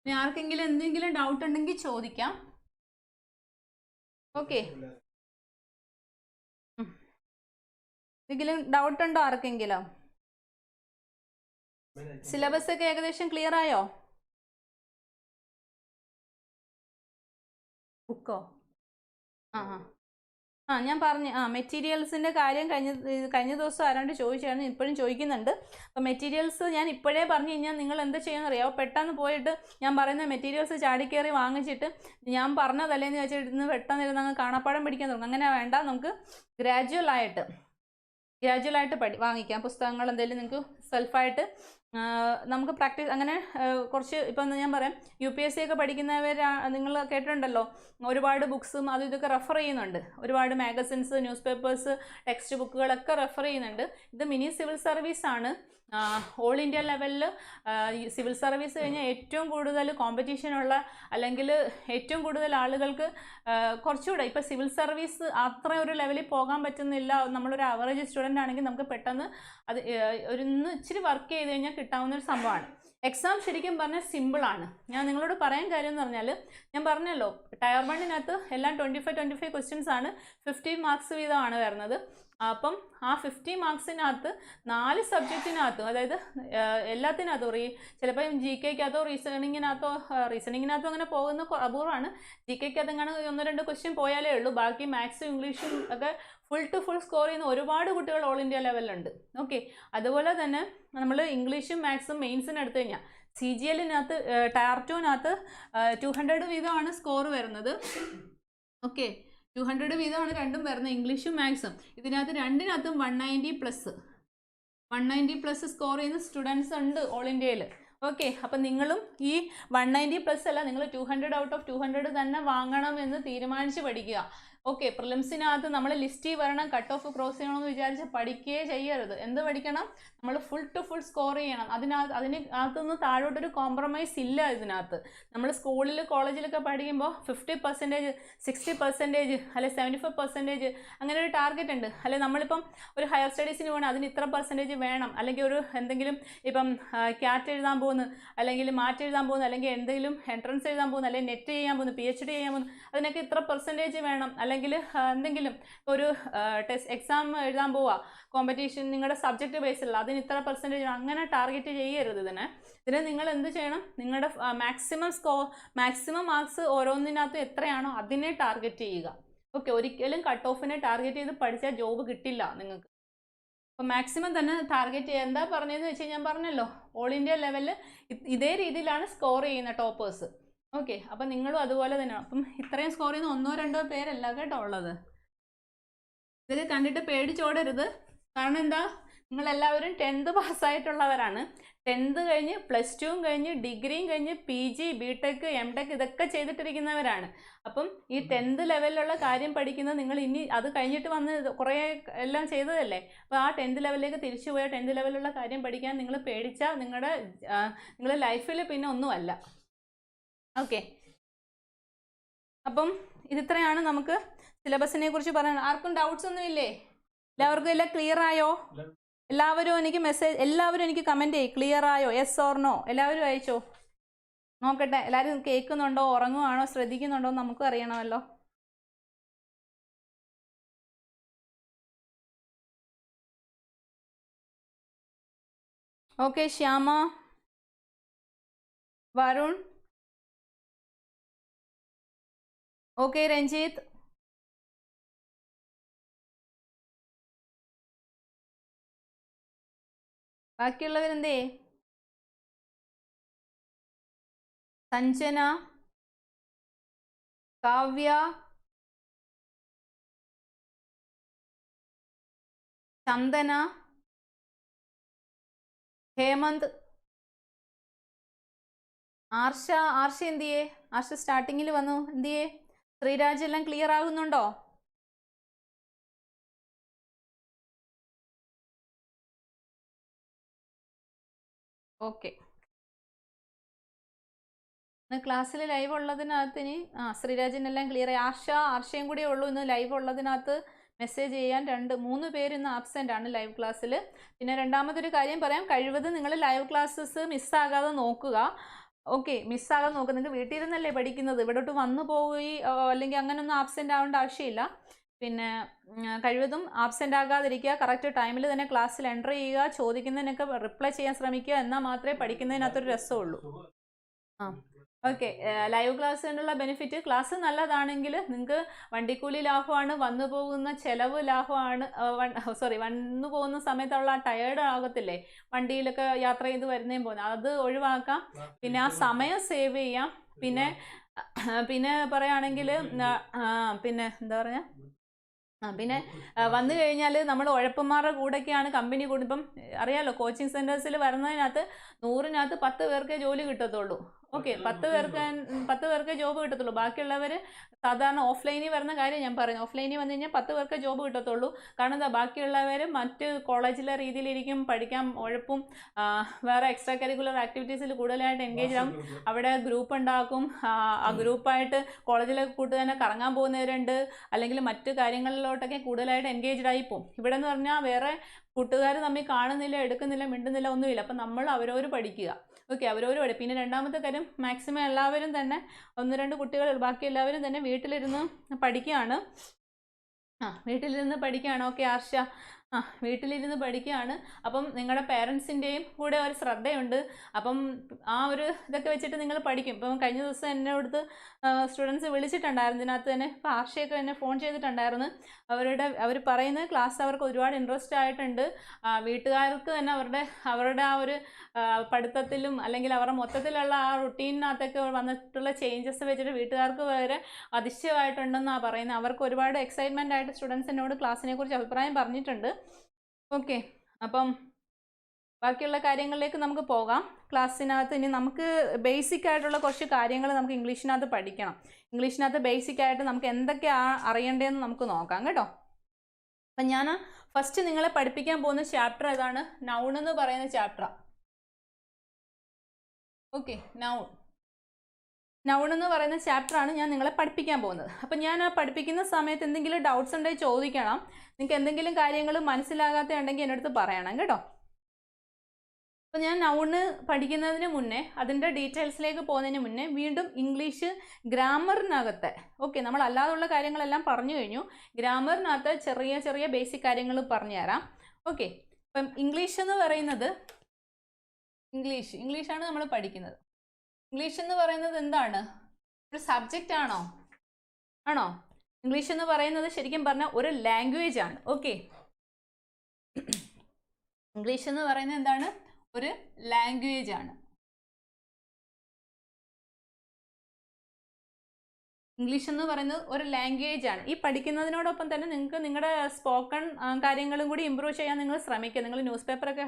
Speaker 1: ഇനി ആർക്കെങ്കിലും എന്തെങ്കിലും ഡൗട്ട് ഉണ്ടെങ്കിൽ ചോദിക്കാം. ഓക്കെ, എന്തെങ്കിലും ഡൗട്ട് ഉണ്ടോ ആർക്കെങ്കിലും? സിലബസ് ഒക്കെ ഏകദേശം ക്ലിയർ ആയോ? ബുക്കോ? ഞാൻ പറഞ്ഞു മെറ്റീരിയൽസിൻ്റെ കാര്യം കഴിഞ്ഞ ദിവസം ആരാണ്ട് ചോദിച്ചായിരുന്നു, ഇപ്പോഴും ചോദിക്കുന്നുണ്ട്. അപ്പോൾ മെറ്റീരിയൽസ് ഞാൻ ഇപ്പോഴേ പറഞ്ഞു കഴിഞ്ഞാൽ നിങ്ങൾ എന്താ ചെയ്യുമെന്ന് അറിയാമോ, പെട്ടെന്ന് പോയിട്ട് ഞാൻ പറയുന്ന മെറ്റീരിയൽസ് ചാടിക്കയറി വാങ്ങിച്ചിട്ട് ഞാൻ പറഞ്ഞതല്ലേന്ന് വെച്ചിട്ട് പെട്ടെന്ന് ഇരുന്ന് അങ്ങ് കാണാപ്പാടം പഠിക്കാൻ തുടങ്ങും. അങ്ങനെ വേണ്ട, നമുക്ക് ഗ്രാജുവലായിട്ട് വാങ്ങിക്കാം പുസ്തകങ്ങൾ. എന്തെങ്കിലും നിങ്ങൾക്ക് സെൽഫായിട്ട് നമുക്ക് പ്രാക്ടീസ് അങ്ങനെ കുറച്ച്. ഇപ്പം ഞാൻ പറയാം, UPSC ഒക്കെ പഠിക്കുന്നവർ നിങ്ങൾ കേട്ടിട്ടുണ്ടല്ലോ, ഒരുപാട് ബുക്സും അതും ഇതൊക്കെ റെഫർ ചെയ്യുന്നുണ്ട്. ഒരുപാട് മാഗസിൻസ്, ന്യൂസ് പേപ്പേഴ്സ്, ടെക്സ്റ്റ് ബുക്കുകളൊക്കെ റെഫർ ചെയ്യുന്നുണ്ട്. ഇത് മിനി സിവിൽ സർവീസ് ആണ്. ഓൾ ഇന്ത്യ ലെവലിൽ സിവിൽ സർവീസ് കഴിഞ്ഞാൽ ഏറ്റവും കൂടുതൽ കോമ്പറ്റീഷനുള്ള അല്ലെങ്കിൽ ഏറ്റവും കൂടുതൽ ആളുകൾക്ക് കുറച്ചുകൂടെ ഇപ്പോൾ സിവിൽ സർവീസ് അത്ര ഒരു ലെവലിൽ പോകാൻ പറ്റുന്നില്ല, നമ്മളൊരു ആവറേജ് സ്റ്റുഡൻ്റ് ആണെങ്കിൽ നമുക്ക് പെട്ടെന്ന് അത് ഇച്ചിരി വർക്ക് ചെയ്ത് കഴിഞ്ഞാൽ കിട്ടാവുന്ന ഒരു സംഭവമാണ്. എക്സാം ശരിക്കും പറഞ്ഞാൽ സിമ്പിളാണ്. ഞാൻ നിങ്ങളോട് പറയാൻ കാര്യം എന്ന് പറഞ്ഞാൽ, ഞാൻ പറഞ്ഞല്ലോ ടയർ 1-നകത്ത് എല്ലാം 25 ക്വസ്റ്റ്യൻസ് ആണ്, 50 മാർക്സ് വീതമാണ് വരുന്നത്. അപ്പം ആ 50 മാർക്സിനകത്ത് 4 സബ്ജക്റ്റിനകത്തും, അതായത് എല്ലാത്തിനകത്തും ചിലപ്പോൾ GK-ക്കകത്തോ റീസണിങ്ങിനകത്തോ അങ്ങനെ പോകുന്ന അപൂർവമാണ്. GK-ക്കകത്ത് അങ്ങനെ 1-2 ക്വസ്റ്റ്യൻ പോയാലേ ഉള്ളൂ. ബാക്കി മാത്സും ഇംഗ്ലീഷും ഒക്കെ ഫുൾ ടു ഫുൾ സ്കോർ ചെയ്യുന്ന ഒരുപാട് കുട്ടികൾ ഓൾ ഇന്ത്യ ലെവലിലുണ്ട്. ഓക്കെ, അതുപോലെ തന്നെ നമ്മൾ ഇംഗ്ലീഷും മാത്സും മെയിൻസിന് എടുത്തു കഴിഞ്ഞാൽ CGL-നകത്ത് ടയർ 2-നകത്ത് 200 വീതമാണ് സ്കോർ വരുന്നത്. ഓക്കെ, 200 വീതമാണ് രണ്ടും വരുന്നത്, ഇംഗ്ലീഷും മാത്സും. ഇതിനകത്ത് രണ്ടിനകത്തും 190 പ്ലസ് സ്കോർ ചെയ്യുന്ന സ്റ്റുഡൻസ് ഉണ്ട് ഓൾ ഇന്ത്യയിൽ. ഓക്കെ, അപ്പം നിങ്ങളും ഈ 190+ അല്ല, നിങ്ങൾ 200 ഔട്ട് ഓഫ് 200 തന്നെ വാങ്ങണം എന്ന് തീരുമാനിച്ച് പഠിക്കുക. ഓക്കെ, പ്രിലിംസിനകത്ത് നമ്മൾ ലിസ്റ്റിൽ വരണം, കട്ട് ഓഫ് ക്രോസ് ചെയ്യണമെന്ന് വിചാരിച്ച് പഠിക്കുകയേ ചെയ്യരുത്. എന്ത് പഠിക്കണം? നമ്മൾ ഫുൾ ടു ഫുൾ സ്കോർ ചെയ്യണം. അതിനകത്തൊന്നും താഴോട്ടൊരു കോംപ്രമൈസ് ഇല്ല. ഇതിനകത്ത് നമ്മൾ സ്കൂളിൽ കോളേജിലൊക്കെ പഠിക്കുമ്പോൾ 50%, 60%, അല്ലെ 75% അങ്ങനെ ഒരു ടാർഗറ്റ് ഉണ്ട്. അല്ലെ നമ്മളിപ്പം ഒരു ഹയർ സ്റ്റഡീസിന് പോകണം, അതിന് ഇത്ര പെർസെൻറ്റേജ് വേണം, അല്ലെങ്കിൽ ഒരു എന്തെങ്കിലും ഇപ്പം ക്യാറ്റ് എഴുതാൻ പോകുന്നു, അല്ലെങ്കിൽ മാറ്റ് എഴുതാൻ പോകുന്നു, അല്ലെങ്കിൽ എന്തെങ്കിലും എൻട്രൻസ് എഴുതാൻ പോകുന്നു, അല്ലെങ്കിൽ നെറ്റ് ചെയ്യാൻ പോകുന്നു, PhD ചെയ്യാൻ പോകുന്നു, അതിനൊക്കെ ഇത്ര പെർസെൻറ്റേജ് വേണം. അല്ലെങ്കിൽ എന്തെങ്കിലും ഒരു ടെസ്റ്റ് എക്സാം എഴുതാൻ പോവുക, കോമ്പറ്റീഷൻ നിങ്ങളുടെ സബ്ജക്റ്റ് ബേസിലുള്ള, അതിന് ഇത്ര പെർസെൻറ്റേജ് അങ്ങനെ ടാർഗറ്റ് ചെയ്യരുത്. ഇതിന് നിങ്ങൾ എന്ത് ചെയ്യണം? നിങ്ങളുടെ മാക്സിമം മാർക്സ് ഓരോന്നിനകത്തും എത്രയാണോ അതിനെ ടാർഗറ്റ് ചെയ്യുക. ഓക്കെ, ഒരിക്കലും കട്ട് ഓഫിനെ ടാർഗറ്റ് ചെയ്ത് പഠിച്ചാൽ ജോബ് കിട്ടില്ല നിങ്ങൾക്ക്. അപ്പോൾ മാക്സിമം തന്നെ ടാർഗറ്റ് ചെയ്യുക. എന്താ പറഞ്ഞതെന്ന് വെച്ചാൽ ഞാൻ പറഞ്ഞല്ലോ, ഓൾ ഇന്ത്യ ലെവലിൽ ഇതേ രീതിയിലാണ് സ്കോർ ചെയ്യുന്ന ടോപ്പേഴ്സ്. ഓക്കെ, അപ്പം നിങ്ങളും അതുപോലെ തന്നെ. അപ്പം ഇത്രയും സ്കോർ ചെയ്യുന്ന 1-2 പേരല്ല കേട്ടോ ഉള്ളത്. ഇതൊക്കെ കണ്ടിട്ട് പേടിച്ചോടരുത്. കാരണം എന്താ, നിങ്ങളെല്ലാവരും 10th പാസ്സായിട്ടുള്ളവരാണ്. 10th കഴിഞ്ഞ് +2 കഴിഞ്ഞ് ഡിഗ്രിയും കഴിഞ്ഞ് PG, BTech, MTech ഇതൊക്കെ ചെയ്തിട്ടിരിക്കുന്നവരാണ്. അപ്പം ഈ 10th ലെവലിലുള്ള കാര്യം പഠിക്കുന്നത് നിങ്ങൾ ഇനി അത് കഴിഞ്ഞിട്ട് വന്ന് കുറേ എല്ലാം ചെയ്തതല്ലേ. അപ്പോൾ ആ 10th ലെവലിലേക്ക് തിരിച്ചു പോയാൽ 10th ലെവലിലുള്ള കാര്യം പഠിക്കാൻ നിങ്ങൾ പേടിച്ചാൽ നിങ്ങളുടെ ലൈഫിൽ പിന്നെ ഒന്നുമല്ല. ഓക്കെ, അപ്പം ഇതിത്രയാണ് നമുക്ക് സിലബസിനെ കുറിച്ച് പറയാൻ. ആർക്കും ഡൗട്ട്സ് ഒന്നും ഇല്ലേ? എല്ലാവർക്കും എല്ലാം ക്ലിയർ ആയോ? എല്ലാവരും എനിക്ക് കമൻറ്റ് ചെയ്യും, ക്ലിയർ ആയോ, യെസ് ഓർ നോ എല്ലാവരും അയച്ചോ. നോക്കട്ടെ, എല്ലാവരും കേൾക്കുന്നുണ്ടോ, ഉറങ്ങുവാണോ, ശ്രദ്ധിക്കുന്നുണ്ടോ എന്ന് നമുക്കും അറിയണമല്ലോ. ഓക്കെ, ശ്യാമ, വരുൺ, ഓക്കെ, രഞ്ജിത്ത്, ബാക്കിയുള്ളവരെന്തേ? സഞ്ജന, കാവ്യ, ചന്ദന, ഹേമന്ത്, ആർഷ എന്തിയേ? ആർഷ സ്റ്റാർട്ടിങ്ങിൽ വന്നു, എന്തിയേ? ശ്രീരാജ് എല്ലാം ക്ലിയർ ആകുന്നുണ്ടോ? ഓക്കെ, ക്ലാസ്സിൽ ലൈവ് ഉള്ളതിനകത്ത് ഇനി ശ്രീരാജിനെല്ലാം ക്ലിയർ ആയി. ആർഷയും കൂടിയേ ഉള്ളൂ ഇന്ന് ലൈവ് ഉള്ളതിനകത്ത് മെസ്സേജ് ചെയ്യാൻ. 2-3 പേര് ഇന്ന് ആബ്സെൻ്റ് ആണ് ലൈവ് ക്ലാസ്സിൽ. പിന്നെ രണ്ടാമതൊരു കാര്യം പറയാം, കഴിവതും നിങ്ങൾ ലൈവ് ക്ലാസ്സസ് മിസ്സാകാതെ നോക്കുക. ഓക്കെ, മിസ്സാകാതെ നോക്കുക. നിങ്ങൾക്ക് വീട്ടിൽ ഇരുന്നല്ലേ പഠിക്കുന്നത്, ഇവിടോട്ട് വന്നു പോയി അല്ലെങ്കിൽ അങ്ങനെയൊന്നും ആബ്സെൻ്റ് ആവേണ്ട ആവശ്യമില്ല. പിന്നെ കഴിവതും ആബ്സെൻ്റ് ആകാതിരിക്കുക, കറക്റ്റ് ടൈമിൽ തന്നെ ക്ലാസ്സിൽ എൻ്റർ ചെയ്യുക, ചോദിക്കുന്നതിനൊക്കെ റിപ്ലൈ ചെയ്യാൻ ശ്രമിക്കുക. എന്നാൽ മാത്രമേ പഠിക്കുന്നതിനകത്തൊരു രസമുള്ളൂ. ഓക്കെ, ലൈവ് ക്ലാസ് കൊണ്ടുള്ള ബെനിഫിറ്റ്, ക്ലാസ് നല്ലതാണെങ്കിൽ നിങ്ങൾക്ക് വണ്ടിക്കൂലി ലാഭമാണ്, വന്നു പോകുന്ന ചിലവ് ലാഭമാണ്. വന്നു പോകുന്ന സമയത്തുള്ള ടയേർഡ് ആകത്തില്ലേ, വണ്ടിയിലൊക്കെ യാത്ര ചെയ്ത് വരുന്നേം പോകുന്നത്, അത് ഒഴിവാക്കാം. പിന്നെ ആ സമയം സേവ് ചെയ്യാം. പിന്നെ പറയുകയാണെങ്കിൽ പിന്നെ എന്താ പറയുക, പിന്നെ വന്നു കഴിഞ്ഞാൽ നമ്മൾ ഉഴപ്പന്മാരുടെ കൂടെയൊക്കെയാണ് കമ്പനി കൂടി. ഇപ്പം അറിയാമല്ലോ, കോച്ചിങ് സെൻറ്റേഴ്സിൽ വരുന്നതിനകത്ത് 100-നകത്ത് 10 പേർക്കേ ജോലി കിട്ടത്തുള്ളൂ. ഓക്കെ, 10 പേർക്ക് ജോബ് കിട്ടത്തുള്ളൂ. ബാക്കിയുള്ളവർ സാധാരണ ഓഫ്ലൈനിൽ വരുന്ന കാര്യം ഞാൻ പറഞ്ഞു. ഓഫ്ലൈനിൽ വന്നു കഴിഞ്ഞാൽ 10 പേർക്ക് ജോബ് കിട്ടത്തുള്ളൂ. കാരണം എന്താ, ബാക്കിയുള്ളവർ മറ്റ് കോളേജിലെ രീതിയിലിരിക്കും, പഠിക്കാൻ ഉഴപ്പും, വേറെ എക്സ്ട്രാ കരിക്കുലർ ആക്ടിവിറ്റീസിൽ കൂടുതലായിട്ട് എൻഗേജ് ആകും. അവിടെ ഗ്രൂപ്പ് ഉണ്ടാക്കും. ആ ഗ്രൂപ്പായിട്ട് കോളേജിലെ കൂട്ട് തന്നെ കറങ്ങാൻ പോകുന്നവരുണ്ട്, അല്ലെങ്കിൽ മറ്റു കാര്യങ്ങളിലോട്ടൊക്കെ കൂടുതലായിട്ട് എൻഗേജ്ഡ് ആയി പോകും. ഇവിടെ എന്ന് പറഞ്ഞാൽ വേറെ കൂട്ടുകാർ തമ്മിൽ കാണുന്നില്ല, എടുക്കുന്നില്ല, മിണ്ടുന്നില്ല, ഒന്നുമില്ല. അപ്പം നമ്മൾ അവരവർ പഠിക്കുക. ഓക്കെ, അവരവർ പഠിക്കും. പിന്നെ രണ്ടാമത്തെ കാര്യം, മാക്സിമം എല്ലാവരും തന്നെ 1-2 കുട്ടികൾ ബാക്കി എല്ലാവരും തന്നെ വീട്ടിലിരുന്ന് പഠിക്കുകയാണ്. വീട്ടിലിരുന്ന് പഠിക്കുകയാണ്. ഓക്കെ ആർഷ, വീട്ടിലിരുന്ന് പഠിക്കുകയാണ്. അപ്പം നിങ്ങളുടെ പേരൻസിൻ്റെയും കൂടെ ഒരു ശ്രദ്ധയുണ്ട്. അപ്പം ആ ഒരു ഇതൊക്കെ വെച്ചിട്ട് നിങ്ങൾ പഠിക്കും. ഇപ്പം കഴിഞ്ഞ ദിവസം എന്നെ അടുത്ത് സ്റ്റുഡൻസ് വിളിച്ചിട്ടുണ്ടായിരുന്നു. ഇതിനകത്ത് തന്നെ ഇപ്പോൾ ആർഷയൊക്കെ എന്നെ ഫോൺ ചെയ്തിട്ടുണ്ടായിരുന്നു. അവർ പറയുന്നത് ക്ലാസ് അവർക്ക് ഒരുപാട് ഇൻട്രസ്റ്റ് ആയിട്ടുണ്ട്. വീട്ടുകാർക്ക് തന്നെ അവരുടെ ആ ഒരു പഠിത്തത്തിലും അല്ലെങ്കിൽ അവരുടെ മൊത്തത്തിലുള്ള ആ റുട്ടീനകത്തൊക്കെ വന്നിട്ടുള്ള ചേഞ്ചസ് വെച്ചിട്ട് വീട്ടുകാർക്ക് വരെ അതിശയമായിട്ടുണ്ടെന്നാണ് പറയുന്നത്. അവർക്ക് ഒരുപാട് എക്സൈറ്റ്മെൻ്റ് ആയിട്ട് സ്റ്റുഡൻസ് എന്നോട് ക്ലാസ്സിനെ കുറിച്ച് അഭിപ്രായം പറഞ്ഞിട്ടുണ്ട്. ഓക്കെ, അപ്പം ബാക്കിയുള്ള കാര്യങ്ങളിലേക്ക് നമുക്ക് പോകാം. ക്ലാസ്സിനകത്ത് ഇനി നമുക്ക് ബേസിക് ആയിട്ടുള്ള കുറച്ച് കാര്യങ്ങൾ നമുക്ക് ഇംഗ്ലീഷിനകത്ത് പഠിക്കണം. ഇംഗ്ലീഷിനകത്ത് ബേസിക് ആയിട്ട് നമുക്ക് എന്തൊക്കെയാണ് അറിയേണ്ടതെന്ന് നമുക്ക് നോക്കാം കേട്ടോ. അപ്പം ഞാൻ ഫസ്റ്റ് നിങ്ങളെ പഠിപ്പിക്കാൻ പോകുന്ന ചാപ്റ്റർ ഏതാണ്? നൗൺ എന്ന് പറയുന്ന ചാപ്റ്ററാണ്. ഓക്കെ, നൗൺ എന്ന് പറയുന്ന ചാപ്റ്ററാണ് ഞാൻ നിങ്ങളെ പഠിപ്പിക്കാൻ പോകുന്നത്. അപ്പം ഞാൻ ആ പഠിപ്പിക്കുന്ന സമയത്ത് എന്തെങ്കിലും ഡൗട്ട്സ് ഉണ്ടെങ്കിൽ ചോദിക്കണം. നിങ്ങൾക്ക് എന്തെങ്കിലും കാര്യങ്ങൾ മനസ്സിലാകാത്ത ഉണ്ടെങ്കിൽ എൻ്റെ അടുത്ത് പറയണം കേട്ടോ. അപ്പം ഞാൻ നൗണ് പഠിക്കുന്നതിന് മുന്നേ, അതിൻ്റെ ഡീറ്റെയിൽസിലേക്ക് പോകുന്നതിന് മുന്നേ വീണ്ടും ഇംഗ്ലീഷ് ഗ്രാമറിനകത്തെ, ഓക്കെ, നമ്മൾ അല്ലാതുള്ള കാര്യങ്ങളെല്ലാം പറഞ്ഞു കഴിഞ്ഞു. ഗ്രാമറിനകത്ത് ചെറിയ ചെറിയ ബേസിക് കാര്യങ്ങൾ പറഞ്ഞു തരാം. ഓക്കെ, അപ്പം ഇംഗ്ലീഷ് എന്ന് പറയുന്നത്, ഇംഗ്ലീഷാണ് നമ്മൾ പഠിക്കുന്നത്. ഇംഗ്ലീഷ് എന്ന് പറയുന്നത് എന്താണ്? ഒരു സബ്ജക്റ്റ് ആണോ? ഇംഗ്ലീഷ് എന്ന് പറയുന്നത് ശരിക്കും പറഞ്ഞാൽ ഒരു ലാംഗ്വേജ് ആണ്. ഓക്കെ, ഇംഗ്ലീഷ് എന്ന് പറയുന്നത് എന്താണ്? ഒരു ലാംഗ്വേജ് ആണ്. ഇംഗ്ലീഷ് എന്ന് പറയുന്നത് ഒരു ലാംഗ്വേജ് ആണ്. ഈ പഠിക്കുന്നതിനോടൊപ്പം തന്നെ നിങ്ങൾക്ക് നിങ്ങളുടെ സ്പോക്കൺ കാര്യങ്ങളും കൂടി ഇമ്പ്രൂവ് ചെയ്യാൻ നിങ്ങൾ ശ്രമിക്കുക. നിങ്ങൾ ന്യൂസ് പേപ്പറൊക്കെ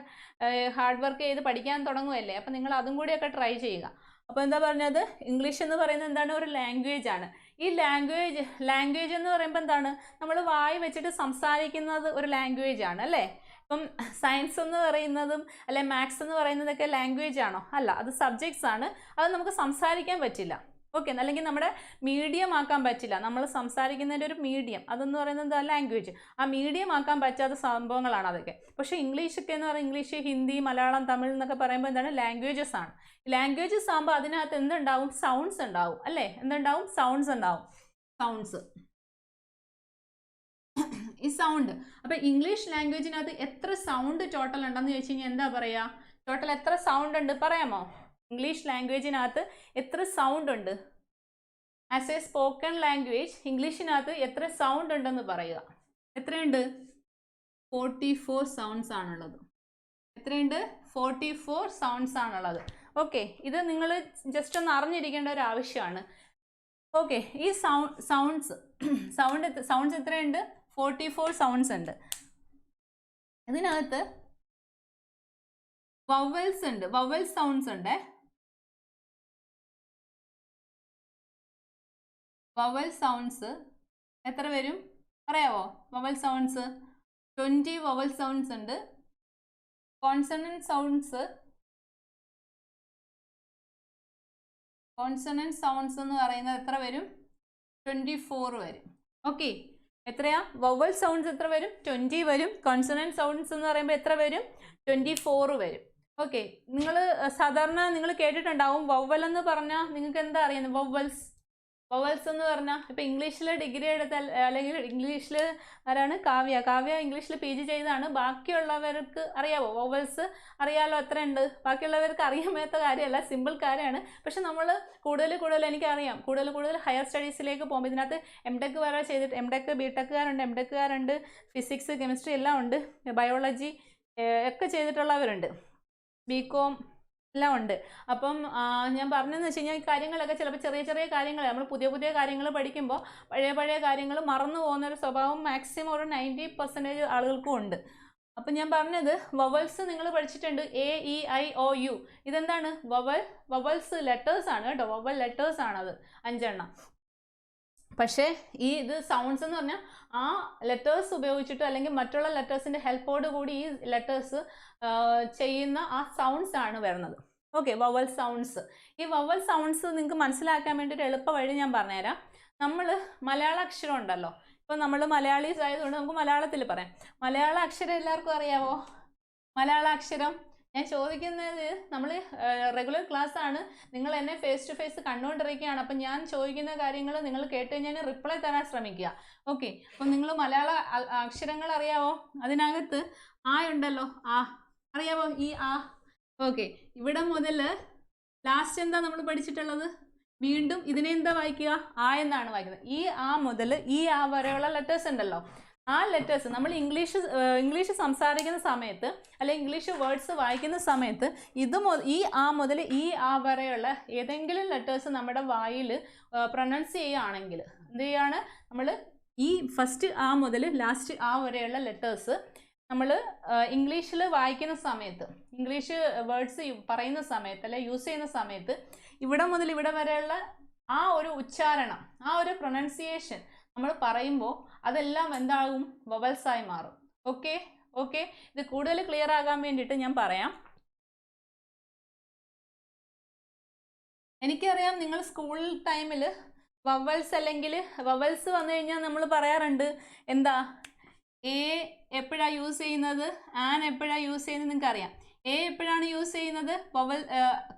Speaker 1: ഹാർഡ് വർക്ക് ചെയ്ത് പഠിക്കാൻ തുടങ്ങുമല്ലേ, അപ്പം നിങ്ങൾ അതും കൂടിയൊക്കെ ട്രൈ ചെയ്യുക. അപ്പോൾ എന്താ പറഞ്ഞത്? ഇംഗ്ലീഷ് എന്ന് പറയുന്നത് എന്താണ്? ഒരു ലാംഗ്വേജ് ആണ്. ഈ ലാംഗ്വേജ് എന്ന് പറയുമ്പോൾ എന്താണ്? നമ്മൾ വായി വെച്ചിട്ട് സംസാരിക്കുന്നത് ഒരു ലാംഗ്വേജ് ആണ് അല്ലേ? ഇപ്പം സയൻസ് എന്ന് പറയുന്നതും അല്ലെ മാത്സ് എന്ന് പറയുന്നതൊക്കെ ലാംഗ്വേജ് ആണോ? അല്ല, അത് സബ്ജക്ട്സ് ആണ്. അത് നമുക്ക് സംസാരിക്കാൻ പറ്റില്ല. ഓക്കെ, അല്ലെങ്കിൽ നമ്മുടെ മീഡിയം ആക്കാൻ പറ്റില്ല. നമ്മൾ സംസാരിക്കുന്നതിൻ്റെ ഒരു മീഡിയം അതെന്ന് പറയുന്നത് എന്താ? ലാംഗ്വേജ്. ആ മീഡിയം ആക്കാൻ പറ്റാത്ത സംഭവങ്ങളാണ് അതൊക്കെ. പക്ഷേ ഇംഗ്ലീഷൊക്കെ എന്ന് പറയുന്നത് ഇംഗ്ലീഷ്, ഹിന്ദി, മലയാളം, തമിഴ് എന്നൊക്കെ പറയുമ്പോൾ എന്താണ്? ലാംഗ്വേജസ് ആണ്. ലാംഗ്വേജസ് ആകുമ്പോൾ അതിനകത്ത് എന്തുണ്ടാവും? സൗണ്ട്സ് ഉണ്ടാവും അല്ലേ? എന്തുണ്ടാവും? സൗണ്ട്സ് ഉണ്ടാവും. ഈ സൗണ്ട്. അപ്പം ഇംഗ്ലീഷ് ലാംഗ്വേജിനകത്ത് എത്ര സൗണ്ട് ടോട്ടൽ ഉണ്ടെന്ന് ചോദിച്ചു കഴിഞ്ഞാൽ എന്താ പറയുക? ടോട്ടൽ എത്ര സൗണ്ട് ഉണ്ട് പറയാമോ? ഇംഗ്ലീഷ് ലാംഗ്വേജിനകത്ത് എത്ര സൗണ്ട് ഉണ്ട്? ആസ് എ സ്പോക്കൺ ലാംഗ്വേജ് ഇംഗ്ലീഷിനകത്ത് എത്ര സൗണ്ട് ഉണ്ടെന്ന് പറയുക. എത്രയുണ്ട്? 44 സൗണ്ട്സ് ആണുള്ളത്. എത്രയുണ്ട്? 44 സൗണ്ട്സ് ആണുള്ളത്. ഓക്കെ, ഇത് നിങ്ങൾ ജസ്റ്റ് ഒന്ന് അറിഞ്ഞിരിക്കേണ്ട ഒരു ആവശ്യമാണ്. ഓക്കെ, ഈ സൗണ്ട്സ് എത്രയുണ്ട്? 44 സൗണ്ട്സ് ഉണ്ട്. ഇതിനകത്ത് വവൽസ് ഉണ്ട്, വവൽ സൗണ്ട്സ് ഉണ്ട്. വവൽ സൗണ്ട്സ് എത്ര വരും പറയാവോ? വവൽ സൗണ്ട്സ് 20 വവൽ സൗണ്ട്സ് ഉണ്ട്. കോൺസണന്റ് സൗണ്ട്സ് എന്ന് പറയുന്നത് എത്ര വരും? 24 വരും. ഓക്കെ, എത്രയാ? വവൽ സൗണ്ട്സ് എത്ര വരും? 20 വരും. കോൺസണന്റ് സൗണ്ട്സ് എന്ന് പറയുമ്പോൾ എത്ര വരും? 24 വരും. ഓക്കെ, സാധാരണ നിങ്ങൾ കേട്ടിട്ടുണ്ടാവും വവൽ എന്ന് പറഞ്ഞാൽ നിങ്ങൾക്ക് എന്താ അറിയുന്നത്? വവൽസ് എന്ന് പറഞ്ഞാൽ ഇപ്പം ഇംഗ്ലീഷിൽ ഡിഗ്രി എടുത്ത അല്ലെങ്കിൽ ഇംഗ്ലീഷിൽ ആരാണ്? കാവ്യ ഇംഗ്ലീഷിൽ PG ചെയ്തതാണ്. ബാക്കിയുള്ളവർക്ക് അറിയാവോ വവൽസ്? അറിയാലോ, എത്ര ഉണ്ട്? ബാക്കിയുള്ളവർക്ക് അറിയാൻ പറ്റാത്ത കാര്യമല്ല, സിമ്പിൾ കാര്യമാണ്. പക്ഷെ നമ്മൾ കൂടുതൽ എനിക്കറിയാം, കൂടുതൽ ഹയർ സ്റ്റഡീസിലേക്ക് പോകുമ്പോൾ ഇതിനകത്ത് MTech വരെ ചെയ്തിട്ട് MTech BTechകാരുണ്ട്, MTechകാരുണ്ട്, ഫിസിക്സ്, കെമിസ്ട്രി എല്ലാം ഉണ്ട്, ബയോളജി ഒക്കെ ചെയ്തിട്ടുള്ളവരുണ്ട്, BCom എല്ലാം ഉണ്ട്. അപ്പം ഞാൻ പറഞ്ഞതെന്ന് വെച്ച് കഴിഞ്ഞാൽ ഈ കാര്യങ്ങളൊക്കെ ചിലപ്പോൾ ചെറിയ കാര്യങ്ങൾ നമ്മൾ പുതിയ കാര്യങ്ങൾ പഠിക്കുമ്പോൾ പഴയ കാര്യങ്ങൾ മറന്നു പോകുന്നൊരു സ്വഭാവം മാക്സിമം ഒരു 90% ആളുകൾക്കും ഉണ്ട്. അപ്പം ഞാൻ പറഞ്ഞത് വവൽസ് നിങ്ങൾ പഠിച്ചിട്ടുണ്ട് A E I O U. ഇതെന്താണ്? വവൽസ് ലെറ്റേഴ്സ് ആണ് കേട്ടോ, വവൽ ലെറ്റേഴ്സ് ആണത് 5 പക്ഷേ ഈ ഇത് സൗണ്ട്സ് എന്ന് പറഞ്ഞാൽ ആ ലെറ്റേഴ്സ് ഉപയോഗിച്ചിട്ട് അല്ലെങ്കിൽ മറ്റുള്ള ലെറ്റേഴ്സിൻ്റെ ഹെൽപ്പോട് കൂടി ഈ ലെറ്റേഴ്സ് ചെയ്യുന്ന ആ സൗണ്ട്സ് ആണ് വരുന്നത്. Okay, vowel sounds. ഈ വവൽ സൗണ്ട്സ് നിങ്ങൾക്ക് മനസ്സിലാക്കാൻ വേണ്ടി ഒരു എളുപ്പ വഴി ഞാൻ പറഞ്ഞുതരാം. നമ്മൾ മലയാള അക്ഷരം ഉണ്ടല്ലോ, ഇപ്പം നമ്മൾ മലയാളീസ് ആയതുകൊണ്ട് നമുക്ക് മലയാളത്തിൽ പറയാം. മലയാള അക്ഷരം എല്ലാവർക്കും അറിയാവോ? മലയാള അക്ഷരം ഞാൻ ചോദിക്കുന്നത്, നമ്മൾ റെഗുലർ ക്ലാസ് ആണ്, നിങ്ങൾ എന്നെ ഫേസ് ടു ഫേസ് കണ്ടുകൊണ്ടിരിക്കുകയാണ്. അപ്പം ഞാൻ ചോദിക്കുന്ന കാര്യങ്ങൾ നിങ്ങൾ കേട്ട് കഴിഞ്ഞാൽ റിപ്ലൈ തരാൻ ശ്രമിക്കുക. ഓക്കെ, അപ്പം നിങ്ങൾ മലയാള അക്ഷരങ്ങൾ അറിയാവോ? അതിനകത്ത് ആ ഉണ്ടല്ലോ, ആ അറിയാവോ? ഈ ആ. ഓക്കെ, ഇവിടെ മുതൽ ലാസ്റ്റ് എന്താ നമ്മൾ പഠിച്ചിട്ടുള്ളത്? വീണ്ടും ഇതിനെ എന്താ വായിക്കുക? ആ എന്നാണ് വായിക്കുന്നത്. ഈ ആ മുതൽ ഈ ആ വരെയുള്ള ലെറ്റേഴ്സ് ഉണ്ടല്ലോ, ആ ലെറ്റേഴ്സ് നമ്മൾ ഇംഗ്ലീഷ് സംസാരിക്കുന്ന സമയത്ത് അല്ലെങ്കിൽ ഇംഗ്ലീഷ് വേർഡ്സ് വായിക്കുന്ന സമയത്ത് ഈ ആ മുതൽ ഈ ആ വരെയുള്ള ഏതെങ്കിലും ലെറ്റേഴ്സ് നമ്മുടെ വായിൽ പ്രൊനൗൺസ് ചെയ്യുകയാണെങ്കിൽ എന്ത് ചെയ്യാണ്? നമ്മൾ ഈ ഫസ്റ്റ് ആ മുതൽ ലാസ്റ്റ് ആ വരെയുള്ള ലെറ്റേഴ്സ് നമ്മൾ ഇംഗ്ലീഷിൽ വായിക്കുന്ന സമയത്ത്, ഇംഗ്ലീഷ് വേർഡ്സ് പറയുന്ന സമയത്ത് അല്ലെ യൂസ് ചെയ്യുന്ന സമയത്ത് ഇവിടെ മുതൽ ഇവിടെ വരെയുള്ള ആ ഒരു ഉച്ചാരണം, ആ ഒരു പ്രൊനൗൺസിയേഷൻ നമ്മൾ പറയുമ്പോൾ അതെല്ലാം എന്താകും? വവൽസായി മാറും. ഓക്കെ ഓക്കെ, ഇത് കൂടുതൽ ക്ലിയർ ആകാൻ വേണ്ടിയിട്ട് ഞാൻ പറയാം. എനിക്കറിയാം നിങ്ങൾ സ്കൂൾ ടൈമിൽ വവൽസ് അല്ലെങ്കിൽ വവൽസ് വന്നു കഴിഞ്ഞാൽ നമ്മൾ പറയാറുണ്ട് എന്താ? എ എപ്പോഴാണ് യൂസ് ചെയ്യുന്നത്? ആൻ എപ്പോഴാണ് യൂസ് ചെയ്യുന്നത്? നിങ്ങൾക്ക് അറിയാം. എ എപ്പോഴാണ് യൂസ് ചെയ്യുന്നത്? Vowel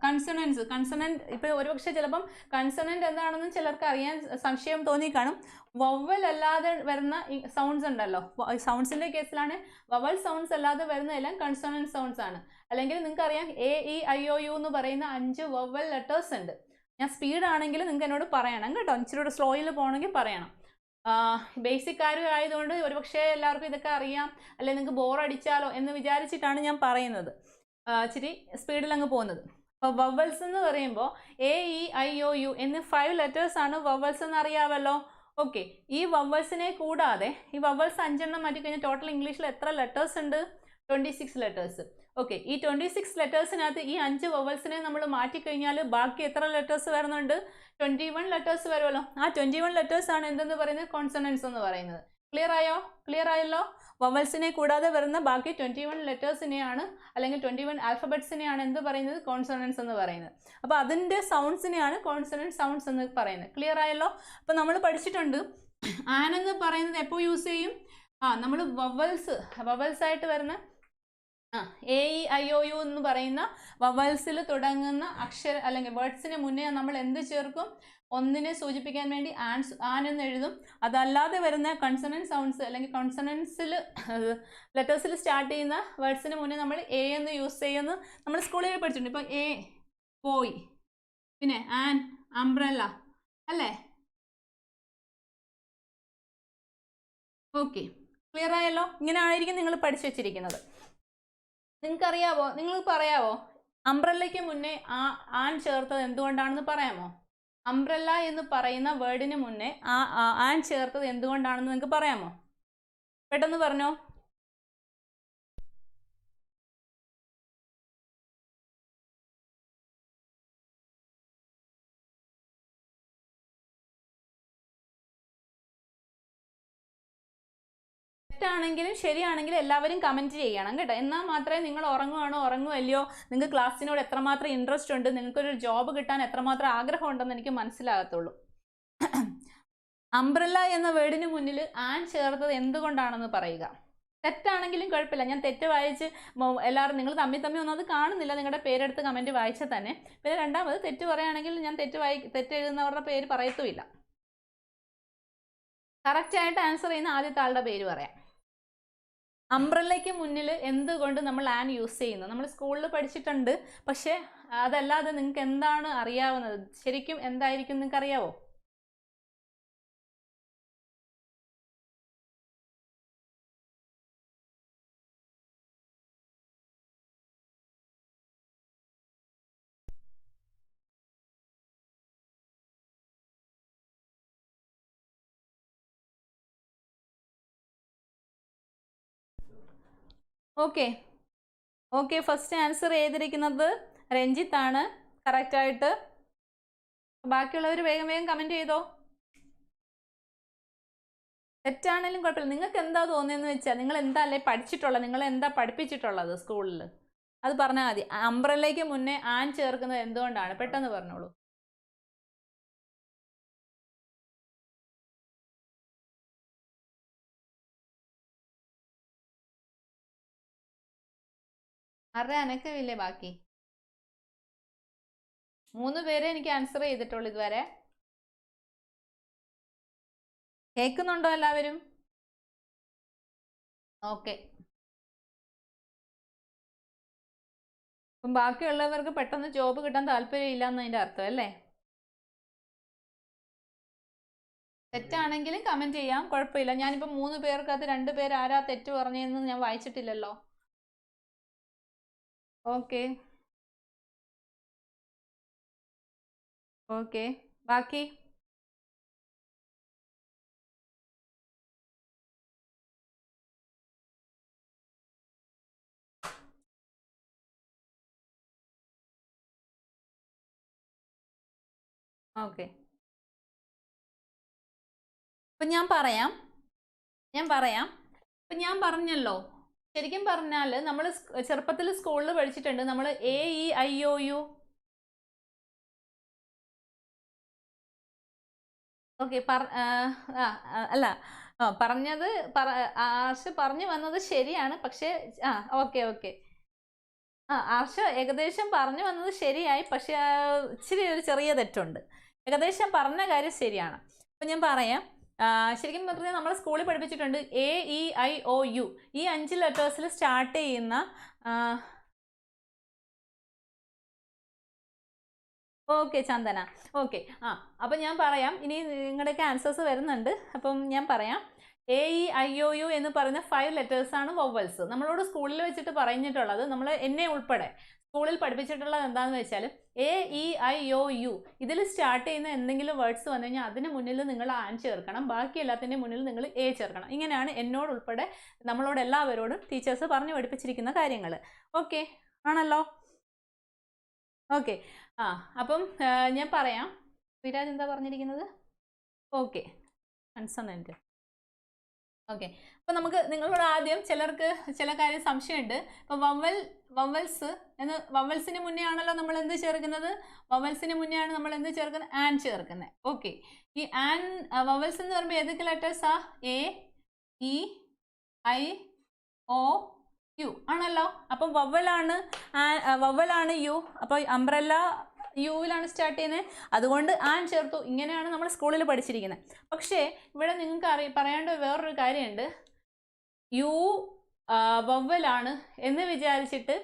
Speaker 1: consonant. ഇപ്പോൾ ഒരുപക്ഷെ ചിലപ്പം കൺസണൻറ്റ് എന്താണെന്ന് ചിലർക്ക് അറിയാൻ സംശയം തോന്നി കാണും. വവൽ അല്ലാതെ വരുന്ന സൗണ്ട്സ് ഉണ്ടല്ലോ, സൗണ്ട്സിൻ്റെ കേസിലാണ് വവൽ സൗണ്ട്സ് അല്ലാതെ വരുന്നതെല്ലാം കൺസണൻറ്റ് സൗണ്ട്സ് ആണ്. അല്ലെങ്കിൽ നിങ്ങൾക്കറിയാം A E I O U എന്ന് പറയുന്ന 5 വവൽ ലെറ്റേഴ്സ് ഉണ്ട്. ഞാൻ സ്പീഡാണെങ്കിൽ നിങ്ങൾക്ക് എന്നോട് പറയണം കേട്ടോ, ഇച്ചിരി സ്ലോയിൽ പോകണമെങ്കിൽ പറയണം. ബേസിക് കാര്യം ആയതുകൊണ്ട് ഒരുപക്ഷെ എല്ലാവർക്കും ഇതൊക്കെ അറിയാം, അല്ലെങ്കിൽ നിങ്ങൾക്ക് ബോറടിച്ചാലോ എന്ന് വിചാരിച്ചിട്ടാണ് ഞാൻ പറയുന്നത്, ഇച്ചിരി സ്പീഡിൽ അങ്ങ് പോകുന്നത്. അപ്പോൾ വവൽസ് എന്ന് പറയുമ്പോൾ A E I O U എന്നീ 5 ലെറ്റേഴ്സ് ആണ് വവൽസ് എന്ന് അറിയാമല്ലോ. ഓക്കെ, ഈ വവൽസിനെ കൂടാതെ ഈ വവൽസ് 5 മാറ്റി കഴിഞ്ഞാൽ ടോട്ടൽ ഇംഗ്ലീഷിൽ എത്ര ലെറ്റേഴ്സ് ഉണ്ട്? 26 ലെറ്റേഴ്സ്. ഓക്കെ, ഈ 26 ലെറ്റേഴ്സിനകത്ത് ഈ 5 വവൽസിനെ നമ്മൾ മാറ്റിക്കഴിഞ്ഞാൽ ബാക്കി എത്ര ലെറ്റേഴ്സ് വരുന്നുണ്ട്? 21 ലെറ്റേഴ്സ് വരുമല്ലോ. ആ 21 ലെറ്റേഴ്സ് ആണ് എന്തെന്ന് പറയുന്നത്? കോൺസണൻസ് എന്ന് പറയുന്നത്. ക്ലിയർ ആയല്ലോ? വവൽസിനെ കൂടാതെ വരുന്ന ബാക്കി 21 ലെറ്റേഴ്സിനെയാണ് അല്ലെങ്കിൽ 21 ആൽഫബറ്റ്സിനെയാണ് എന്ത് പറയുന്നത്? കോൺസണൻസ് എന്ന് പറയുന്നത്. അപ്പോൾ അതിൻ്റെ സൗണ്ട്സിനെയാണ് കോൺസണൻറ്റ് സൗണ്ട്സ് എന്ന് പറയുന്നത്. ക്ലിയർ ആയല്ലോ? അപ്പോൾ നമ്മൾ പഠിച്ചിട്ടുണ്ട് ആൻ എന്ന് പറയുന്നത് എപ്പോൾ യൂസ് ചെയ്യും? നമ്മൾ വവൽസ് ആയിട്ട് വരുന്ന A E I O U എന്ന് പറയുന്ന വവൽസിൽ തുടങ്ങുന്ന അക്ഷരം അല്ലെങ്കിൽ വേർഡ്സിന് മുന്നേ നമ്മൾ എന്ത് ചേർക്കും? ഒന്നിനെ സൂചിപ്പിക്കാൻ വേണ്ടി ആൻ എന്ന് എഴുതും. അതല്ലാതെ വരുന്ന കൺസണൻറ്റ് സൗണ്ട്സ് അല്ലെങ്കിൽ കൺസണൻസിൽ ലെറ്റേഴ്സിൽ സ്റ്റാർട്ട് ചെയ്യുന്ന വേർഡ്സിന് മുന്നേ നമ്മൾ എ എന്ന് യൂസ് ചെയ്യുന്നു. നമ്മൾ സ്കൂളിൽ പഠിച്ചിട്ടുണ്ട്. ഇപ്പോൾ എ പോയി, പിന്നെ ആൻ അംബ്രല്ല അല്ലേ? ഓക്കെ, ക്ലിയർ ആയല്ലോ? ഇങ്ങനെ ആയിരിക്കും നിങ്ങൾ പഠിച്ചു വെച്ചിരിക്കുന്നത്. നിങ്ങൾക്കറിയാവോ? നിങ്ങൾക്ക് പറയാവോ അംബ്രല്ലയ്ക്ക് മുന്നേ ആൻ ചേർത്തത് എന്തുകൊണ്ടാണെന്ന് പറയാമോ? അംബ്രല്ല എന്ന് പറയുന്ന വേർഡിന് മുന്നേ ആൻ ചേർത്തത് എന്തുകൊണ്ടാണെന്ന് നിങ്ങൾക്ക് പറയാമോ? പെട്ടെന്ന് പറഞ്ഞോ. തെറ്റാണെങ്കിലും ശരിയാണെങ്കിലും എല്ലാവരും കമൻറ്റ് ചെയ്യണം കേട്ടോ, എന്നാൽ മാത്രമേ നിങ്ങൾ ഉറങ്ങുമല്ലയോ, നിങ്ങൾക്ക് ക്ലാസ്സിനോട് എത്രമാത്രം ഇൻട്രസ്റ്റ് ഉണ്ട്, നിങ്ങൾക്കൊരു ജോബ് കിട്ടാൻ എത്രമാത്രം ആഗ്രഹം ഉണ്ടെന്ന് എനിക്ക് മനസ്സിലാകത്തുള്ളൂ. അംബ്രല്ല എന്ന വേർഡിന് മുന്നിൽ ആൻ ചേർത്തത് എന്തുകൊണ്ടാണെന്ന് പറയുക. തെറ്റാണെങ്കിലും കുഴപ്പമില്ല, ഞാൻ തെറ്റ് വായിച്ച് എല്ലാവരും നിങ്ങൾ തമ്മിൽ ഒന്നും അത് കാണുന്നില്ല, നിങ്ങളുടെ പേരെടുത്ത് കമൻറ്റ് വായിച്ചാൽ തന്നെ. പിന്നെ രണ്ടാമത് തെറ്റ് പറയുകയാണെങ്കിൽ ഞാൻ തെറ്റ് എഴുതുന്നവരുടെ പേര് പറയത്തുമില്ല. കറക്റ്റായിട്ട് ആൻസർ ചെയ്യുന്ന ആദ്യത്തെ ആളുടെ പേര് പറയാം. അംബ്രല്ലയ്ക്ക് മുന്നിൽ എന്തുകൊണ്ട് നമ്മൾ ആൻ യൂസ് ചെയ്യുന്നു? നമ്മൾ സ്കൂളിൽ പഠിച്ചിട്ടുണ്ട്, പക്ഷേ അതല്ലാതെ നിങ്ങൾക്ക് എന്താണ് അറിയാവുന്നത്? ശരിക്കും എന്തായിരിക്കും നിങ്ങൾക്ക് അറിയാവോ? ഓക്കെ ഓക്കെ, ഫസ്റ്റ് ആൻസർ ചെയ്തിരിക്കുന്നത് രഞ്ജിത്താണ് കറക്റ്റായിട്ട്. ബാക്കിയുള്ളവർ വേഗം വേഗം കമൻറ്റ് ചെയ്തോ. തെറ്റാണെങ്കിലും കുഴപ്പമില്ല. നിങ്ങൾക്ക് എന്താ തോന്നിയെന്ന് വെച്ചാൽ, നിങ്ങൾ എന്താ അല്ലേ പഠിച്ചിട്ടുള്ളത്, നിങ്ങൾ എന്താ പഠിപ്പിച്ചിട്ടുള്ളത് സ്കൂളിൽ, അത് പറഞ്ഞാൽ മതി. അംബ്രല്ലയ്ക്ക് മുന്നേ ആൻ ചേർക്കുന്നത് എന്തുകൊണ്ടാണ്? പെട്ടെന്ന് പറഞ്ഞോളൂ. ആരുടെ അനക്കമില്ലേ ബാക്കി? 3 പേരെ എനിക്ക് ആൻസർ ചെയ്തിട്ടുള്ളൂ ഇതുവരെ. കേൾക്കുന്നുണ്ടോ എല്ലാവരും? ഓക്കെ. അപ്പം ബാക്കിയുള്ളവർക്ക് പെട്ടെന്ന് ജോബ് കിട്ടാൻ താല്പര്യം ഇല്ല എന്നതിൻ്റെ അർത്ഥം അല്ലേ? തെറ്റാണെങ്കിലും കമൻറ്റ് ചെയ്യാം, കുഴപ്പമില്ല. ഞാനിപ്പോൾ 3 പേർക്കകത്ത് 2 പേര് ആരാ തെറ്റ് പറഞ്ഞതെന്ന് ഞാൻ വായിച്ചിട്ടില്ലല്ലോ. ഓക്കെ ഓക്കെ, ബാക്കി ഓക്കെ. അപ്പം ഞാൻ പറയാം. അപ്പം ഞാൻ പറഞ്ഞല്ലോ, ശരിക്കും പറഞ്ഞാൽ നമ്മൾ ചെറുപ്പത്തിൽ സ്കൂളിൽ പഠിച്ചിട്ടുണ്ട്, നമ്മൾ AEIOU. ഓക്കെ, അല്ല പറഞ്ഞത് ആർഷ പറഞ്ഞു വന്നത് ശരിയാണ്, പക്ഷേ ഓക്കെ ഓക്കെ, ആർഷ ഏകദേശം പറഞ്ഞു വന്നത് ശരിയായി, പക്ഷെ ഇച്ചിരി ഒരു ചെറിയ തെറ്റുണ്ട്. ഏകദേശം പറഞ്ഞ കാര്യം ശരിയാണ്. അപ്പം ഞാൻ പറയാം. ശരിക്കും പറഞ്ഞാൽ നമ്മൾ സ്കൂളിൽ പഠിപ്പിച്ചിട്ടുണ്ട് AEIOU, ഈ 5 ലെറ്റേഴ്സിൽ സ്റ്റാർട്ട് ചെയ്യുന്ന. ഓക്കെ ചന്ദന, ഓക്കെ. അപ്പം ഞാൻ പറയാം, ഇനി നിങ്ങളുടെയൊക്കെ ആൻസേഴ്സ് വരുന്നുണ്ട്. അപ്പം ഞാൻ പറയാം. AEIOU എന്ന് പറയുന്ന 5 ലെറ്റേഴ്സാണ് വൊവൽസ്. നമ്മളോട് സ്കൂളിൽ വെച്ചിട്ട് പറഞ്ഞിട്ടുള്ളത്, നമ്മൾ എന്നെ ഉൾപ്പെടെ സ്കൂളിൽ പഠിപ്പിച്ചിട്ടുള്ളത് എന്താണെന്ന് വെച്ചാൽ AEIOU ഇതിൽ സ്റ്റാർട്ട് ചെയ്യുന്ന എന്തെങ്കിലും വേർഡ്സ് വന്നു കഴിഞ്ഞാൽ അതിന് മുന്നിൽ നിങ്ങൾ ആൻ ചേർക്കണം, ബാക്കി എല്ലാത്തിൻ്റെ മുന്നിൽ നിങ്ങൾ A ചേർക്കണം. ഇങ്ങനെയാണ് എന്നോട് ഉൾപ്പെടെ നമ്മളോട് എല്ലാവരോടും ടീച്ചേഴ്സ് പറഞ്ഞു പഠിപ്പിച്ചിരിക്കുന്ന കാര്യങ്ങൾ. ഓക്കെ ആണല്ലോ? ഓക്കെ. അപ്പം ഞാൻ പറയാം. ശ്രീരാജ് എന്താ പറഞ്ഞിരിക്കുന്നത്? Okay, consonant. ഓക്കെ, അപ്പം നമുക്ക് നിങ്ങളോട് ആദ്യം ചിലർക്ക് ചില കാര്യം സംശയമുണ്ട്. ഇപ്പം വവൽസിന് മുന്നേ ആണല്ലോ നമ്മൾ എന്ത് ചേർക്കുന്നത്? വവൽസിന് മുന്നേ ആണ് നമ്മൾ എന്ത് ചേർക്കുന്നത്? ആൻ ചേർക്കുന്നത്. ഓക്കെ, ഈ ആൻ വവൽസ് എന്ന് പറയുമ്പോൾ ഏതൊക്കെ ലെറ്റേഴ്സാ? AEIOU ആണല്ലോ. അപ്പം വവ്വലാണ് യു. അപ്പോൾ അംബ്രല്ല യുവിലാണ് സ്റ്റാർട്ട് ചെയ്യുന്നത്, അതുകൊണ്ട് ആൻ ചേർത്തു. ഇങ്ങനെയാണ് നമ്മൾ സ്കൂളിൽ പഠിച്ചിരിക്കുന്നത്. പക്ഷേ ഇവിടെ നിങ്ങൾക്ക് പറയേണ്ട വേറൊരു കാര്യമുണ്ട്. യു വവ്വലാണ് എന്ന് വിചാരിച്ചിട്ട്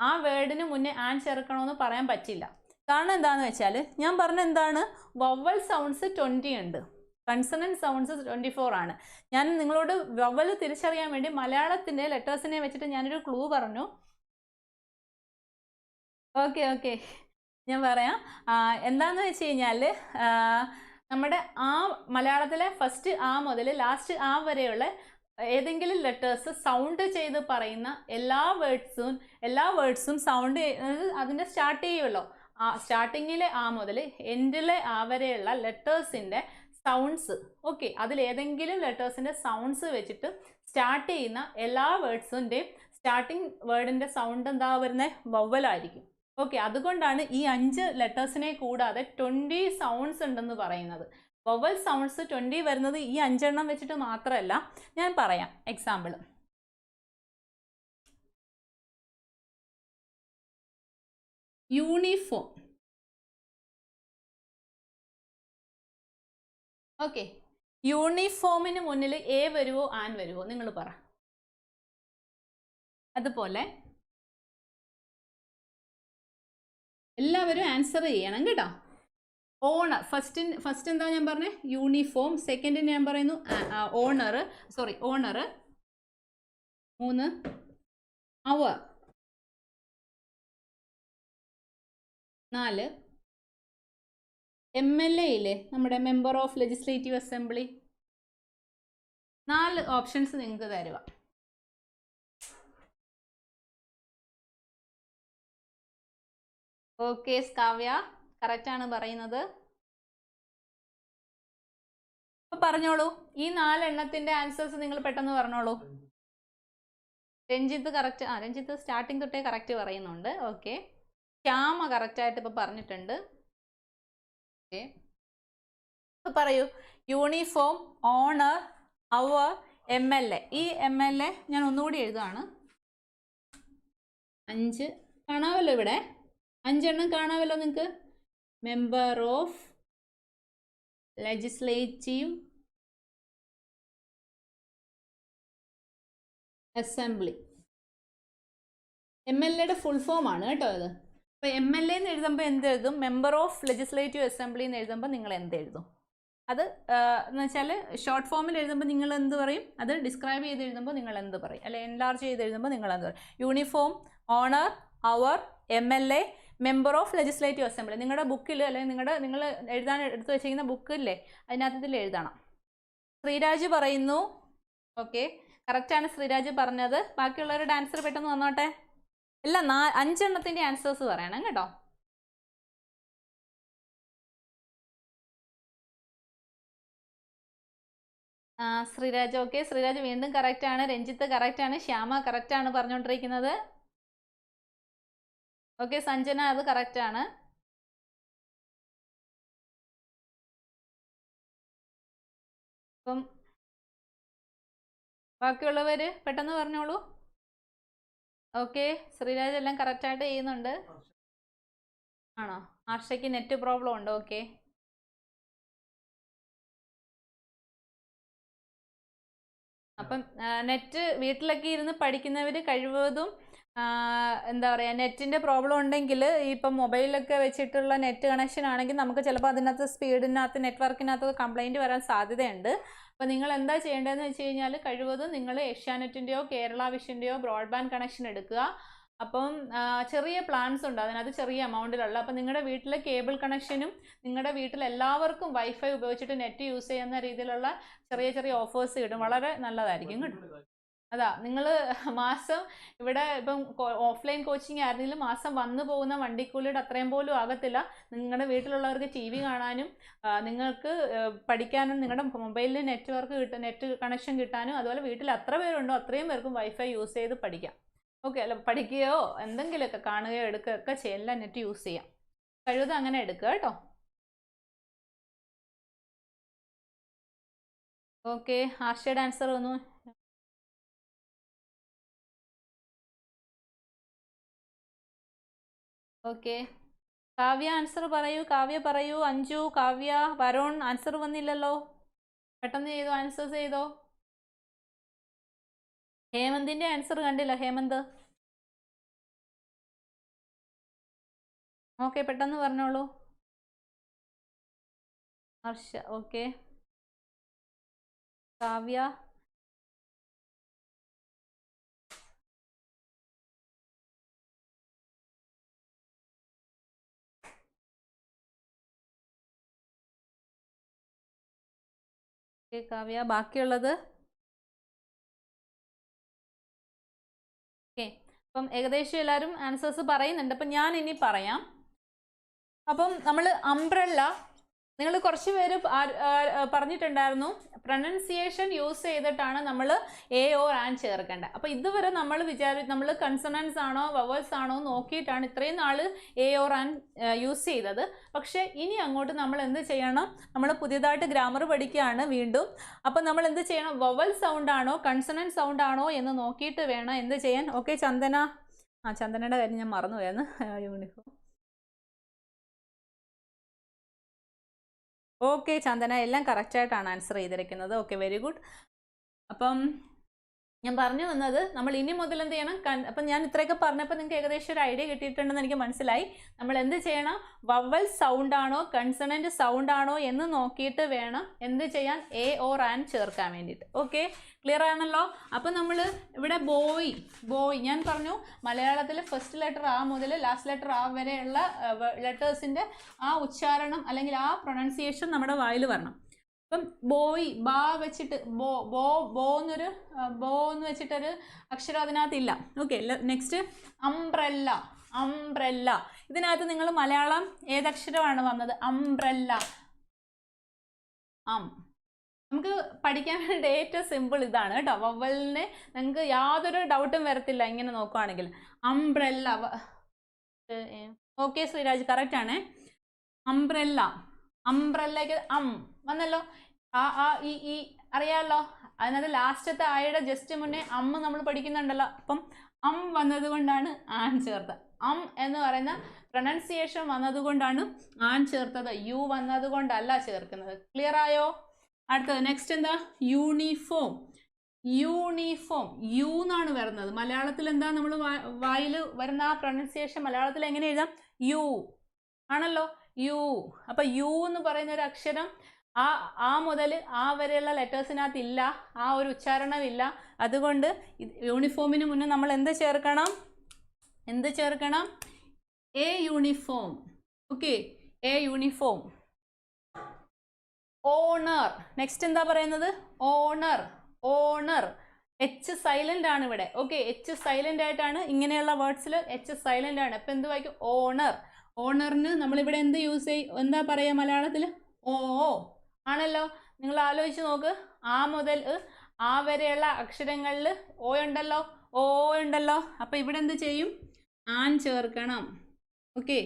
Speaker 1: ആ വേർഡിന് മുന്നേ ആൻ ചേർക്കണമെന്ന് പറയാൻ പറ്റില്ല. കാരണം എന്താണെന്ന് വെച്ചാൽ, ഞാൻ പറഞ്ഞ എന്താണ്, വവ്വൽ സൗണ്ട്സ് 20 ഉണ്ട്, കൺസണൻറ്റ് സൗണ്ട്സ് 24 ആണ്. ഞാൻ നിങ്ങളോട് വവ്വൽ തിരിച്ചറിയാൻ വേണ്ടി മലയാളത്തിൻ്റെ ലെറ്റേഴ്സിനെ വെച്ചിട്ട് ഞാനൊരു ക്ലൂ പറഞ്ഞു. ഓക്കെ ഓക്കെ, ഞാൻ പറയാം. എന്താണെന്ന് വെച്ച് കഴിഞ്ഞാൽ, നമ്മുടെ മലയാളത്തിലെ ഫസ്റ്റ് മുതൽ ലാസ്റ്റ് വരെയുള്ള ഏതെങ്കിലും ലെറ്റേഴ്സ് സൗണ്ട് ചെയ്ത് പറയുന്ന എല്ലാ വേർഡ്സും സൗണ്ട് അതിൻ്റെ സ്റ്റാർട്ട് ചെയ്യുമല്ലോ. സ്റ്റാർട്ടിങ്ങിലെ മുതൽ എൻഡിലെ വരെയുള്ള ലെറ്റേഴ്സിൻ്റെ സൗണ്ട്സ്. ഓക്കെ, അതിലേതെങ്കിലും ലെറ്റേഴ്സിൻ്റെ സൗണ്ട്സ് വെച്ചിട്ട് സ്റ്റാർട്ട് ചെയ്യുന്ന എല്ലാ വേർഡ്സിൻ്റെയും സ്റ്റാർട്ടിങ് വേർഡിൻ്റെ സൗണ്ട് എന്താ വരുന്നത്? വവ്വലായിരിക്കും. ഓക്കെ, അതുകൊണ്ടാണ് ഈ 5 ലെറ്റേഴ്സിനെ കൂടാതെ 20 സൗണ്ട്സ് ഉണ്ടെന്ന് പറയുന്നത്. വവൽ സൗണ്ട്സ് 20 വരുന്നത് ഈ 5 എണ്ണം വെച്ചിട്ട് മാത്രമല്ല. ഞാൻ പറയാം എക്സാമ്പിൾ. യൂണിഫോം. ഓക്കെ, യൂണിഫോമിന് മുന്നിൽ A വരുവോ ആൻ വരുവോ? നിങ്ങൾ പറ. അതുപോലെ എല്ലാവരും ആൻസർ ചെയ്യണം കേട്ടോ. ഓണർ ഫസ്റ്റ് എന്താ ഞാൻ പറഞ്ഞത്? യൂണിഫോം. സെക്കൻഡ് ഞാൻ പറയുന്നു ഓണർ. 3 അവർ. 4 MLA ഇല്ലേ, നമ്മുടെ member of legislative assembly. 4 options നിങ്ങൾക്ക് തരുക. ഓക്കെ കാവ്യ കറക്റ്റ് ആണ് പറയുന്നത്. പറഞ്ഞോളൂ, ഈ 4 എണ്ണത്തിന്റെ ആൻസേഴ്സ് നിങ്ങൾ പെട്ടെന്ന് പറഞ്ഞോളൂ. രഞ്ജിത്ത് കറക്റ്റ്, രഞ്ജിത്ത് സ്റ്റാർട്ടിങ് തൊട്ടേ കറക്റ്റ് പറയുന്നുണ്ട്. ഓക്കെ, ശ്യാമ കറക്റ്റ് ആയിട്ട് ഇപ്പൊ പറഞ്ഞിട്ടുണ്ട്. ഓക്കെ, പറയൂ. Uniform, honour, hour, MLA. ഈ MLA ഞാൻ ഒന്നുകൂടി എഴുതുകയാണ്. 5 കാണാമല്ലോ, ഇവിടെ 5 എണ്ണം കാണാമല്ലോ നിങ്ങൾക്ക്. Member of legislative assembly. MLAയുടെ ഫുൾ ഫോം ആണ് കേട്ടോ അത്. അപ്പോൾ MLA എന്ന് എഴുതുമ്പോൾ എന്ത് എഴുതും? മെമ്പർ ഓഫ് ലെജിസ്ലേറ്റീവ് അസംബ്ലി എന്ന് എഴുതുമ്പോൾ നിങ്ങൾ എന്ത് എഴുതും? അത് എന്ന് വെച്ചാൽ ഷോർട്ട് ഫോമിൽ എഴുതുമ്പോൾ നിങ്ങൾ എന്ത് പറയും? അത് ഡിസ്ക്രൈബ് ചെയ്ത് എഴുതുമ്പോൾ നിങ്ങൾ എന്ത് പറയും? അല്ലെ എൻലാർജ് ചെയ്ത് എഴുതുമ്പോൾ നിങ്ങൾ എന്ത് പറയും? Uniform, honour, hour, MLA, member of legislative assembly. നിങ്ങളുടെ ബുക്കിൽ അല്ലെങ്കിൽ നിങ്ങൾ എഴുതാൻ എടുത്ത് വെച്ചിരിക്കുന്ന ബുക്കില്ലേ, അതിനകത്തിൽ എഴുതണം. ശ്രീരാജ് പറയുന്നു. ഓക്കെ, കറക്റ്റാണ് ശ്രീരാജ് പറഞ്ഞത്. ബാക്കിയുള്ളവരുടെ ആൻസർ പെട്ടെന്ന് വന്നോട്ടെ. അല്ല, 5 എണ്ണത്തിൻ്റെ ആൻസേഴ്സ് പറയണം കേട്ടോ. ശ്രീരാജ് ഓക്കെ, ശ്രീരാജ് വീണ്ടും കറക്റ്റ് ആണ്. രഞ്ജിത്ത് കറക്റ്റ് ആണ്. ശ്യാമ കറക്റ്റ് ആണ് പറഞ്ഞുകൊണ്ടിരിക്കുന്നത്. ഓക്കെ, സഞ്ജന അത് കറക്റ്റ് ആണ്. അപ്പം ബാക്കിയുള്ളവർ പെട്ടെന്ന് പറഞ്ഞോളൂ. ഓക്കെ, ശ്രീരാജ് എല്ലാം കറക്റ്റായിട്ട് ചെയ്യുന്നുണ്ട്. ആണോ? ആർഷയ്ക്ക് നെറ്റ് പ്രോബ്ലം ഉണ്ട്. ഓക്കെ, അപ്പം നെറ്റ് വീട്ടിലൊക്കെ ഇരുന്ന് പഠിക്കുന്നവർ കഴിവതും എന്താ പറയുക, നെറ്റിൻ്റെ പ്രോബ്ലം ഉണ്ടെങ്കിൽ ഇപ്പം മൊബൈലൊക്കെ വെച്ചിട്ടുള്ള നെറ്റ് കണക്ഷൻ ആണെങ്കിൽ നമുക്ക് ചിലപ്പോൾ അതിനകത്ത് സ്പീഡിനകത്ത് നെറ്റ്വർക്കിനകത്ത് കംപ്ലൈൻറ്റ് വരാൻ സാധ്യതയുണ്ട്. അപ്പോൾ നിങ്ങൾ എന്താ ചെയ്യേണ്ടതെന്ന് വെച്ച് കഴിഞ്ഞാൽ കഴിവതും നിങ്ങൾ ഏഷ്യാനെറ്റിൻ്റെയോ കേരള വിഷൻ്റെയോ ബ്രോഡ്ബാൻഡ് കണക്ഷൻ എടുക്കുക. അപ്പം ചെറിയ പ്ലാൻസ് ഉണ്ട് അതിനകത്ത്, ചെറിയ എമൗണ്ടിലുള്ള. അപ്പം നിങ്ങളുടെ വീട്ടിലെ കേബിൾ കണക്ഷനും നിങ്ങളുടെ വീട്ടിൽ എല്ലാവർക്കും വൈഫൈ ഉപയോഗിച്ചിട്ട് നെറ്റ് യൂസ് ചെയ്യുന്ന രീതിയിലുള്ള ചെറിയ ചെറിയ ഓഫേഴ്സ് കിട്ടും. വളരെ നല്ലതായിരിക്കും കേട്ടോ. അതാ, നിങ്ങൾ മാസം ഇവിടെ ഇപ്പം ഓഫ്ലൈൻ കോച്ചിങ് ആയിരുന്നെങ്കിലും മാസം വന്നു പോകുന്ന വണ്ടിക്കൂലിയുടെ അത്രയും പോലും ആകത്തില്ല. നിങ്ങളുടെ വീട്ടിലുള്ളവർക്ക് TV കാണാനും നിങ്ങൾക്ക് പഠിക്കാനും നിങ്ങളുടെ മൊബൈലിൽ നെറ്റ് കണക്ഷൻ കിട്ടാനും, അതുപോലെ വീട്ടിൽ എത്ര പേരുണ്ടോ അത്രയും പേർക്കും വൈഫൈ യൂസ് ചെയ്ത് പഠിക്കാം. ഓക്കെ, അല്ല പഠിക്കുകയോ എന്തെങ്കിലുമൊക്കെ കാണുകയോ എടുക്കുകയൊക്കെ ചെയ്യാൻ നെറ്റ് യൂസ് ചെയ്യാം. കഴിവതും അങ്ങനെ എടുക്കുക കേട്ടോ. ഓക്കെ, ആർഷയുടെ ആൻസർ വന്നു. ഓക്കെ, കാവ്യ ആൻസർ പറയൂ. കാവ്യ പറയൂ. അഞ്ജു, കാവ്യ, വരുൺ ആൻസർ വന്നില്ലല്ലോ. പെട്ടെന്ന് ചെയ്തോ, ആൻസേഴ്സ് ചെയ്തോ. ഹേമന്തിൻ്റെ ആൻസർ കണ്ടില്ല. ഹേമന്ത് ഓക്കെ, പെട്ടെന്ന് പറഞ്ഞോളൂ. ഹർഷ ഓക്കെ, കാവ്യ, കാവ്യ. ബാക്കിയുള്ളത് ഓക്കെ. അപ്പം ഏകദേശം എല്ലാവരും ആൻസേഴ്സ് പറയുന്നുണ്ട്. അപ്പം ഞാൻ ഇനി പറയാം. അപ്പം നമ്മൾ അംബ്രല്ല, നിങ്ങൾ കുറച്ച് പേര് പറഞ്ഞിട്ടുണ്ടായിരുന്നു പ്രൊനൗൺസിയേഷൻ യൂസ് ചെയ്തിട്ടാണ് നമ്മൾ A or AN ചേർക്കേണ്ടത്. അപ്പോൾ ഇതുവരെ നമ്മൾ കൺസണൻസ് ആണോ വവൽസ് ആണോ നോക്കിയിട്ടാണ് ഇത്രയും നാൾ A or AN യൂസ് ചെയ്തത്. പക്ഷേ ഇനി അങ്ങോട്ട് നമ്മൾ എന്ത് ചെയ്യണം? നമ്മൾ പുതിയതായിട്ട് ഗ്രാമർ പഠിക്കുകയാണ് വീണ്ടും. അപ്പോൾ നമ്മൾ എന്ത് ചെയ്യണം? വവൽ സൗണ്ട് ആണോ കൺസണൻറ്റ് സൗണ്ട് ആണോ എന്ന് നോക്കിയിട്ട് വേണം എന്ത് ചെയ്യാൻ. ഓക്കെ, ചന്ദന, ചന്ദനയുടെ കാര്യം ഞാൻ മറന്നുപോയെന്ന്. യൂണിഫോം ഓക്കെ, ചന്ദന എല്ലാം കറക്റ്റായിട്ടാണ് ആൻസർ ചെയ്തിരിക്കുന്നത്. Okay, very good. അപ്പം ഞാൻ പറഞ്ഞു വന്നത് നമ്മൾ ഇനി മുതൽ എന്ത് ചെയ്യണം? അപ്പം ഞാൻ ഇത്രയൊക്കെ പറഞ്ഞപ്പോൾ നിങ്ങൾക്ക് ഏകദേശം ഒരു ഐഡിയ കിട്ടിയിട്ടുണ്ടെന്ന് എനിക്ക് മനസ്സിലായി. നമ്മൾ എന്ത് ചെയ്യണം? വവൽ സൗണ്ട് ആണോ കൺസണൻറ്റ് സൗണ്ട് ആണോ എന്ന് നോക്കിയിട്ട് വേണം എന്ത് ചെയ്യാൻ? A or AN ചേർക്കാൻ വേണ്ടിയിട്ട്. ഓക്കെ, ക്ലിയർ ആണല്ലോ? അപ്പം നമ്മൾ ഇവിടെ ബോയ് ഞാൻ പറഞ്ഞു മലയാളത്തിൽ ഫസ്റ്റ് ലെറ്റർ A മുതൽ ലാസ്റ്റ് ലെറ്റർ A വരെയുള്ള ലെറ്റേഴ്സിൻ്റെ ആ ഉച്ചാരണം അല്ലെങ്കിൽ ആ പ്രൊനൗൺസിയേഷൻ നമ്മുടെ വായിൽ വരണം. ഇപ്പം ബോയ് ബാ വെച്ചിട്ട് ബോ എന്ന് വെച്ചിട്ടൊരു അക്ഷരം അതിനകത്തില്ല. Okay, next umbrella. ഇതിനകത്ത് നിങ്ങൾ മലയാളം ഏതക്ഷരമാണ് വന്നത്? അംബ്രല്ല. നമുക്ക് പഠിക്കാൻ വേണ്ടി ഏറ്റവും സിമ്പിൾ ഇതാണ് കേട്ടോ. വവ്വലിനെ നിങ്ങൾക്ക് യാതൊരു ഡൗട്ടും വരത്തില്ല ഇങ്ങനെ നോക്കുവാണെങ്കിൽ. അംബ്രല്ല. ഓക്കെ ശ്രീരാജ്, കറക്റ്റ് ആണ്. അംബ്രല്ല. അംബ്രല്ലയ്ക്ക് വന്നല്ലോ. ഈ അറിയാമല്ലോ. അതിനകത്ത് ലാസ്റ്റത്തെ ആയുടെ ജസ്റ്റ് മുന്നേ നമ്മൾ പഠിക്കുന്നുണ്ടല്ലോ. അപ്പം വന്നത് കൊണ്ടാണ് ആൻ ചേർത്തത്. എന്ന് പറയുന്ന പ്രൊനൗൺസിയേഷൻ വന്നതുകൊണ്ടാണ് ആൻ ചേർത്തത്. യു വന്നത് കൊണ്ടല്ല ചേർക്കുന്നത്. ക്ലിയർ ആയോ? അടുത്തത് നെക്സ്റ്റ് എന്താ? യൂണിഫോം. യൂണിഫോം യു എന്നാണ് വരുന്നത്. മലയാളത്തിൽ എന്താ നമ്മൾ വായിൽ വരുന്ന ആ പ്രൊനൗൺസിയേഷൻ മലയാളത്തിൽ എങ്ങനെ എഴുതാം? യു ആണല്ലോ. യു. അപ്പൊ യു എന്ന് പറയുന്ന ഒരു അക്ഷരം ആ മുതൽ ആ വരെയുള്ള ലെറ്റേഴ്സിനകത്ത് ഇല്ല. ആ ഒരു ഉച്ചാരണമില്ല. അതുകൊണ്ട് യൂണിഫോമിന് മുന്നേ നമ്മൾ എന്ത് ചേർക്കണം? A uniform. Okay, a uniform. Honour. Next എന്താ പറയുന്നത്? ഓണർ. എച്ച് സൈലന്റ് ആണ് ഇവിടെ. ഓക്കെ, എച്ച് സൈലന്റ് ആയിട്ടാണ് ഇങ്ങനെയുള്ള വേർഡ്സിൽ എച്ച് സൈലന്റ് ആണ്. അപ്പൊ എന്ത് വായിക്കും? ഓണർ. ഓണറിന് നമ്മളിവിടെ എന്ത് യൂസ് ചെയ്യും? എന്താ പറയാ മലയാളത്തിൽ? ഓ ആണല്ലോ. നിങ്ങൾ ആലോചിച്ച് നോക്ക്. ആ മുതൽ ആ വരെയുള്ള അക്ഷരങ്ങളിൽ ഓ ഉണ്ടല്ലോ. അപ്പൊ ഇവിടെ എന്ത് ചെയ്യും? ആൻ ചേർക്കണം. ഓക്കെ,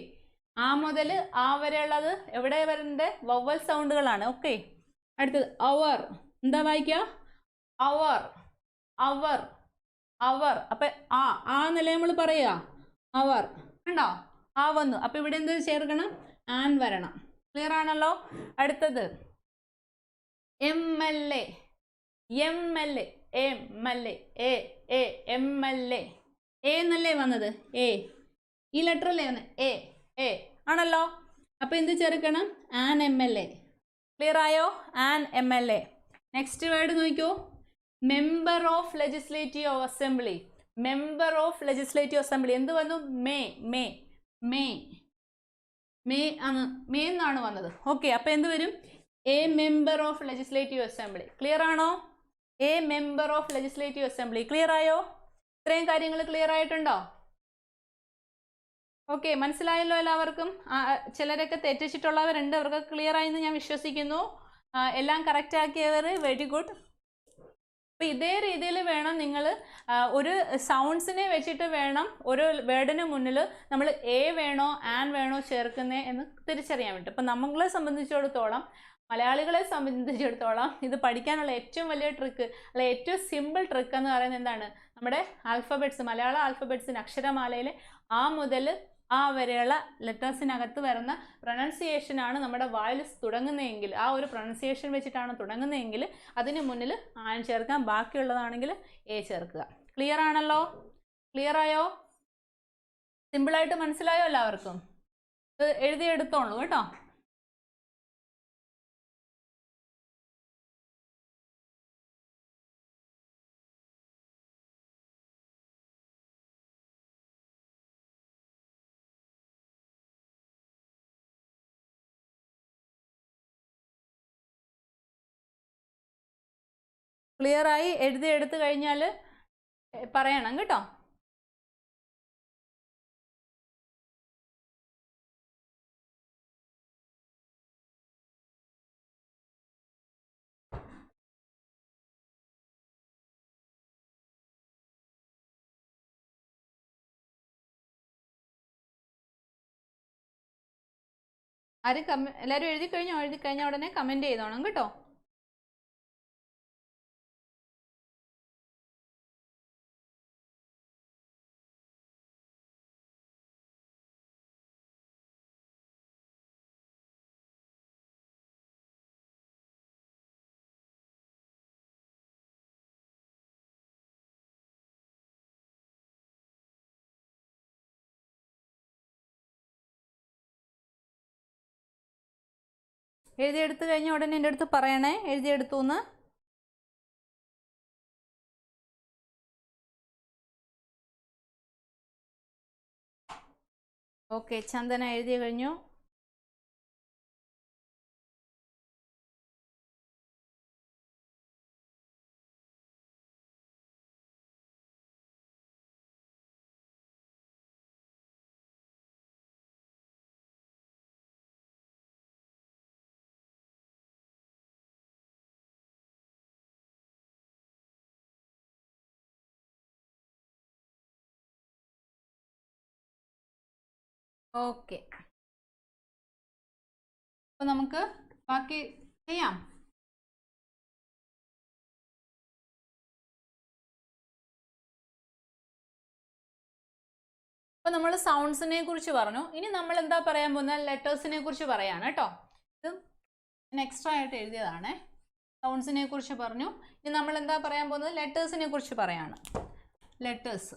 Speaker 1: ആ മുതൽ ആ വരെയുള്ളത് എവിടെ വരുന്നത്? വവ്വൽ സൗണ്ടുകളാണ്. ഓക്കെ, അടുത്തത് അവർ. എന്താ വായിക്കുക? അവർ. അപ്പൊ ആ നില നമ്മൾ പറയുക അവർ. ഉണ്ടോ? ആ വന്നു. അപ്പൊ ഇവിടെ എന്ത് ചേർക്കണം? ആൻ വരണം. ക്ലിയർ ആണല്ലോ. അടുത്തത് MLA. എന്നല്ലേ വന്നത്? എ. ഈ ലെറ്റർ അല്ലേ വന്നത്? എ ആണല്ലോ. അപ്പൊ എന്ത് ചേർക്കണം? An MLA. ക്ലിയർ ആയോ? An MLA. നെക്സ്റ്റ് വേർഡ് നോക്കിക്കോ. Member of legislative assembly. എന്ത് വന്നു? മേ എന്നാണ് വന്നത്. ഓക്കെ, അപ്പൊ എന്ത് വരും? A member of legislative assembly. Clear ആണോ? A member of legislative assembly. Clear ആയോ? ഇത്രയും കാര്യങ്ങൾ ക്ലിയർ ആയിട്ടുണ്ടോ? ഓക്കെ, മനസ്സിലായല്ലോ എല്ലാവർക്കും? ചിലരൊക്കെ തെറ്റിച്ചിട്ടുള്ളവരുണ്ട്. അവർക്ക് ക്ലിയർ ആയെന്ന് ഞാൻ വിശ്വസിക്കുന്നു. എല്ലാം കറക്റ്റ് ആക്കിയവർ വെരി ഗുഡ്. അപ്പൊ ഇതേ രീതിയിൽ വേണം നിങ്ങൾ ഒരു സൗണ്ട്സിനെ വെച്ചിട്ട് വേണം ഒരു വേർഡിന് മുന്നിൽ നമ്മൾ എ വേണോ ആൻ വേണോ ചേർക്കുന്നേ എന്ന് തിരിച്ചറിയാൻ വേണ്ടി. അപ്പൊ നമ്മളെ സംബന്ധിച്ചിടത്തോളം, മലയാളികളെ സംബന്ധിച്ചിടത്തോളം ഇത് പഠിക്കാനുള്ള ഏറ്റവും വലിയ ട്രിക്ക്, അല്ലെ ഏറ്റവും സിമ്പിൾ ട്രിക്ക് എന്ന് പറയുന്നത് എന്താണ്? നമ്മുടെ ആൽഫബറ്റ്സ്, മലയാള ആൽഫബറ്റ്സിന് അക്ഷരമാലയിൽ ആ മുതൽ ആ വരെയുള്ള ലെറ്റേഴ്സിനകത്ത് വരുന്ന പ്രൊനൗൺസിയേഷൻ ആണ് നമ്മുടെ വായിൽ തുടങ്ങുന്നതെങ്കിൽ, ആ ഒരു പ്രൊനൗൺസിയേഷൻ വെച്ചിട്ടാണ് തുടങ്ങുന്നതെങ്കിൽ അതിന് മുന്നിൽ ആൻ ചേർക്കാം. ബാക്കിയുള്ളതാണെങ്കിൽ എ ചേർക്കുക. ക്ലിയർ ആണല്ലോ? ക്ലിയർ ആയോ? സിമ്പിളായിട്ട് മനസ്സിലായോ എല്ലാവർക്കും? ഇത് എഴുതിയെടുത്തോളൂ കേട്ടോ. ക്ലിയർ ആയി എഴുതി കഴിഞ്ഞാൽ പറയണം കേട്ടോ. എല്ലാവരും എഴുതി കഴിഞ്ഞാൽ ഉടനെ കമന്റ് ചെയ്തോണം കേട്ടോ. എഴുതിയെടുത്ത് കഴിഞ്ഞ ഉടനെ എൻ്റെ അടുത്ത് പറയണേ എഴുതിയെടുത്തു എന്ന്. ഓക്കെ, ചന്ദന എഴുതി കഴിഞ്ഞു. ഓക്കെ, അപ്പോൾ നമുക്ക് ബാക്കി ചെയ്യാം. അപ്പോൾ നമ്മൾ സൗണ്ട്സിനെ കുറിച്ച് പറഞ്ഞു. ഇനി നമ്മൾ എന്താ പറയാൻ പോകുന്നത്? ലെറ്റേഴ്സിനെ കുറിച്ച് പറയാണ് കേട്ടോ. ഇത് ഞാൻ എക്സ്ട്രാ ആയിട്ട് എഴുതിയതാണ്. സൗണ്ട്സിനെ കുറിച്ച് പറഞ്ഞു. ഇനി നമ്മൾ എന്താ പറയാൻ പോകുന്നത്? ലെറ്റേഴ്സിനെ കുറിച്ച് പറയാണ്. ലെറ്റേഴ്സ്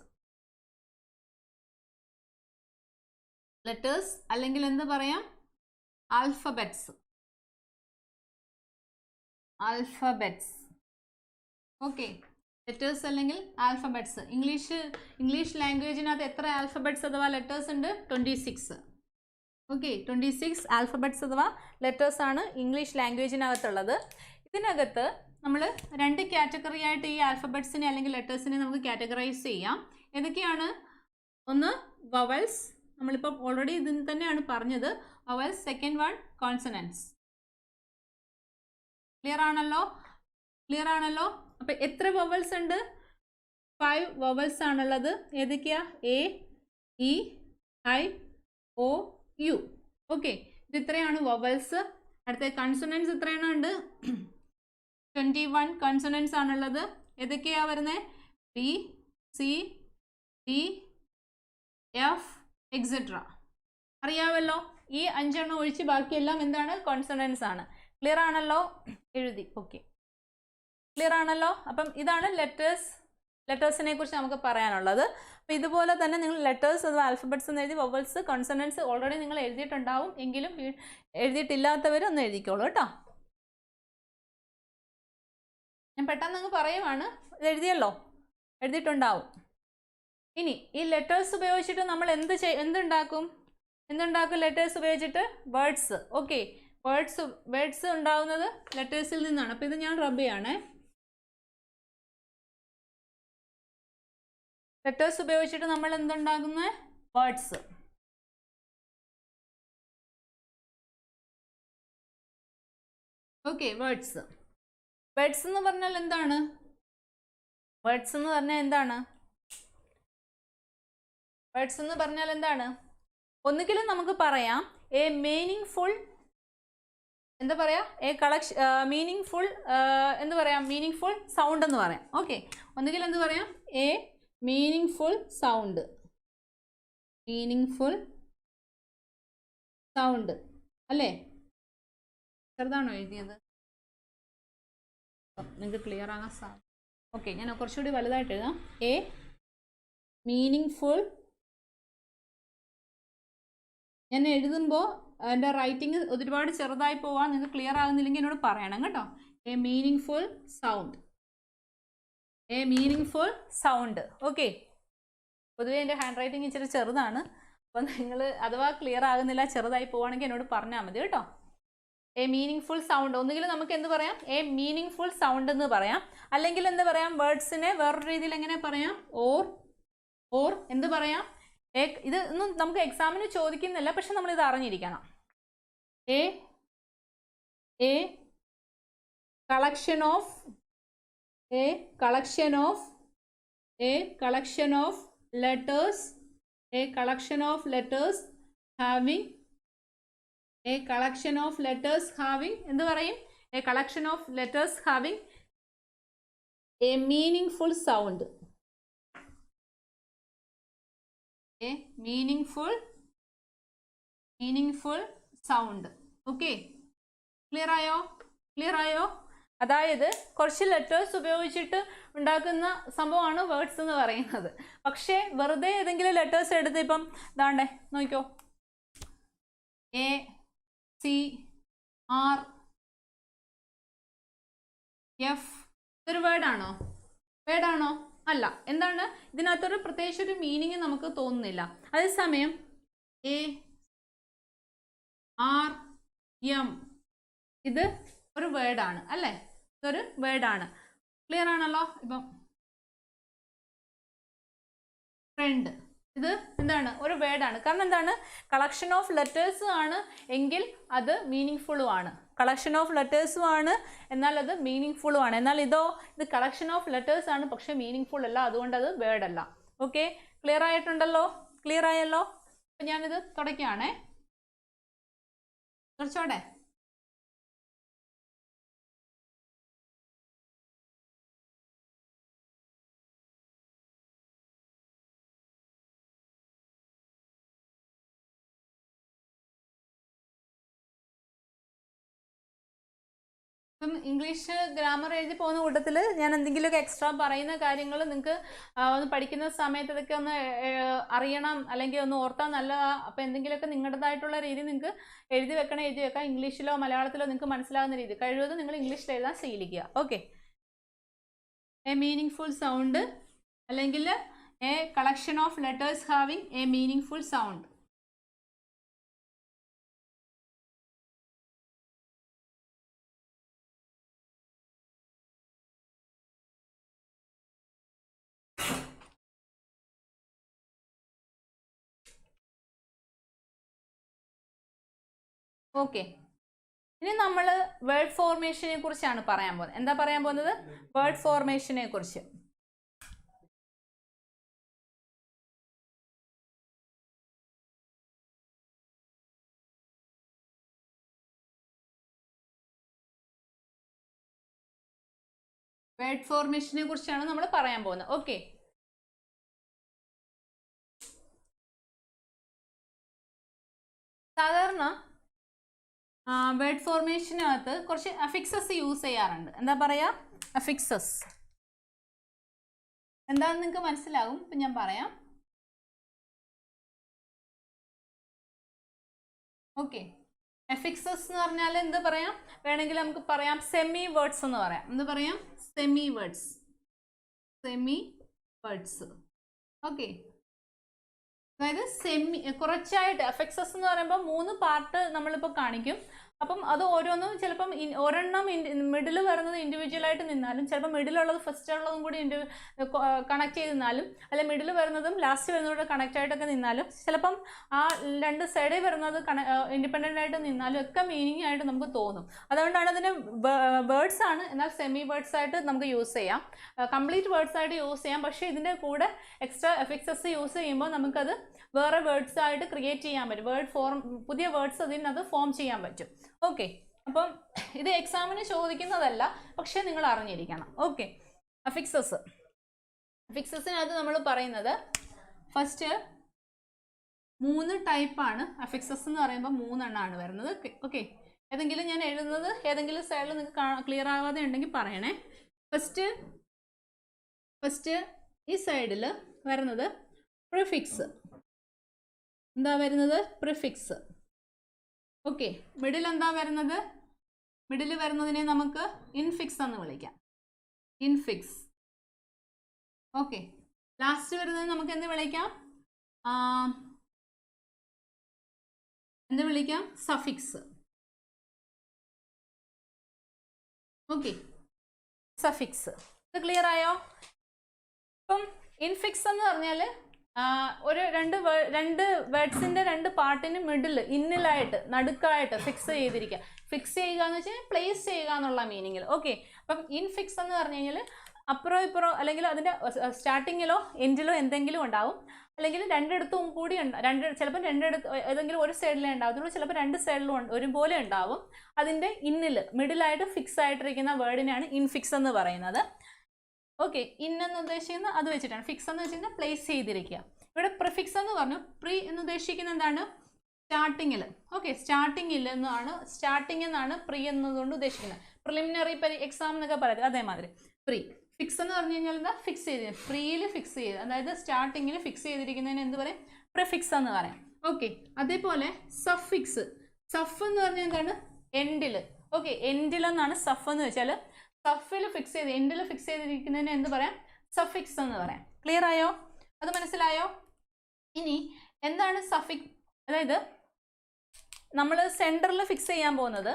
Speaker 1: അല്ലെങ്കിൽ എന്ത് പറയാം? ആൽഫബറ്റ്സ്. ഓക്കെ, ലെറ്റേഴ്സ് അല്ലെങ്കിൽ ആൽഫബറ്റ്സ്. ഇംഗ്ലീഷ് ലാംഗ്വേജിനകത്ത് എത്ര ആൽഫബറ്റ്സ് അഥവാ ലെറ്റേഴ്സ് ഉണ്ട്? 26. ഓക്കെ, 26 ആൽഫബറ്റ്സ് അഥവാ ലെറ്റേഴ്സ് ആണ് ഇംഗ്ലീഷ് ലാംഗ്വേജിനകത്തുള്ളത്. ഇതിനകത്ത് നമ്മൾ 2 കാറ്റഗറി ആയിട്ട് ഈ ആൽഫബറ്റ്സിനെ അല്ലെങ്കിൽ ലെറ്റേഴ്സിനെ നമുക്ക് കാറ്റഗറൈസ് ചെയ്യാം. ഏതൊക്കെയാണ്? ഒന്ന് വവൽസ്, നമ്മളിപ്പോൾ ഓൾറെഡി ഇതിന് തന്നെയാണ് പറഞ്ഞത്. Vowels. Second one consonants. Clear ആണല്ലോ? അപ്പൊ എത്ര വവൽസ് ഉണ്ട്? 5 വവൽസ് ആണുള്ളത്. ഏതൊക്കെയാ? A, E, I, O, U. Okay, ഇത് ഇത്രയാണ് വവൽസ്. അടുത്ത കൺസണൻസ് എത്രയാണ് ഉണ്ട്? 21 കൺസണൻസ് ആണുള്ളത്. ഏതൊക്കെയാ വരുന്നത്? B, C, D, F etcetera. അറിയാമല്ലോ. ഈ 5 എണ്ണം ഒഴിച്ച് ബാക്കിയെല്ലാം എന്താണ്? കോൺസണൻസ് ആണ്. ക്ലിയർ ആണല്ലോ? എഴുതി. ഓക്കെ, ക്ലിയർ ആണല്ലോ? അപ്പം ഇതാണ് ലെറ്റേഴ്സിനെ കുറിച്ച് നമുക്ക് പറയാനുള്ളത്. അപ്പം ഇതുപോലെ തന്നെ നിങ്ങൾ ലെറ്റേഴ്സ് അഥവാ ആൽഫബറ്റ്സ് എന്ന് എഴുതി. വവൽസ്, കോൺസണൻസ് ഓൾറെഡി നിങ്ങൾ എഴുതിയിട്ടുണ്ടാവും. എങ്കിലും എഴുതിയിട്ടില്ലാത്തവർ ഒന്ന് എഴുതിക്കോളൂ കേട്ടോ. ഞാൻ പെട്ടെന്ന് അങ്ങ് പറയുവാണ്. ഇത് എഴുതിയിട്ടുണ്ടാവും. ഇനി ഈ ലെറ്റേഴ്സ് ഉപയോഗിച്ചിട്ട് നമ്മൾ എന്തുണ്ടാക്കും? ലെറ്റേഴ്സ് ഉപയോഗിച്ചിട്ട്? വേർഡ്സ്. ഓക്കെ, വേർഡ്സ് ഉണ്ടാവുന്നത് ലെറ്റേഴ്സിൽ നിന്നാണ്. അപ്പം ഇത് ഞാൻ റബ് ചെയ്യണേ. ലെറ്റേഴ്സ് ഉപയോഗിച്ചിട്ട് നമ്മൾ എന്തുണ്ടാക്കുന്നത്? വേർഡ്സ്. ഓക്കെ, വേർഡ്സ് എന്ന് പറഞ്ഞാൽ എന്താണ്? വേർഡ്സ് എന്ന് പറഞ്ഞാൽ എന്താണ്? ഒന്നുകിലും നമുക്ക് പറയാം എ മീനിങ് എന്താ പറയാ? മീനിങ് ഫുൾ സൗണ്ട് എന്ന് പറയാം. ഓക്കെ, ഒന്നുകിൽ എന്ത് പറയാം? A meaning full sound. അല്ലേ? ചെറുതാണോ എഴുതിയത്? നിങ്ങൾക്ക് ക്ലിയർ ആകാൻ സാധിക്കും. ഓക്കെ, ഞാൻ കുറച്ചുകൂടി വലുതായിട്ട് എഴുതാം. A meaning full. ഞാൻ എഴുതുമ്പോൾ എൻ്റെ റൈറ്റിംഗ് ഒരുപാട് ചെറുതായി പോവാൻ നിങ്ങൾക്ക് ക്ലിയർ ആകുന്നില്ലെങ്കിൽ എന്നോട് പറയണം കേട്ടോ. A meaning full sound. Okay, പൊതുവേ എൻ്റെ ഹാൻഡ് റൈറ്റിംഗ് ഇച്ചിരി ചെറുതാണ്. അപ്പം നിങ്ങൾ അഥവാ ക്ലിയർ ആകുന്നില്ല, ചെറുതായി പോവുകയാണെങ്കിൽ എന്നോട് പറഞ്ഞാൽ മതി കേട്ടോ. A meaning full sound. ഒന്നുകിൽ നമുക്ക് എന്ത് പറയാം? എ മീനിങ് ഫുൾ സൗണ്ട് എന്ന് പറയാം. അല്ലെങ്കിൽ എന്ത് പറയാം? വേർഡ്സിനെ വേറൊരു രീതിയിൽ എങ്ങനെ പറയാം? ഓർ എന്ത് പറയാം? ഇത് ഒന്നും നമുക്ക് എക്സാമിന് ചോദിക്കുന്നില്ല, പക്ഷെ നമ്മൾ ഇത് അറിഞ്ഞിരിക്കണം. A collection of letters having എന്ത് പറയും? a collection of letters having a meaningful sound. a meaningful sound. Okay, clear ആയോ? അതായത് കുറച്ച് ലെറ്റേഴ്സ് ഉപയോഗിച്ചിട്ട് ഉണ്ടാക്കുന്ന സംഭവമാണ് വേർഡ്സ് എന്ന് പറയുന്നത്. പക്ഷേ വെറുതെ ഏതെങ്കിലും ലെറ്റേഴ്സ് എടുത്ത് ഇപ്പം ഇതാണ്ടേ നോക്കിക്കോ, എ, സി, ആർ, എഫ്. ഇതൊരു വേർഡാണോ? അല്ല. എന്താണ്? ഇതിനകത്തൊരു പ്രത്യേകിച്ചൊരു മീനിങ് നമുക്ക് തോന്നുന്നില്ല. അതേസമയം എ, ആർ, എം ഇത് ഒരു വേർഡാണ് അല്ലേ? ഇതൊരു വേർഡാണ്. ക്ലിയർ ആണല്ലോ? ഇപ്പം ഫ്രണ്ട് ഇത് എന്താണ്? ഒരു വേർഡാണ്. കാരണം എന്താണ്? കളക്ഷൻ ഓഫ് ലെറ്റേഴ്സ് ആണ് എങ്കിൽ അത് മീനിങ് ഫുള്ളും ആണ്. എന്നാൽ അത് മീനിങ് ഫുള്ളും ആണ്. എന്നാൽ ഇത് കളക്ഷൻ ഓഫ് ലെറ്റേഴ്സ് ആണ്, പക്ഷെ മീനിങ് ഫുൾ അല്ല. അതുകൊണ്ട് അത് വേർഡ് അല്ല. Okay, clear ആയിട്ടുണ്ടല്ലോ? ക്ലിയർ ആയല്ലോ? അപ്പം ഞാനിത് തുടയ്ക്കുകയാണേ. കുറച്ചോടെ ഇപ്പം ഇംഗ്ലീഷ് ഗ്രാമർ എഴുതി പോകുന്ന കൂട്ടത്തിൽ ഞാൻ എന്തെങ്കിലുമൊക്കെ എക്സ്ട്രാ പറയുന്ന കാര്യങ്ങൾ നിങ്ങൾക്ക് ഒന്ന് പഠിക്കുന്ന സമയത്ത് ഇതൊക്കെ ഒന്ന് അറിയണം, അല്ലെങ്കിൽ ഒന്ന് ഓർത്താൽ നല്ലതാണ്. അപ്പോൾ എന്തെങ്കിലുമൊക്കെ നിങ്ങളുടേതായിട്ടുള്ള രീതി നിങ്ങൾക്ക് എഴുതി വെക്കാം. ഇംഗ്ലീഷിലോ മലയാളത്തിലോ നിങ്ങൾക്ക് മനസ്സിലാകുന്ന രീതി കഴിവതും നിങ്ങൾ ഇംഗ്ലീഷിൽ എഴുതാൻ ശീലിക്കുക. ഓക്കെ. എ മീനിങ് സൗണ്ട് അല്ലെങ്കിൽ A collection of letters having A meaning sound. Okay. ഇനി നമ്മൾ വേർഡ് ഫോർമേഷനെ കുറിച്ചാണ് പറയാൻ പോകുന്നത്. എന്താ പറയാൻ പോകുന്നത്? വേർഡ് ഫോർമേഷനെ കുറിച്ച്. വേർഡ് ഫോർമേഷനെ കുറിച്ചാണ് നമ്മൾ പറയാൻ പോകുന്നത്. ഓക്കെ. സാധാരണ വേർഡ് ഫോർമേഷനകത്ത് കുറച്ച് അഫിക്സസ് യൂസ് ചെയ്യാറുണ്ട്. എന്താ പറയാ? അഫിക്സസ് എന്താണെന്ന് നിങ്ങൾക്ക് മനസ്സിലാകും. ഇപ്പം ഞാൻ പറയാം. ഓക്കെ. അഫിക്സസ് എന്ന് പറഞ്ഞാൽ എന്ത് പറയാം? വേണമെങ്കിൽ നമുക്ക് പറയാം സെമി വേർഡ്സ് എന്ന് പറയാം. എന്ത് പറയാം? Semi words. Semi words. Okay. അതായത് കുറച്ചായിട്ട് അഫിക്സസ് എന്ന് പറയുമ്പോൾ 3 പാർട്ട് നമ്മളിപ്പോൾ കാണിക്കും. അപ്പം അത് ഓരോന്നും ചിലപ്പം ഒരെണ്ണം മിഡിൽ വരുന്നത് ഇൻഡിവിജ്വൽ ആയിട്ട് നിന്നാലും, ചിലപ്പോൾ മിഡിലുള്ളത് ഫസ്റ്റ് ഉള്ളതും കൂടി കണക്ട് ചെയ്ത് നിന്നാലും, അല്ലെ മിഡിൽ വരുന്നതും ലാസ്റ്റ് വരുന്നതോടെ കണക്ട് ആയിട്ടൊക്കെ നിന്നാലും, ചിലപ്പം ആ 2 സൈഡിൽ വരുന്നത് ഇൻഡിപെൻഡൻ്റ് ആയിട്ട് നിന്നാലും ഒക്കെ മീനിങ് ആയിട്ട് നമുക്ക് തോന്നും. അതുകൊണ്ടാണ് അതിന് വേർഡ്സ് ആണ്, എന്നാൽ സെമി വേർഡ്സ് ആയിട്ട് നമുക്ക് യൂസ് ചെയ്യാം, കംപ്ലീറ്റ് വേർഡ്സ് ആയിട്ട് യൂസ് ചെയ്യാം. പക്ഷേ ഇതിൻ്റെ കൂടെ എക്സ്ട്രാ അഫിക്സസ് യൂസ് ചെയ്യുമ്പോൾ നമുക്കത് വേറെ വേർഡ്സ് ആയിട്ട് ക്രിയേറ്റ് ചെയ്യാൻ പറ്റും. പുതിയ വേർഡ്സ് അതിനകത്ത് ഫോം ചെയ്യാൻ പറ്റും. ഓക്കെ. അപ്പം ഇത് എക്സാമിന് ചോദിക്കുന്നതല്ല, പക്ഷെ നിങ്ങൾ അറിഞ്ഞിരിക്കണം. ഓക്കെ. അഫിക്സസിനകത്ത് നമ്മൾ പറയുന്നത് ഫസ്റ്റ് 3 ടൈപ്പാണ്. അഫിക്സസ് എന്ന് പറയുമ്പോൾ 3 എണ്ണമാണ് വരുന്നത്. ഓക്കെ. ഏതെങ്കിലും ഞാൻ എഴുതുന്നത് ഏതെങ്കിലും സൈഡിൽ നിങ്ങൾക്ക് ക്ലിയർ ആവാതെ ഉണ്ടെങ്കിൽ പറയണേ. ഫസ്റ്റ് ഈ സൈഡിൽ വരുന്നത് പ്രിഫിക്സ്. എന്താ വരുന്നത്? പ്രിഫിക്സ്. ഓക്കെ. മിഡിൽ എന്താ വരുന്നത്? മിഡിൽ വരുന്നതിനെ നമുക്ക് ഇൻഫിക്സ് എന്ന് വിളിക്കാം. ഇൻഫിക്സ്. ഓക്കെ. ലാസ്റ്റ് വരുന്നത് നമുക്ക് എന്ത് വിളിക്കാം? സഫിക്സ്. ഓക്കെ. സഫിക്സ്. ഇത് ക്ലിയർ ആയോ? ഇപ്പം ഇൻഫിക്സ് എന്ന് പറഞ്ഞാൽ ഒരു രണ്ട് വേർഡ്സിൻ്റെ 2 പാർട്ടിന് മിഡിൽ ഇന്നിലായിട്ട് നടുക്കായിട്ട് ഫിക്സ് ചെയ്തിരിക്കുക. ഫിക്സ് ചെയ്യുക എന്ന് വെച്ചാൽ പ്ലേസ് ചെയ്യുക എന്നുള്ള മീനിങ്ങിൽ. ഓക്കെ. അപ്പം ഇൻഫിക്സ് എന്ന് പറഞ്ഞു കഴിഞ്ഞാൽ അപ്പുറം ഇപ്പുറം അല്ലെങ്കിൽ അതിൻ്റെ സ്റ്റാർട്ടിങ്ങിലോ എൻഡിലോ എന്തെങ്കിലും ഉണ്ടാവും, അല്ലെങ്കിൽ രണ്ടിടത്തും കൂടി ചിലപ്പോൾ ഏതെങ്കിലും ഒരു സൈഡിലേ ഉണ്ടാവത്തുള്ളൂ, ചിലപ്പോൾ 2 സൈഡിലും ഒരുപോലെ ഉണ്ടാവും. അതിൻ്റെ മിഡിലായിട്ട് ഫിക്സ് ആയിട്ടിരിക്കുന്ന വേർഡിനാണ് ഇൻഫിക്സ് എന്ന് പറയുന്നത്. ഓക്കെ. എന്ന് ഉദ്ദേശിക്കുന്നത് അത് വെച്ചിട്ടാണ്. ഫിക്സ് എന്ന് വെച്ചിട്ടുണ്ടെങ്കിൽ പ്ലേസ് ചെയ്തിരിക്കുക. ഇവിടെ പ്രിഫിക്സ് എന്ന് പറഞ്ഞു. പ്രീ എന്ന് ഉദ്ദേശിക്കുന്നത് എന്താണ്? സ്റ്റാർട്ടിങ്ങിൽ. ഓക്കെ. സ്റ്റാർട്ടിംഗ് എന്നാണ് പ്രീ എന്നതുകൊണ്ട് ഉദ്ദേശിക്കുന്നത്. പ്രിലിമിനറി എക്സാം എന്നൊക്കെ പറയുന്നത് അതേമാതിരി. പ്രീ. ഫിക്സ് എന്ന് പറഞ്ഞു കഴിഞ്ഞാൽ എന്താ? ഫിക്സ് ചെയ്ത് പ്രീയിൽ ഫിക്സ് ചെയ്ത്, അതായത് സ്റ്റാർട്ടിങ്ങിൽ ഫിക്സ് ചെയ്തിരിക്കുന്നതിന് എന്ത് പറയും? പ്രിഫിക്സ് എന്ന് പറയാം. ഓക്കെ. അതേപോലെ സഫിക്സ്. സഫ് എന്ന് പറഞ്ഞാൽ എന്താണ്? എൻഡിൽ. ഓക്കെ. എൻഡിലെന്നാണ് സഫ് എന്ന് വെച്ചാൽ സഫിൽ ഫിക്സ് ചെയ്ത് എൻഡിൽ ഫിക്സ് ചെയ്തിരിക്കുന്നതിന് എന്ത് പറയാം? സഫിക്സ് എന്ന് പറയാം. ക്ലിയർ ആയോ? അത് മനസ്സിലായോ? ഇനി എന്താണ് സഫിക്സ്? അതായത് നമ്മൾ സെൻറ്ററിൽ ഫിക്സ് ചെയ്യാൻ പോകുന്നത്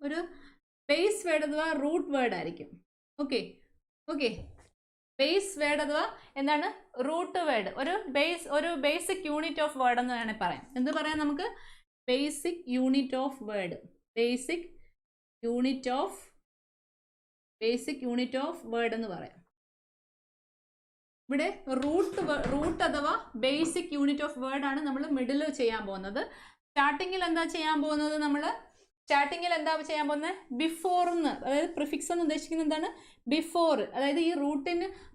Speaker 1: ഒരു ബേസ് വേർഡ് അഥവാ റൂട്ട് വേർഡ് ആയിരിക്കും. ഓക്കെ. ബേസ് വേർഡ് അഥവാ എന്താണ്? Root word. ഒരു ബേസിക് യൂണിറ്റ് ഓഫ് വേർഡ് എന്ന് വേണമെങ്കിൽ പറയാം. എന്ത് പറയാം നമുക്ക്? Basic unit of word. Basic unit of word എന്ന് പറയാം. ഇവിടെ റൂട്ട് അഥവാ ബേസിക് യൂണിറ്റ് ഓഫ് വേർഡ് ആണ് നമ്മൾ മിഡിൽ ചെയ്യാൻ പോകുന്നത്. സ്റ്റാർട്ടിങ്ങിൽ എന്താ ചെയ്യാൻ പോകുന്നത്? സ്റ്റാർട്ടിങ്ങിൽ എന്താ ചെയ്യാൻ പോകുന്നത്? ബിഫോർ എന്ന്, അതായത് പ്രിഫിക്സ് എന്ന് ഉദ്ദേശിക്കുന്നത് എന്താണ്? ബിഫോർ. അതായത് ഈ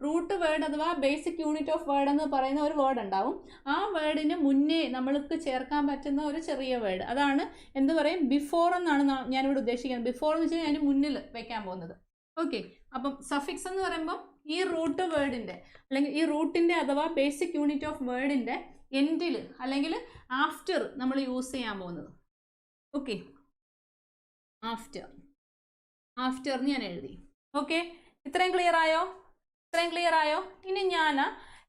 Speaker 1: റൂട്ട് വേർഡ് അഥവാ ബേസിക് യൂണിറ്റ് ഓഫ് വേർഡ് എന്ന് പറയുന്ന ഒരു വേർഡ് ഉണ്ടാവും. ആ വേർഡിന് മുന്നേ നമ്മൾക്ക് ചേർക്കാൻ പറ്റുന്ന ഒരു ചെറിയ വേർഡ്, അതാണ് എന്ത് പറയും? ബിഫോർ എന്നാണ് ഞാനിവിടെ ഉദ്ദേശിക്കുന്നത്. ബിഫോർ എന്ന് വെച്ചാൽ അതിന് മുന്നിൽ വെക്കാൻ പോകുന്നത്. ഓക്കെ, അപ്പം സഫിക്സ് എന്ന് പറയുമ്പോൾ ഈ റൂട്ട് വേർഡിൻ്റെ അല്ലെങ്കിൽ ഈ റൂട്ടിൻ്റെ അഥവാ ബേസിക് യൂണിറ്റ് ഓഫ് വേർഡിൻ്റെ എൻഡിൽ അല്ലെങ്കിൽ ആഫ്റ്റർ നമ്മൾ യൂസ് ചെയ്യാൻ പോകുന്നത്. ഓക്കെ, ആഫ്റ്റർ ഞാൻ എഴുതി. ഓക്കെ, ഇത്രയും ക്ലിയർ ആയോ? ഇനി ഞാൻ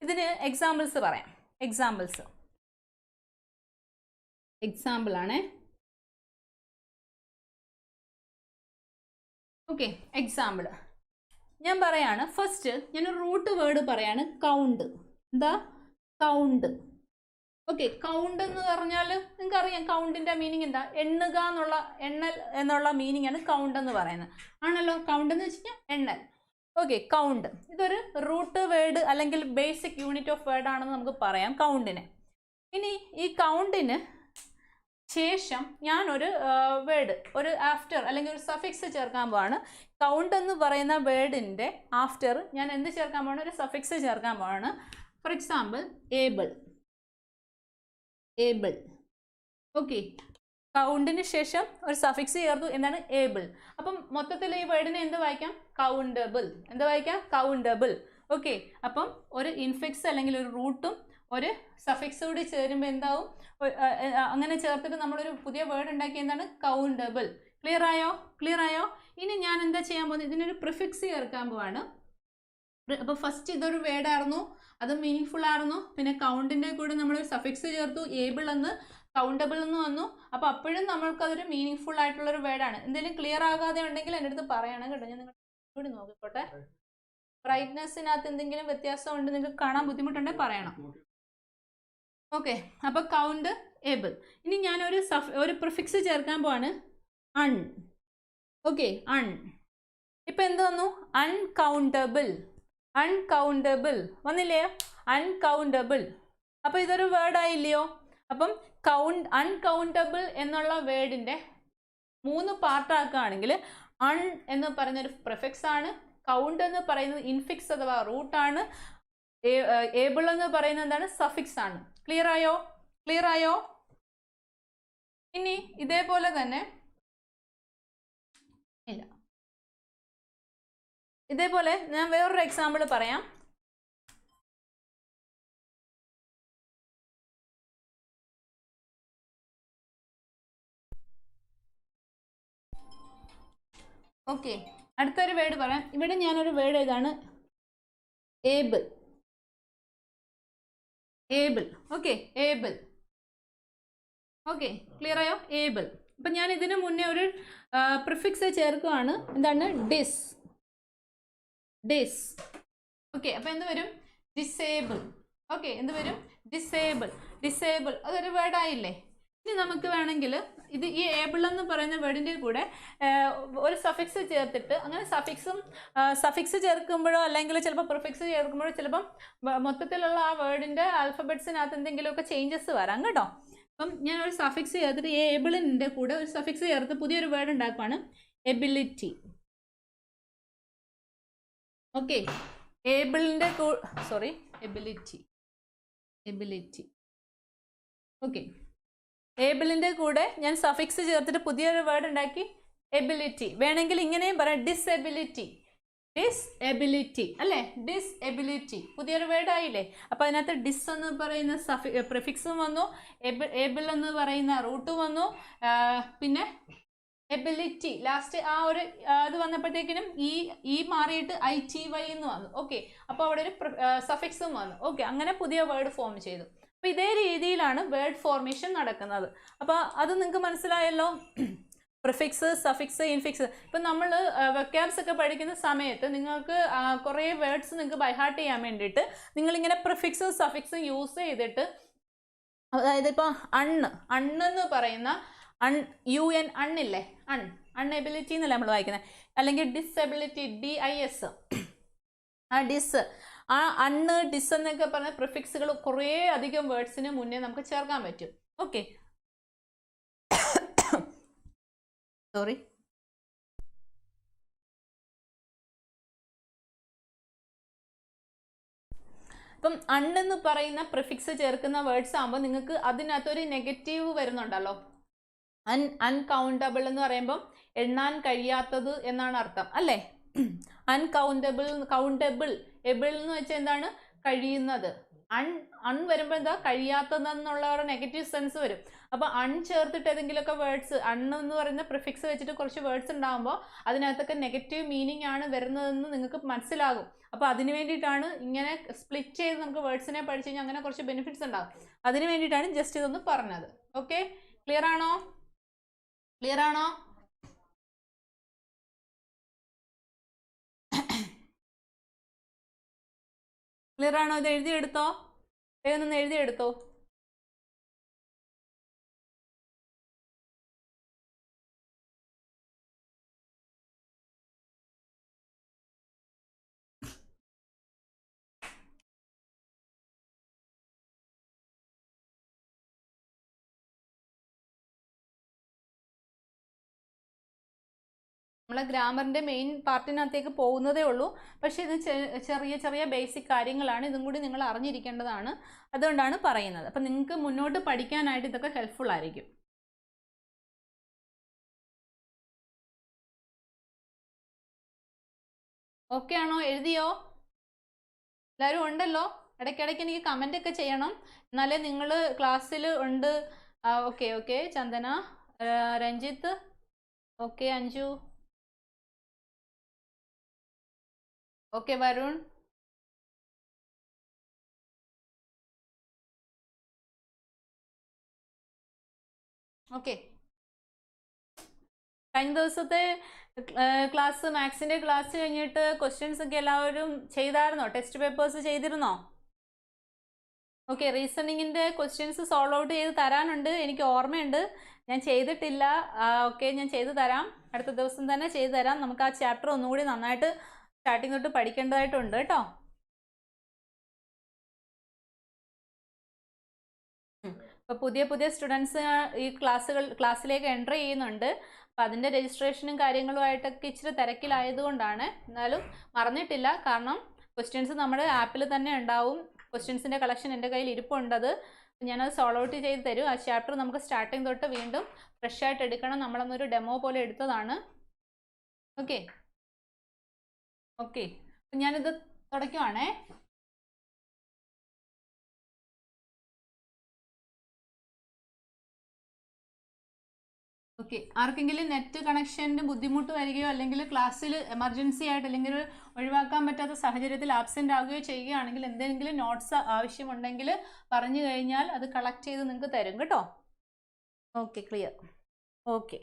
Speaker 1: ഇതിന് എക്സാമ്പിൾസ് പറയാം. എക്സാമ്പിൾ ആണേ. ഓക്കെ, എക്സാമ്പിൾ ഞാൻ പറയാണ്. ഫസ്റ്റ് ഞാനൊരു റൂട്ട് വേർഡ് പറയാണ്, കൗണ്ട്. എന്താ? കൗണ്ട്. ഓക്കെ, കൗണ്ട് എന്ന് പറഞ്ഞാൽ നിങ്ങൾക്കറിയാം കൗണ്ടിൻ്റെ മീനിങ് എന്താ? എണ്ണൽ എന്നുള്ള മീനിങ് ആണ് കൗണ്ട് എന്ന് പറയുന്നത്, ആണല്ലോ? കൗണ്ട് എന്ന് വെച്ച് കഴിഞ്ഞാൽ എണ്ണൽ. ഓക്കെ, കൗണ്ട് ഇതൊരു റൂട്ട് വേർഡ് അല്ലെങ്കിൽ ബേസിക് യൂണിറ്റ് ഓഫ് വേർഡ് ആണെന്ന് നമുക്ക് പറയാം കൗണ്ടിന്. ഇനി ഈ കൗണ്ടിന് ശേഷം ഞാനൊരു വേർഡ്, ഒരു ആഫ്റ്റർ അല്ലെങ്കിൽ ഒരു സഫിക്സ് ചേർക്കാൻ പോവാണ്. കൗണ്ട് എന്ന് പറയുന്ന വേർഡിൻ്റെ ആഫ്റ്റർ ഞാൻ എന്ത് ചേർക്കാൻ പോവാണ്? ഒരു സഫിക്സ് ചേർക്കാൻ പോവാണ്. For example, able. ഓക്കെ, കൗണ്ടിന് ശേഷം ഒരു സഫിക്സ് ചേർത്തു, എന്താണ്? ഏബിൾ. അപ്പം മൊത്തത്തിൽ ഈ വേർഡിനെ എന്ത് വായിക്കാം? കൗണ്ടബിൾ. എന്ത് വായിക്കാം? കൗണ്ടബിൾ. ഓക്കെ, അപ്പം ഒരു ഇൻഫിക്സ് അല്ലെങ്കിൽ ഒരു റൂട്ടും ഒരു സഫിക്സ് കൂടി ചേരുമ്പോൾ എന്താവും? അങ്ങനെ ചേർത്തിട്ട് നമ്മളൊരു പുതിയ വേർഡ് ഉണ്ടാക്കി, എന്താണ്? കൗണ്ടബിൾ. ക്ലിയർ ആയോ? ഇനി ഞാൻ എന്താ ചെയ്യാൻ പോകുന്നത്? ഇതിനൊരു പ്രിഫിക്സ് ചേർക്കാൻ പോവാണ്. അപ്പോൾ ഫസ്റ്റ് ഇതൊരു വേർഡ് ആയിരുന്നു, അത് മീനിങ് ഫുൾ ആയിരുന്നു. പിന്നെ കൗണ്ടിൻ്റെ കൂടെ നമ്മളൊരു സഫിക്സ് ചേർത്തു, ഏബിൾ എന്ന്, കൗണ്ടബിൾ എന്ന് വന്നു. അപ്പോൾ അപ്പോഴും നമ്മൾക്കതൊരു മീനിങ് ഫുൾ ആയിട്ടുള്ളൊരു വേർഡാണ്. എന്തെങ്കിലും ക്ലിയർ ആകാതെ ഉണ്ടെങ്കിൽ എൻ്റെ അടുത്ത് പറയണം കേട്ടോ, ഞാൻ നിങ്ങളുടെ കൂടി നോക്കിക്കോട്ടെ. ബ്രൈറ്റ്നെസ്സിനകത്ത് എന്തെങ്കിലും വ്യത്യാസം ഉണ്ട്, നിങ്ങൾക്ക് കാണാൻ ബുദ്ധിമുട്ടുണ്ടെങ്കിൽ പറയണം. ഓക്കെ, അപ്പോൾ കൗണ്ട്, ഏബിൾ. ഇനി ഞാനൊരു പ്രിഫിക്സ് ചേർക്കാൻ പോവാണ്, അൺ. ഓക്കെ, അൺ. ഇപ്പം എന്ത് വന്നു? അൺകൗണ്ടബിൾ വന്നില്ലേ? അൺകൗണ്ടബിൾ. അപ്പോൾ ഇതൊരു വേർഡ് ആയില്ലയോ? അപ്പം അൺകൗണ്ടബിൾ എന്നുള്ള വേർഡിൻ്റെ 3 പാർട്ടാക്കുകയാണെങ്കിൽ അൺ എന്ന് പറയുന്നൊരു പ്രിഫിക്സ് ആണ്, കൗണ്ട് എന്ന് പറയുന്നത് ഇൻഫിക്സ് അഥവാ റൂട്ടാണ്, ഏബിൾ എന്ന് പറയുന്നത് എന്താണ്? സഫിക്സ് ആണ്. ക്ലിയർ ആയോ? ഇനി ഇതേപോലെ തന്നെ ഇല്ല, ഇതേപോലെ ഞാൻ വേറൊരു എക്സാമ്പിൾ പറയാം. ഓക്കെ, അടുത്തൊരു വേർഡ് പറയാം. ഇവിടെ ഞാനൊരു വേർഡ് ഏതാണ്? Able. Okay, able. Okay, clear ആയോ? ഏബിൾ. അപ്പം ഞാൻ ഇതിന് മുന്നേ ഒരു പ്രിഫിക്സ് ചേർക്കുകയാണ്, എന്താണ്? ഡിസ്. ഓക്കെ, അപ്പം എന്ത് വരും? ഡിസേബിൾ. ഓക്കെ, എന്ത് വരും? ഡിസേബിൾ. അതൊരു വേർഡായില്ലേ? ഇനി നമുക്ക് വേണമെങ്കിൽ ഈ ഏബിൾ എന്ന് പറയുന്ന വേർഡിൻ്റെ കൂടെ ഒരു സഫിക്സ് ചേർത്തിട്ട്, അങ്ങനെ സഫിക്സ് ചേർക്കുമ്പോഴോ അല്ലെങ്കിൽ ചിലപ്പോൾ പ്രിഫിക്സ് ചേർക്കുമ്പോഴോ ചിലപ്പം മൊത്തത്തിലുള്ള ആ വേർഡിൻ്റെ ആൽഫബറ്റ്സിനകത്ത് എന്തെങ്കിലുമൊക്കെ ചേഞ്ചസ് വരാം കേട്ടോ. അപ്പം ഞാൻ ഒരു സഫിക്സ് ചേർത്തിട്ട് ഈ ഏബിളിൻ്റെ കൂടെ ഒരു സഫിക്സ് ചേർത്ത് പുതിയൊരു വേർഡ് ഉണ്ടാക്കുവാണ്, എബിലിറ്റി. ഓക്കെ, ഏബിളിൻ്റെ എബിലിറ്റി. ഓക്കെ, ഏബിളിൻ്റെ കൂടെ ഞാൻ സഫിക്സ് ചേർത്തിട്ട് പുതിയൊരു വേർഡ് ഉണ്ടാക്കി, എബിലിറ്റി. വേണമെങ്കിൽ ഇങ്ങനെയും പറയാം, ഡിസെബിലിറ്റി അല്ലേ? ഡിസെബിലിറ്റി പുതിയൊരു വേർഡ് ആയില്ലേ? അപ്പോൾ അതിനകത്ത് ഡിസ് എന്ന് പറയുന്ന പ്രിഫിക്സും വന്നു, ഏബിൾ എന്ന് പറയുന്ന റൂട്ടും വന്നു, പിന്നെ എബിലിറ്റി ലാസ്റ്റ് ആ ഒരു അത് വന്നപ്പോഴത്തേക്കിനും ഈ മാറിയിട്ട് ITY എന്ന് വന്നു. ഓക്കെ, അപ്പോൾ അവിടെ ഒരു സഫിക്സും വന്നു. ഓക്കെ, അങ്ങനെ പുതിയ വേർഡ് ഫോം ചെയ്തു. അപ്പോൾ ഇതേ രീതിയിലാണ് വേർഡ് ഫോർമേഷൻ നടക്കുന്നത്. അപ്പോൾ അത് നിങ്ങൾക്ക് മനസ്സിലായല്ലോ. Prefix, suffix, infix. ഇപ്പം നമ്മൾ വെക്കാബ്സ് ഒക്കെ പഠിക്കുന്ന സമയത്ത് നിങ്ങൾക്ക് കുറേ വേർഡ്സ് നിങ്ങൾക്ക് ബൈഹാർട്ട് ചെയ്യാൻ വേണ്ടിയിട്ട് നിങ്ങളിങ്ങനെ പ്രിഫിക്സും സഫിക്സും യൂസ് ചെയ്തിട്ട്, അതായത് ഇപ്പോൾ അണ്ണെന്ന് പറയുന്ന UN അണ്ണില്ലേ, അൺഎബിലിറ്റി എന്നല്ല നമ്മൾ വായിക്കുന്നത്, അല്ലെങ്കിൽ ഡിസെബിലിറ്റി DIS, ആ ഡിസ് അണ്ണ്, ഡിസ് എന്നൊക്കെ പറഞ്ഞ പ്രിഫിക്സുകൾ കുറേ അധികം വേർഡ്സിന് മുന്നേ നമുക്ക് ചേർക്കാൻ പറ്റും. Okay, sorry. അപ്പം അണ്ണെന്ന് പറയുന്ന പ്രിഫിക്സ് ചേർക്കുന്ന വേർഡ്സ് ആകുമ്പോൾ നിങ്ങൾക്ക് അതിനകത്തൊരു നെഗറ്റീവ് വരുന്നുണ്ടല്ലോ. അൺകൗണ്ടബിൾ എന്ന് പറയുമ്പം എണ്ണാൻ കഴിയാത്തത് എന്നാണ് അർത്ഥം അല്ലേ? അൺകൗണ്ടബിൾ, കൗണ്ടബിൾ, എബിൾ എന്ന് വെച്ചാൽ എന്താണ്? കഴിയുന്നത്. അൺ വരുമ്പോൾ എന്താ? കഴിയാത്തതെന്നുള്ള ഒരു നെഗറ്റീവ് സെൻസ് വരും. അപ്പോൾ അൺ ചേർത്തിട്ട് ഏതെങ്കിലുമൊക്കെ വേർഡ്സ്, എന്ന് പറയുന്ന പ്രിഫിക്സ് വെച്ചിട്ട് കുറച്ച് വേർഡ്സ് ഉണ്ടാകുമ്പോൾ അതിനകത്തൊക്കെ നെഗറ്റീവ് മീനിങ് ആണ് വരുന്നതെന്ന് നിങ്ങൾക്ക് മനസ്സിലാകും. അപ്പോൾ അതിന് വേണ്ടിയിട്ടാണ് ഇങ്ങനെ സ്പ്ലിറ്റ് ചെയ്ത് നമുക്ക് വേർഡ്സിനെ പഠിച്ചു കഴിഞ്ഞാൽ അങ്ങനെ കുറച്ച് ബെനിഫിറ്റ്സ് ഉണ്ടാകും. അതിന് വേണ്ടിയിട്ടാണ് ജസ്റ്റ് ഇതൊന്ന് പറഞ്ഞത്. ഓക്കെ, ക്ലിയർ ആണോ? ക്ലിയർ ആണോ? ക്ലിയർ ആണോ? ഇത് എഴുതിയെടുത്തോ, വേഗം എഴുതിയെടുത്തോ. നമ്മളെ ഗ്രാമറിൻ്റെ മെയിൻ പാർട്ടിനകത്തേക്ക് പോകുന്നതേ ഉള്ളൂ. പക്ഷേ ഇത് ചെറിയ ചെറിയ ബേസിക് കാര്യങ്ങളാണ്. ഇതും കൂടി നിങ്ങൾ അറിഞ്ഞിരിക്കേണ്ടതാണ്. അതുകൊണ്ടാണ് പറയുന്നത്. അപ്പം നിങ്ങൾക്ക് മുന്നോട്ട് പഠിക്കാനായിട്ട് ഇതൊക്കെ ഹെൽപ്ഫുൾ ആയിരിക്കും. ഓക്കെ ആണോ? എഴുതിയോ? എല്ലാവരും ഉണ്ടല്ലോ? ഇടയ്ക്കിടയ്ക്ക് എനിക്ക് കമൻ്റ് ഒക്കെ ചെയ്യണം, എന്നാലേ നിങ്ങൾ ക്ലാസ്സിൽ ഉണ്ട്. Okay okay, Chandana, Ranjith, okay, Anju, okay, Varun, okay. കഴിഞ്ഞ ദിവസത്തെ ക്ലാസ്, മാത്സിൻ്റെ ക്ലാസ് കഴിഞ്ഞിട്ട് ക്വസ്റ്റ്യൻസ് ഒക്കെ എല്ലാവരും ചെയ്തായിരുന്നോ? ടെസ്റ്റ് പേപ്പേഴ്സ് ചെയ്തിരുന്നോ? ഓക്കെ, റീസണിങ്ങിൻ്റെ ക്വസ്റ്റ്യൻസ് സോൾവ് ഔട്ട് ചെയ്ത് തരാനുണ്ട്. എനിക്ക് ഓർമ്മയുണ്ട്, ഞാൻ ചെയ്തിട്ടില്ല. ഓക്കെ, ഞാൻ ചെയ്തു തരാം. അടുത്ത ദിവസം തന്നെ ചെയ്തു തരാം. നമുക്ക് ആ ചാപ്റ്റർ ഒന്നുകൂടി നന്നായിട്ട് സ്റ്റാർട്ടിങ് തൊട്ട് പഠിക്കേണ്ടതായിട്ടുണ്ട് കേട്ടോ. ഇപ്പോൾ പുതിയ പുതിയ സ്റ്റുഡൻസ് ഈ ക്ലാസ്സിലേക്ക് എൻ്റർ ചെയ്യുന്നുണ്ട്. അപ്പം അതിൻ്റെ രജിസ്ട്രേഷനും കാര്യങ്ങളുമായിട്ടൊക്കെ ഇച്ചിരി തിരക്കിലായതുകൊണ്ടാണ്. എന്നാലും മറന്നിട്ടില്ല, കാരണം ക്വസ്റ്റ്യൻസ് നമ്മുടെ ആപ്പിൽ തന്നെ ഉണ്ടാവും. ക്വസ്റ്റ്യൻസിൻ്റെ കളക്ഷൻ എൻ്റെ കയ്യിൽ ഇരിപ്പുണ്ടത്. ഞാനത് സോൾവ് ഔട്ട് ചെയ്ത് തരും. ആ ചാപ്റ്റർ നമുക്ക് സ്റ്റാർട്ടിങ് തൊട്ട് വീണ്ടും ഫ്രഷ് ആയിട്ട് എടുക്കണം. നമ്മളൊന്നൊരു ഡെമോ പോലെ എടുത്തതാണ്. ഓക്കെ ഓക്കെ, അപ്പം ഞാനിത് തുടയ്ക്കുവാണേ. ഓക്കെ, ആർക്കെങ്കിലും നെറ്റ് കണക്ഷൻ്റെ ബുദ്ധിമുട്ട് വരികയോ അല്ലെങ്കിൽ ക്ലാസ്സിൽ എമർജൻസി ആയിട്ട് അല്ലെങ്കിൽ ഒഴിവാക്കാൻ പറ്റാത്ത സാഹചര്യത്തിൽ ആബ്സെൻ്റ് ആവുകയോ ചെയ്യുകയാണെങ്കിൽ എന്തെങ്കിലും നോട്ട്സ് ആവശ്യമുണ്ടെങ്കിൽ പറഞ്ഞു കഴിഞ്ഞാൽ അത് കളക്ട് ചെയ്ത് നിങ്ങൾക്ക് തരും കേട്ടോ. Okay, clear. ഓക്കെ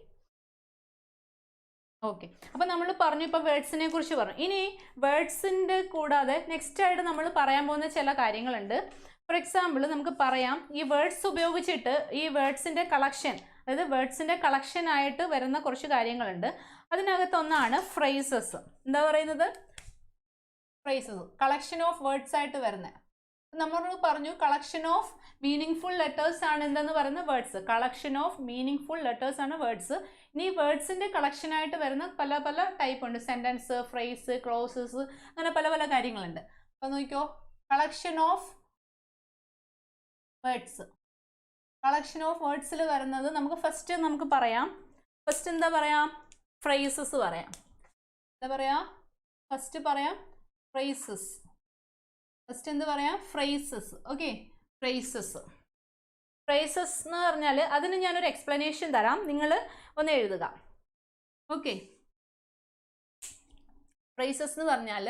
Speaker 1: ഓക്കെ, അപ്പം നമ്മൾ പറഞ്ഞു, ഇപ്പോൾ വേർഡ്സിനെ കുറിച്ച് പറഞ്ഞു. ഇനി വേർഡ്സിൻ്റെ കൂടാതെ നെക്സ്റ്റ് ആയിട്ട് നമ്മൾ പറയാൻ പോകുന്ന ചില കാര്യങ്ങളുണ്ട്. ഫോർ എക്സാമ്പിൾ നമുക്ക് പറയാം, ഈ വേർഡ്സ് ഉപയോഗിച്ചിട്ട് ഈ വേർഡ്സിൻ്റെ കളക്ഷൻ, അതായത് വേർഡ്സിൻ്റെ കളക്ഷനായിട്ട് വരുന്ന കുറച്ച് കാര്യങ്ങളുണ്ട്. അതിനകത്തൊന്നാണ് ഫ്രേസസ്. എന്താ പറയുന്നത്? ഫ്രേസസ്, കളക്ഷൻ ഓഫ് വേർഡ്സ് ആയിട്ട് വരുന്നത്. നമ്മൾ പറഞ്ഞു collection of meaning full letters ആണ് എന്തെന്ന് പറയുന്ന words. Collection of meaning full letters ആണ് വേർഡ്സ്. ഇനി വേർഡ്സിൻ്റെ കളക്ഷനായിട്ട് വരുന്ന പല പല ടൈപ്പ് ഉണ്ട്. സെൻറ്റൻസ്, ഫ്രേസ്, ക്ലോസസ്, അങ്ങനെ പല പല കാര്യങ്ങളുണ്ട്. അപ്പോൾ നോക്കിക്കോ, collection of words. Collection of വേർഡ്സിൽ വരുന്നത് നമുക്ക് ഫസ്റ്റ് നമുക്ക് പറയാം. ഫസ്റ്റ് എന്താ പറയാം? ഫ്രേസസ് പറയാം. എന്താ പറയാ? ഫസ്റ്റ് പറയാം ഫ്രേസസ്. ഫസ്റ്റ് എന്ത് പറയാം? ഫ്രേസസ്. Okay, phrases. ഫ്രേസസ് എന്ന് പറഞ്ഞാൽ അതിന് ഞാനൊരു എക്സ്പ്ലനേഷൻ തരാം, നിങ്ങൾ ഒന്ന് എഴുതുക. ഓക്കെ, ഫ്രേസസ് എന്ന് പറഞ്ഞാൽ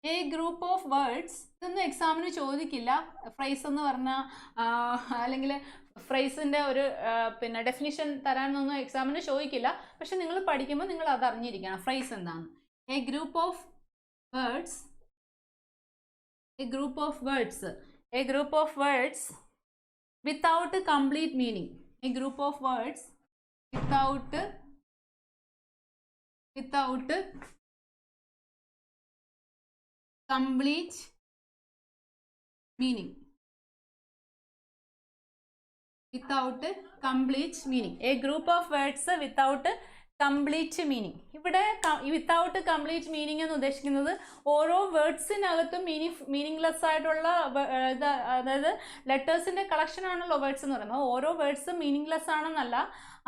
Speaker 1: എ ഗ്രൂപ്പ് ഓഫ് വേർഡ്സ്. ഇതൊന്നും എക്സാമിന് ചോദിക്കില്ല. ഫ്രേസ് എന്ന് പറഞ്ഞാൽ അല്ലെങ്കിൽ ഫ്രേസിൻ്റെ ഒരു പിന്നെ ഡെഫിനിഷൻ തരാനൊന്നും എക്സാമിന് ചോദിക്കില്ല. പക്ഷെ നിങ്ങൾ പഠിക്കുമ്പോൾ നിങ്ങൾ അത് അറിഞ്ഞിരിക്കണം, ഫ്രേസ് എന്താണ്. A group of words, A group of words, A group of words without complete meaning. A group of words without complete meaning. Without complete meaning. A group of words without complete meaning. ഇവിടെ വിത്തൗട്ട് കംപ്ലീറ്റ് മീനിങ് എന്ന് ഉദ്ദേശിക്കുന്നത് ഓരോ വേർഡ്സിനകത്തും മീനിങ്ലെസ് ആയിട്ടുള്ള അതായത് ലെറ്റേഴ്സിന്റെ കളക്ഷൻ ആണല്ലോ വേർഡ്സ് എന്ന് പറയുന്നത്. ഓരോ വേർഡ്സും മീനിങ്ലെസ് ആണെന്നല്ല,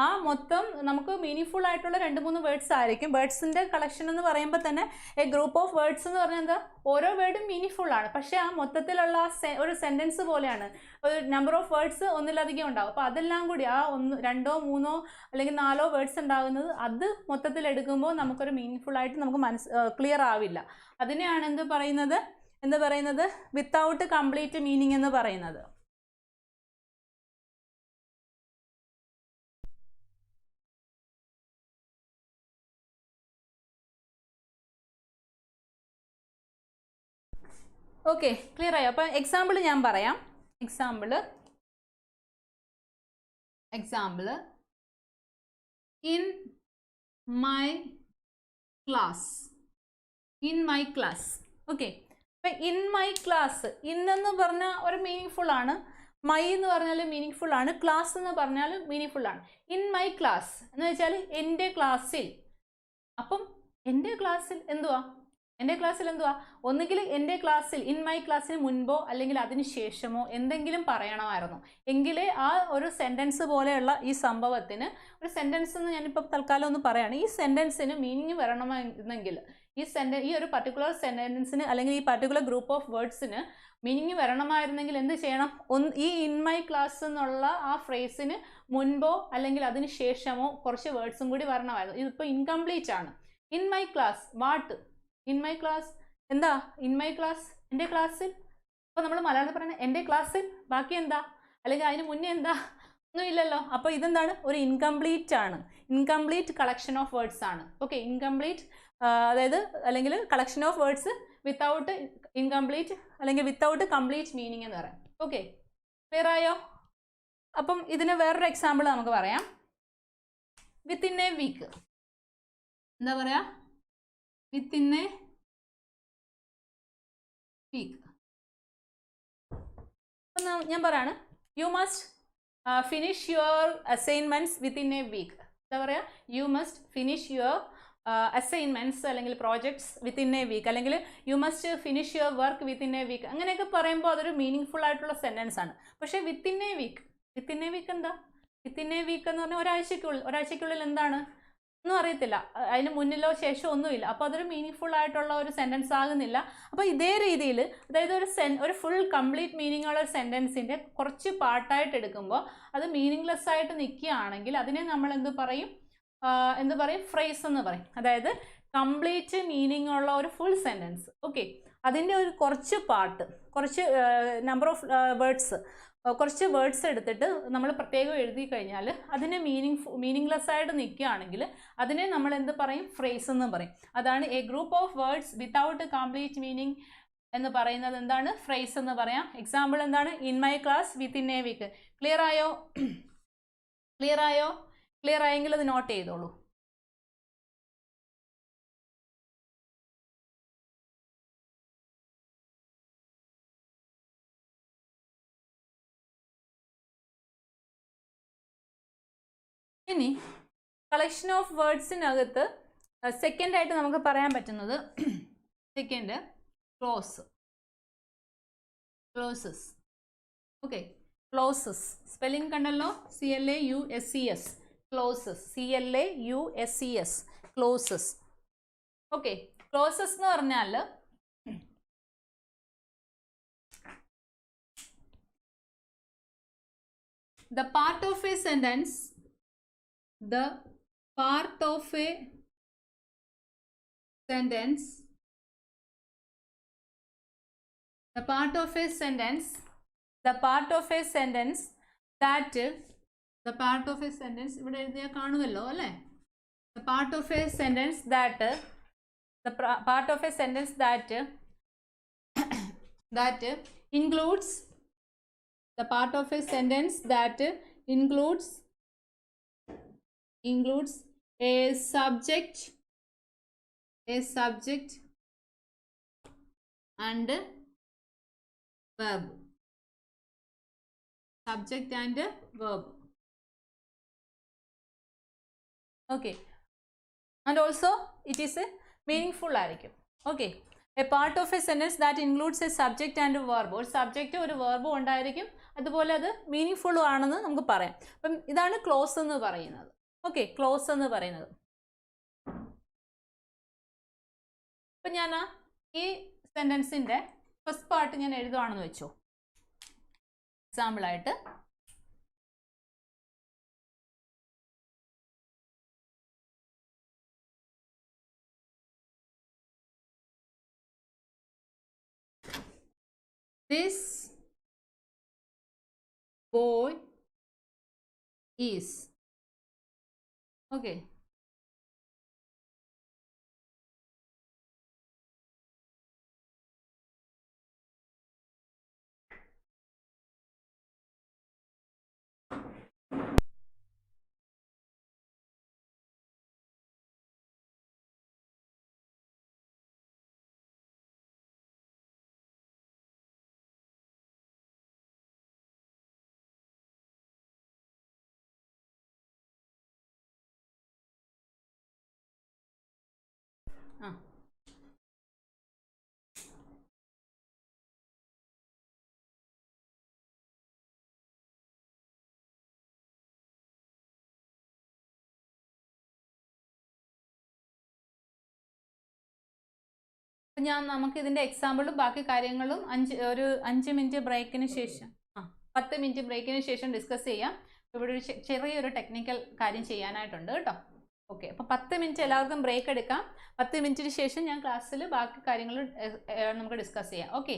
Speaker 1: ആ മൊത്തം നമുക്ക് മീനിങ് ആയിട്ടുള്ള 2-3 വേർഡ്സ് ആയിരിക്കും. വേർഡ്സിന്റെ കളക്ഷൻ എന്ന് പറയുമ്പോൾ തന്നെ എ ഗ്രൂപ്പ് ഓഫ് വേർഡ്സ് എന്ന് പറഞ്ഞാൽ എന്താ, ഓരോ വേർഡും മീനിങ് ആണ്. പക്ഷെ ആ മൊത്തത്തിലുള്ള ഒരു സെന്റൻസ് പോലെയാണ്. ഒരു നമ്പർ ഓഫ് വേർഡ്സ് ഒന്നിലധികം ഉണ്ടാവും. അപ്പോൾ അതെല്ലാം കൂടി ആ 2, 3 അല്ലെങ്കിൽ 4 വേർഡ്സ് ഉണ്ടാകുന്നത് അത് മൊത്തത്തിൽ എടുക്കുമ്പോൾ നമുക്കൊരു മീനിങ് ആയിട്ട് നമുക്ക് ക്ലിയർ ആവില്ല. അതിനെയാണ് എന്ത് പറയുന്നത് വിത്തൗട്ട് കംപ്ലീറ്റ് മീനിങ് എന്ന് പറയുന്നത്. ഓക്കെ, ക്ലിയർ ആയോ? അപ്പം എക്സാമ്പിൾ ഞാൻ പറയാം. Example in my class. Okay, അപ്പം ഇൻ മൈ ക്ലാസ്, ഇന്നെന്ന് പറഞ്ഞാൽ ഒരു മീനിങ് ആണ്. മൈ എന്ന് പറഞ്ഞാൽ മീനിങ് ആണ്. ക്ലാസ് എന്ന് പറഞ്ഞാൽ മീനിങ് ആണ്. ഇൻ മൈ ക്ലാസ് എന്ന് വെച്ചാൽ എൻ്റെ ക്ലാസ്സിൽ. അപ്പം എൻ്റെ ക്ലാസ്സിൽ എന്തുവാ? ഒന്നുകിൽ എൻ്റെ ക്ലാസ്സിൽ, ഇൻ മൈ ക്ലാസ്സിന് മുൻപോ അല്ലെങ്കിൽ അതിന് ശേഷമോ എന്തെങ്കിലും പറയണമായിരുന്നു. എങ്കിലേ ആ ഒരു സെൻറ്റൻസ് പോലെയുള്ള ഈ സംഭവത്തിന്, ഒരു സെൻറ്റൻസ് എന്ന് ഞാനിപ്പോൾ തൽക്കാലം ഒന്ന് പറയാണ്, ഈ സെൻറ്റൻസിന് മീനിങ് വരണമെന്നെങ്കിൽ, ഈ ഒരു പർട്ടിക്കുലർ സെൻറ്റൻസിന് അല്ലെങ്കിൽ ഈ പർട്ടിക്കുലർ ഗ്രൂപ്പ് ഓഫ് വേർഡ്സിന് മീനിങ് വരണമായിരുന്നെങ്കിൽ എന്ത് ചെയ്യണം? ഈ ഇൻ മൈ ക്ലാസ് എന്നുള്ള ആ ഫ്രേസിന് മുൻപോ അല്ലെങ്കിൽ അതിന് ശേഷമോ കുറച്ച് വേർഡ്സും കൂടി വരണമായിരുന്നു. ഇതിപ്പോൾ ഇൻകംപ്ലീറ്റ് ആണ്. In my class, what? In my class എന്താ? ഇൻ മൈ ക്ലാസ്, എൻ്റെ ക്ലാസ്സിൽ. അപ്പോൾ നമ്മൾ മലയാളത്തിൽ പറയുന്നത് എൻ്റെ ക്ലാസ്സിൽ, ബാക്കി എന്താ? അല്ലെങ്കിൽ അതിന് മുന്നേ എന്താ? ഒന്നും ഇല്ലല്ലോ. അപ്പോൾ ഇതെന്താണ്? ഒരു ഇൻകംപ്ലീറ്റ് ആണ്. ഇൻകംപ്ലീറ്റ് കളക്ഷൻ ഓഫ് വേർഡ്സ് ആണ്. ഓക്കെ, ഇൻകംപ്ലീറ്റ് അതായത് അല്ലെങ്കിൽ collection of words without incomplete അല്ലെങ്കിൽ വിത്തൗട്ട് കംപ്ലീറ്റ് മീനിങ് എന്ന് പറയാം. ഓക്കെ, ക്ലിയർ ആയോ? അപ്പം ഇതിന് വേറൊരു എക്സാമ്പിൾ നമുക്ക് പറയാം. Within a week. എന്താ പറയാ? Within a week. ഞാൻ പറയാണ്, you must finish your assignments within a week. എന്താ പറയാ? You must finish your assignments അല്ലെങ്കിൽ പ്രോജക്ട്സ് വിത്തിൻ എ വീക്ക്, അല്ലെങ്കിൽ you must finish your work within a week. അങ്ങനെയൊക്കെ പറയുമ്പോൾ അതൊരു മീനിങ് ഫുൾ ആയിട്ടുള്ള സെന്റൻസ് ആണ്. പക്ഷേ വിത്തിൻ എ വീക്ക് എന്താ? വിത്തിൻ എ വീക്ക് എന്ന് പറഞ്ഞാൽ ഒരാഴ്ചക്കുള്ളിൽ എന്താണ് ഒന്നും അറിയത്തില്ല, അതിന് മുന്നിലോ ശേഷമോ ഒന്നുമില്ല. അപ്പോൾ അതൊരു മീനിങ് ഫുൾ ആയിട്ടുള്ള ഒരു സെൻറ്റൻസ് ആകുന്നില്ല. അപ്പോൾ ഇതേ രീതിയിൽ, അതായത് ഒരു ഫുൾ കംപ്ലീറ്റ് മീനിങ് ഉള്ള ഒരു സെൻറ്റൻസിൻ്റെ കുറച്ച് പാർട്ടായിട്ട് എടുക്കുമ്പോൾ അത് മീനിങ്ലെസ് ആയിട്ട് നിൽക്കുകയാണെങ്കിൽ അതിനെ നമ്മൾ എന്ത് പറയും? ഫ്രേസ് എന്ന് പറയും. അതായത് കംപ്ലീറ്റ് മീനിങ് ഉള്ള ഒരു ഫുൾ സെൻറ്റൻസ്. ഓക്കെ, അതിൻ്റെ ഒരു കുറച്ച് പാർട്ട്, കുറച്ച് നമ്പർ ഓഫ് കുറച്ച് വേർഡ്സ് എടുത്തിട്ട് നമ്മൾ പ്രത്യേകം എഴുതി കഴിഞ്ഞാൽ അതിന് മീനിങ്ലെസ് ആയിട്ട് നിൽക്കുകയാണെങ്കിൽ അതിനെ നമ്മൾ എന്ത് പറയും? ഫ്രേസ് എന്ന് പറയും. അതാണ് a group of words without complete meaning എന്ന് പറയുന്നത്. എന്താണ്? ഫ്രേസ് എന്ന് പറയാം. എക്സാമ്പിൾ എന്താണ്? In my class within a week. Clear ആയോ? ക്ലിയർ ആയെങ്കിൽ അത് നോട്ട് ചെയ്തോളൂ. ഇനി കളക്ഷൻ ഓഫ് വേർഡ്സിനകത്ത് സെക്കൻഡ് ആയിട്ട് നമുക്ക് പറയാൻ പറ്റുന്നത് ക്ലോസസ്. ഓക്കെ, ക്ലോസസ് സ്പെല്ലിംഗ് കണ്ടല്ലോ, CLAUSES, clauses, CLAUSES, clauses. Okay, clauses എന്ന് പറഞ്ഞാൽ the part of a sentence that ഇവിടെ എഴുതിയാൽ കാണുമല്ലോ അല്ലേ? the part of a sentence that includes the part of a sentence that includes a subject and verb. Subject and verb. Okay. And also it is a meaningful ആയിരിക്കും. Okay. A part of a sentence that includes a subject and a verb. ഒരു സബ്ജക്റ്റ് ഒരു വെർബും ഉണ്ടായിരിക്കും, അതുപോലെ അത് മീനിങ് ആണെന്ന് നമുക്ക് പറയാം. അപ്പം ഇതാണ് ക്ലോസ് എന്ന് പറയുന്നത്. ഓക്കെ, ക്ലോസ് എന്ന് പറയുന്നത്. അപ്പം ഞാൻ ഈ സെൻറ്റൻസിൻ്റെ ഫസ്റ്റ് പാർട്ട് ഞാൻ എഴുതുവാണെന്ന് വെച്ചോ. എക്സാമ്പിളായിട്ട് this boy is. Okay. നമുക്ക് ഇതിൻ്റെ എക്സാമ്പിളും ബാക്കി കാര്യങ്ങളും 5 മിനിറ്റ് ബ്രേക്കിന് ശേഷം 10 മിനിറ്റ് ബ്രേക്കിന് ശേഷം ഡിസ്കസ് ചെയ്യാം. ഇവിടെ ഒരു ചെറിയൊരു ടെക്നിക്കൽ കാര്യം ചെയ്യാനായിട്ടുണ്ട് കേട്ടോ. ഓക്കെ, അപ്പോൾ 10 മിനിറ്റ് എല്ലാവർക്കും ബ്രേക്ക് എടുക്കാം. 10 മിനിറ്റിന് ശേഷം ഞാൻ ക്ലാസ്സിൽ ബാക്കി കാര്യങ്ങൾ നമുക്ക് ഡിസ്കസ് ചെയ്യാം. ഓക്കെ.